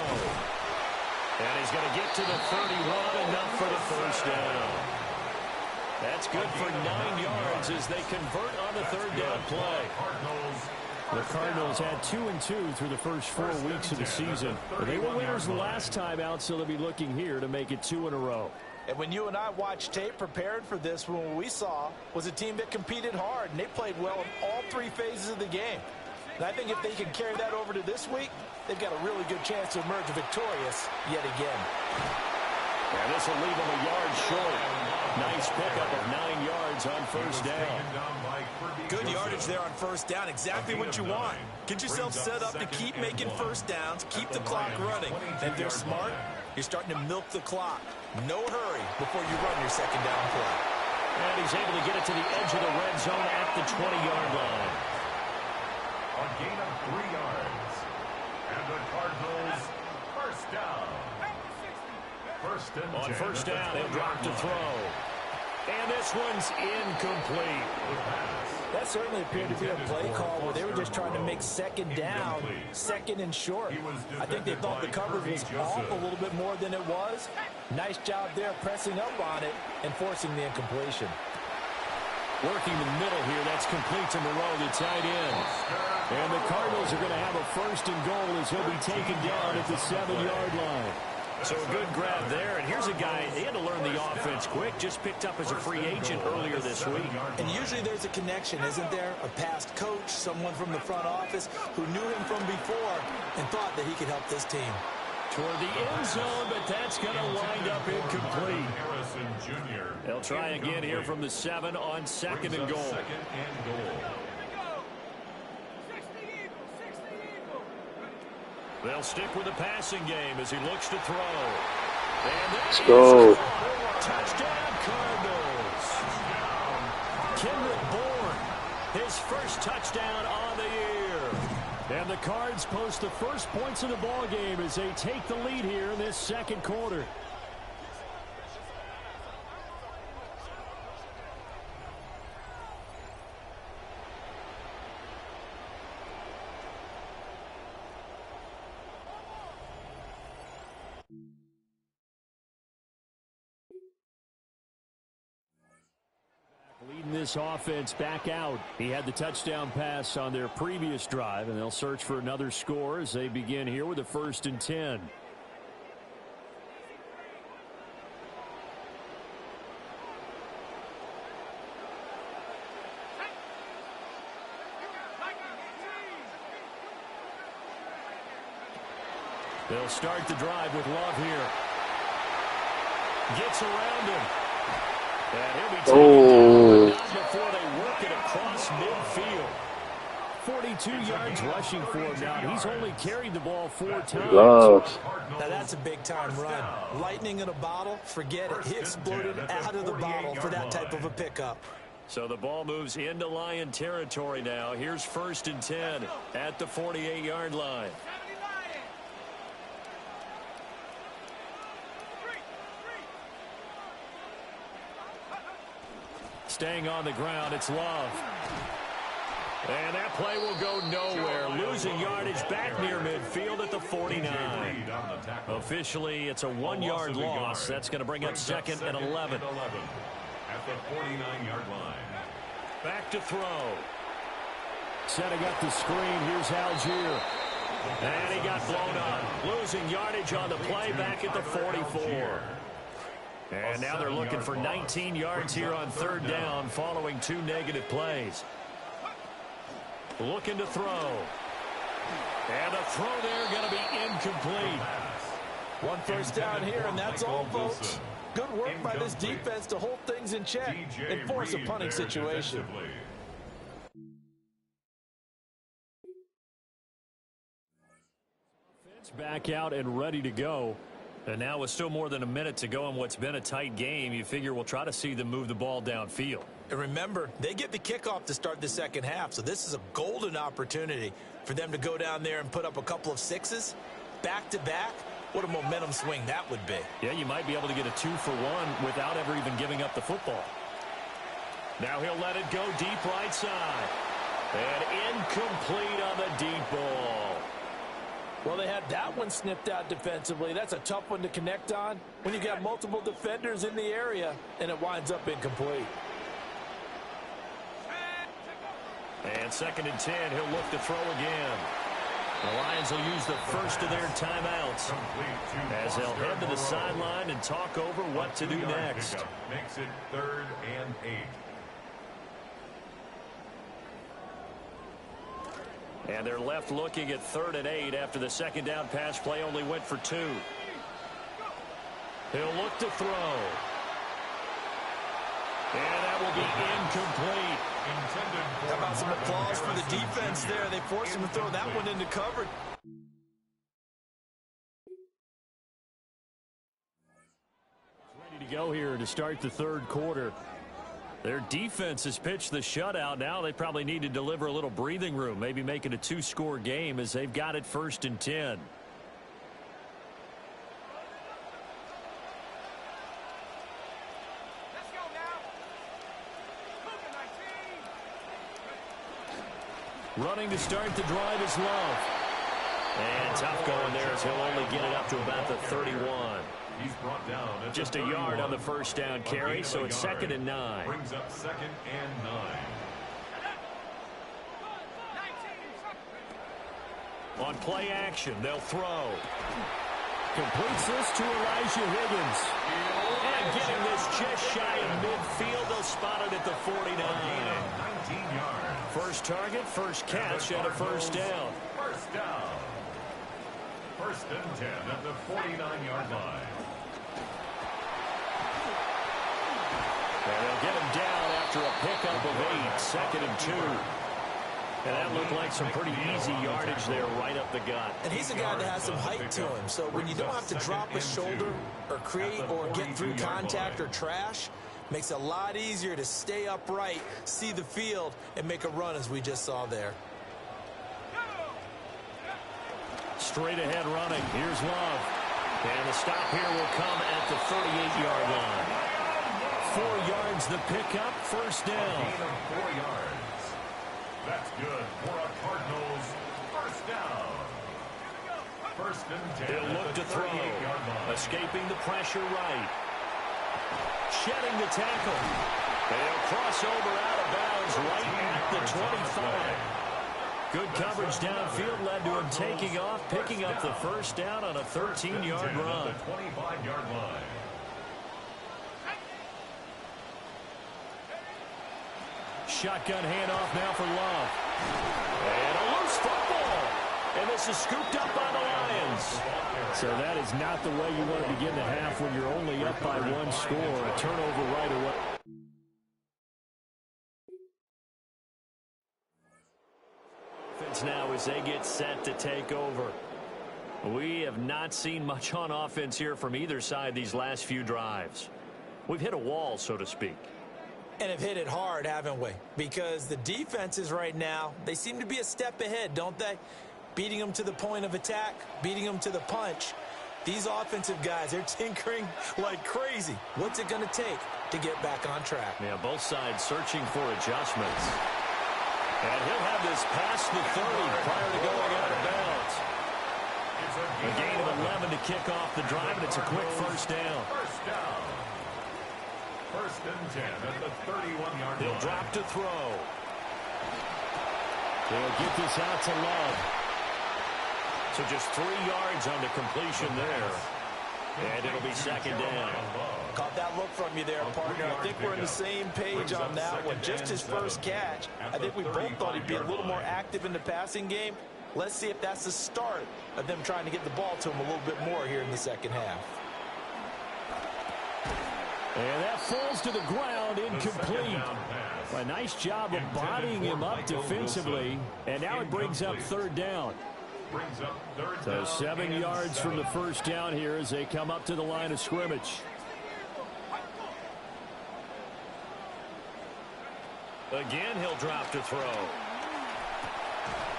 And he's going to get to the 31, enough for the first down. That's good for 9 yards as they convert on the 3rd down play. The Cardinals had 2-2 through the first 4 weeks of the season. They were winners the last time out, so they'll be looking here to make it 2 in a row. And when you and I watched tape prepared for this, what we saw was a team that competed hard, and they played well in all 3 phases of the game. And I think if they can carry that over to this week, they've got a really good chance to emerge victorious yet again. And this will leave them a yard short. Nice pickup of 9 yards on first down. Good yardage there on first down. Exactly what you want. Get yourself set up to keep making first downs, keep the clock running. And if they're smart, you're starting to milk the clock. No hurry before you run your second down play. And he's able to get it to the edge of the red zone at the 20-yard line. A gain of 3 yards. And the Cardinals, first down. On first down, he'll drop to throw. And this one's incomplete. That certainly appeared to be a play call where they were just trying to make second down, second and short. I think they thought the coverage was off a little bit more than it was. Nice job there pressing up on it and forcing the incompletion. Working the middle here. That's complete to Moreau, the tight end. And the Cardinals are going to have a first and goal as he'll be taken down at the 7-yard line. So a good grab there. And here's a guy, he had to learn the offense quick. Just picked up as a free agent earlier this week. And usually there's a connection, isn't there? A past coach, someone from the front office who knew him from before and thought that he could help this team. Toward the end zone, but that's going to wind up incomplete. They'll try again here from the 7 on second and goal. They'll stick with the passing game as he looks to throw. And let's go. Touchdown, Cardinals. Kendrick Bourne, his first touchdown on the year. And the Cards post the first points of the ball game as they take the lead here in this second quarter. Leading this offense back out. He had the touchdown pass on their previous drive, and they'll search for another score as they begin here with a 1st and 10. They'll start the drive with Love here. Gets around him. And he'll be taken down, but not before they work it across midfield. 42 yards rushing for him now. He's only carried the ball 4 times. Now that's a big-time run. Lightning in a bottle, forget it. He exploded out of the bottle for that type of a pickup. So the ball moves into Lion territory now. Here's 1st and 10 at the 48-yard line. Staying on the ground, it's Love. And that play will go nowhere. Losing yardage back near midfield at the 49. Officially, it's a 1-yard loss. That's going to bring up 2nd and 11. At the 49-yard line. Back to throw. Setting up the screen. Here's Algier. And he got blown up. Losing yardage on the play back at the 44. And now they're looking for 19 yards here on 3rd down following 2 negative plays. Looking to throw. And the throw there going to be incomplete. 1 first down here, and that's all, folks. Good work by this defense to hold things in check and force a punting situation. Back out and ready to go. And now with still more than a minute to go in what's been a tight game, you figure we'll try to see them move the ball downfield. And remember, they get the kickoff to start the second half, so this is a golden opportunity for them to go down there and put up a couple of 6s back-to-back. What a momentum swing that would be. Yeah, you might be able to get a 2-for-1 without ever even giving up the football. Now he'll let it go deep right side. And incomplete on the deep ball. Well, they had that one snipped out defensively. That's a tough one to connect on when you got multiple defenders in the area, and it winds up incomplete. And 2nd and 10, he'll look to throw again. The Lions will use the first of their timeouts as they'll head to the sideline and talk over what to do next. Makes it 3rd and 8. And they're left looking at 3rd and 8 after the 2nd down pass play only went for 2. He'll look to throw. And that will be incomplete. How about some applause for the defense there? They forced him to throw that one into coverage. Ready to go here to start the 3rd quarter. Their defense has pitched the shutout. Now they probably need to deliver a little breathing room, maybe make it a 2-score game as they've got it 1st and 10. Let's go now. Running to start the drive is Love. And tough going there as he'll only get it up to about the 31. He's brought down at Just a the yard 31. on the first down carry, so it's 2nd and 9. Brings up 2nd and 9. On play action, they'll throw. Completes this to Elijah Higgins. And getting this just shy of midfield, they'll spot it at the 49. 19 yards. First target, first catch, and a first down. First down. 1st and 10 at the 49-yard line. And they'll get him down after a pickup of 8, 2nd and 2. And that looked like some pretty easy yardage there right up the gut. And he's a guy that has some height to him. So when you don't have to drop a shoulder or create or get through contact or trash, makes it a lot easier to stay upright, see the field, and make a run as we just saw there. Straight ahead running. Here's Love. And the stop here will come at the 38-yard line. 4 yards the pickup, first down. A gain of 4 yards. That's good for a Cardinals first down. 1st and 10. He'll look to throw. Escaping the pressure right. Shedding the tackle. They'll cross over out of bounds right at the 25. Good coverage downfield led to him taking off, picking up the first down on a 13-yard run. 25-yard line. Shotgun handoff now for Love. And a loose football. And this is scooped up by the Lions. So that is not the way you want to begin the half when you're only up by 1 score. A turnover right away. Now as they get set to take over. We have not seen much on offense here from either side these last few drives. We've hit a wall, so to speak. And have hit it hard, haven't we? Because the defenses right now, they seem to be a step ahead, don't they? Beating them to the point of attack, beating them to the punch. These offensive guys, they're tinkering like crazy. What's it going to take to get back on track? Yeah, both sides searching for adjustments. And he'll have this past the 30 prior to going out of bounds. A gain of 11 to kick off the drive, and it's a quick first down. First down. 1st and 10 at the 31-yard line. He'll drop to throw. They'll get this out to Love. So just 3 yards on the completion there. And it'll be 2nd down. Caught that look from you there, partner. I think we're on the same page on that one. Just his first catch. I think we both thought he'd be a little more active in the passing game. Let's see if that's the start of them trying to get the ball to him a little bit more here in the second half. And that falls to the ground, incomplete. A nice job of bodying him up defensively. And now it brings up 3rd down. So 7 yards from the first down here as they come up to the line of scrimmage. Again, he'll drop to throw.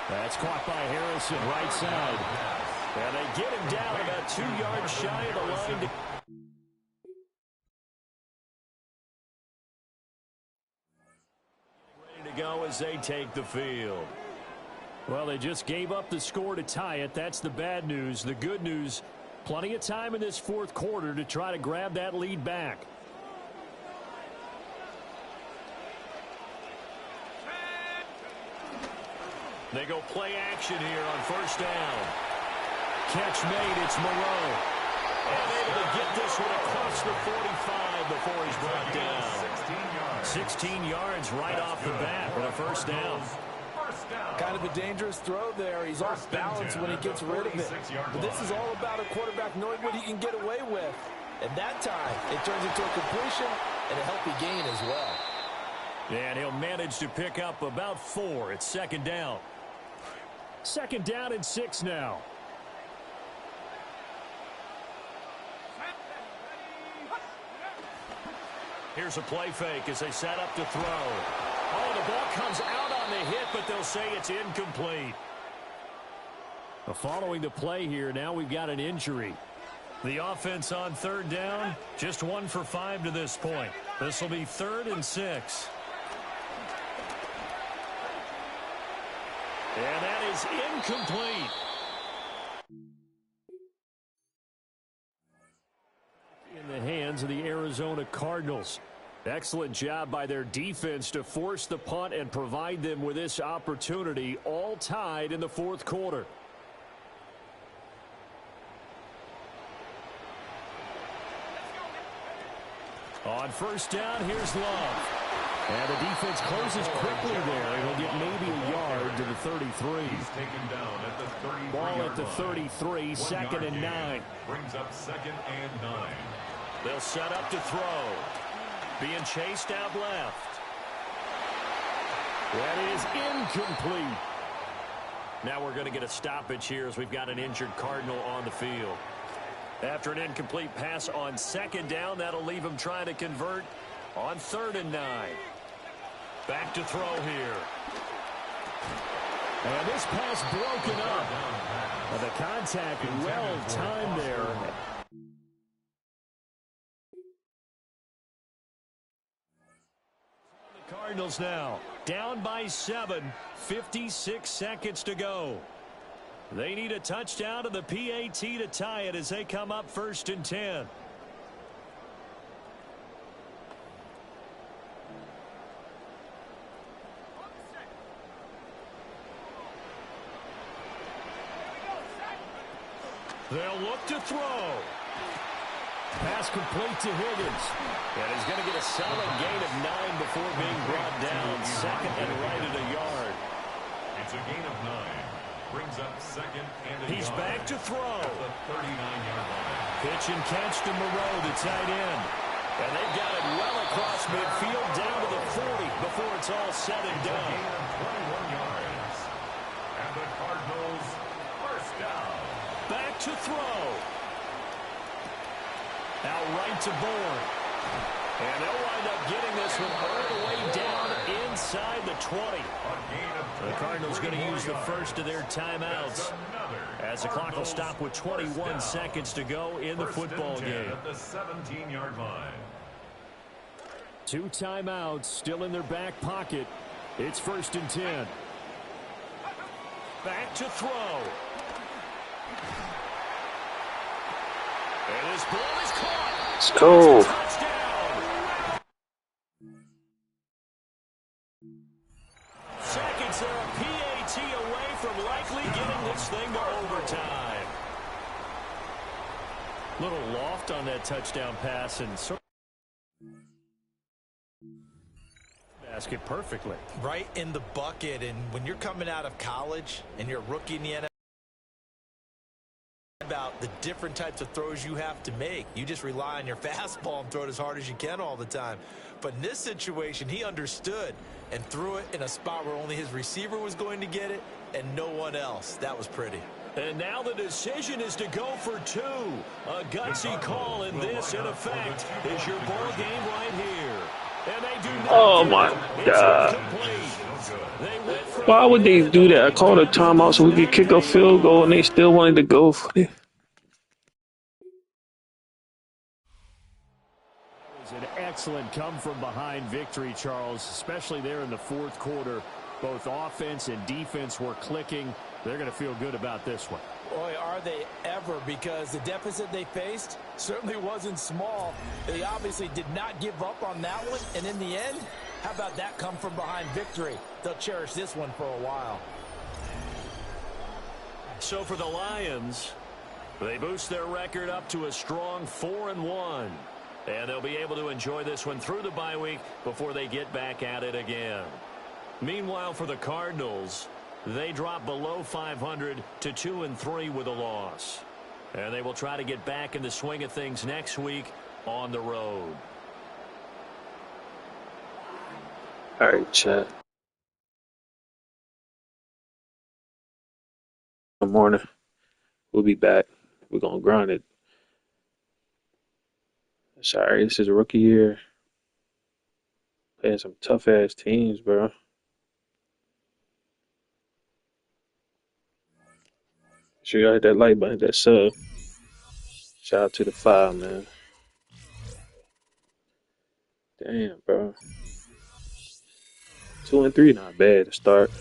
That's caught by Harrison, right side. And they get him down about 2 yards shy of the line. Ready to go as they take the field. Well, they just gave up the score to tie it. That's the bad news. The good news, plenty of time in this 4th quarter to try to grab that lead back. They go play action here on first down. Catch made, it's Moreau. And able to get this one across the 45 before he's brought down. 16 yards right off the bat for the first down. Kind of a dangerous throw there. He's off balance when he gets rid of it. But this is all about a quarterback knowing what he can get away with. And that time, it turns into a completion and a healthy gain as well. And he'll manage to pick up about 4. It's 2nd down. 2nd down and 6 now. Here's a play fake as they set up to throw. Oh, the ball comes out on the hit, but they'll say it's incomplete. Following the play here, now we've got an injury. The offense on 3rd down, just 1 for 5 to this point. This will be 3rd and 6. And that is incomplete. In the hands of the Arizona Cardinals. Excellent job by their defense to force the punt and provide them with this opportunity, all tied in the fourth quarter. On first down, here's Love. And the defense closes quickly there. He'll get maybe a yard to the 33. He's taken down at the 33. Ball at the 33, second and 9. Brings up 2nd and 9. They'll set up to throw. Being chased out left. That is incomplete. Now we're going to get a stoppage here as we've got an injured Cardinal on the field. After an incomplete pass on second down, that'll leave him trying to convert on 3rd and 9. Back to throw here. And this pass broken up. The contact well timed there. The Cardinals now down by 7, 56 seconds to go. They need a touchdown to the PAT to tie it as they come up 1st and 10. They'll look to throw. Pass complete to Higgins. And he's going to get a solid gain of 9 before being brought down. 2nd and right at a yard. It's a gain of 9. Brings up 2nd and a He's yard. back to throw. At the 39-yard line. Pitch and catch to Moreau, the tight end. And they've got it well across midfield down to the 40 before it's all said and It's a done. gain of 21 yards. And the Cardinals first down. Back to throw. Out right to Bourne. And they'll wind up getting this one all the way down inside the 20. The Cardinals going to use the first of their timeouts as the clock will stop with 21 seconds to go in the football game. At the 17-yard line. 2 timeouts still in their back pocket. It's 1st and 10. Back to throw. And this ball is caught. Let's go. Seconds are a PAT away from likely getting this thing to overtime. Little loft on that touchdown pass and basket perfectly. Right in the bucket, and when you're coming out of college and you're a rookie in the NFL, about the different types of throws you have to make. You just rely on your fastball and throw it as hard as you can all the time. But in this situation, he understood and threw it in a spot where only his receiver was going to get it and no one else. That was pretty. And now the decision is to go for 2. A gutsy call, and this, in effect, is your ball game right here. And they do not. Oh my God. Why would they do that? I called a timeout so we could kick a field goal and they still wanted to go for it. That was an excellent come-from-behind victory, Charles, especially there in the fourth quarter. Both offense and defense were clicking. They're going to feel good about this one. Boy, are they ever, because the deficit they faced certainly wasn't small. They obviously did not give up on that one, and in the end, how about that come-from-behind victory? They'll cherish this one for a while. So for the Lions, they boost their record up to a strong 4-1. And they'll be able to enjoy this one through the bye week before they get back at it again. Meanwhile, for the Cardinals, they drop below 500 to 2-3 with a loss. And they will try to get back in the swing of things next week on the road. All right, chat. Good morning. We'll be back. We're going to grind it. Sorry, this is a rookie year. Playing some tough-ass teams, bro. Sure y'all hit that like button, that sub. Shout out to the 5, man. Damn, bro. 2-3, not bad to start.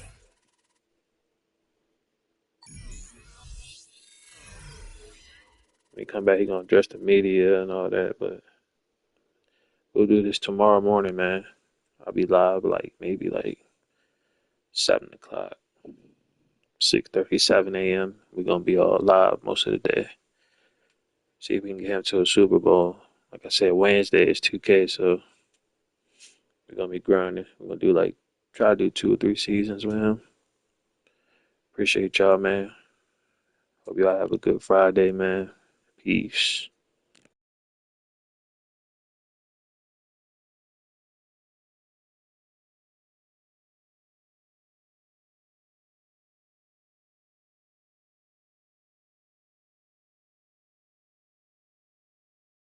When he come back, he gonna address the media and all that. But we'll do this tomorrow morning, man. I'll be live maybe 7 o'clock, 6:30, 7 a.m. We're gonna be all live most of the day. See if we can get him to a Super Bowl. Like I said, Wednesday is 2K, so we're gonna be grinding. We're gonna try to do 2 or 3 seasons with him. Appreciate y'all, man. Hope y'all have a good Friday, man. Peace.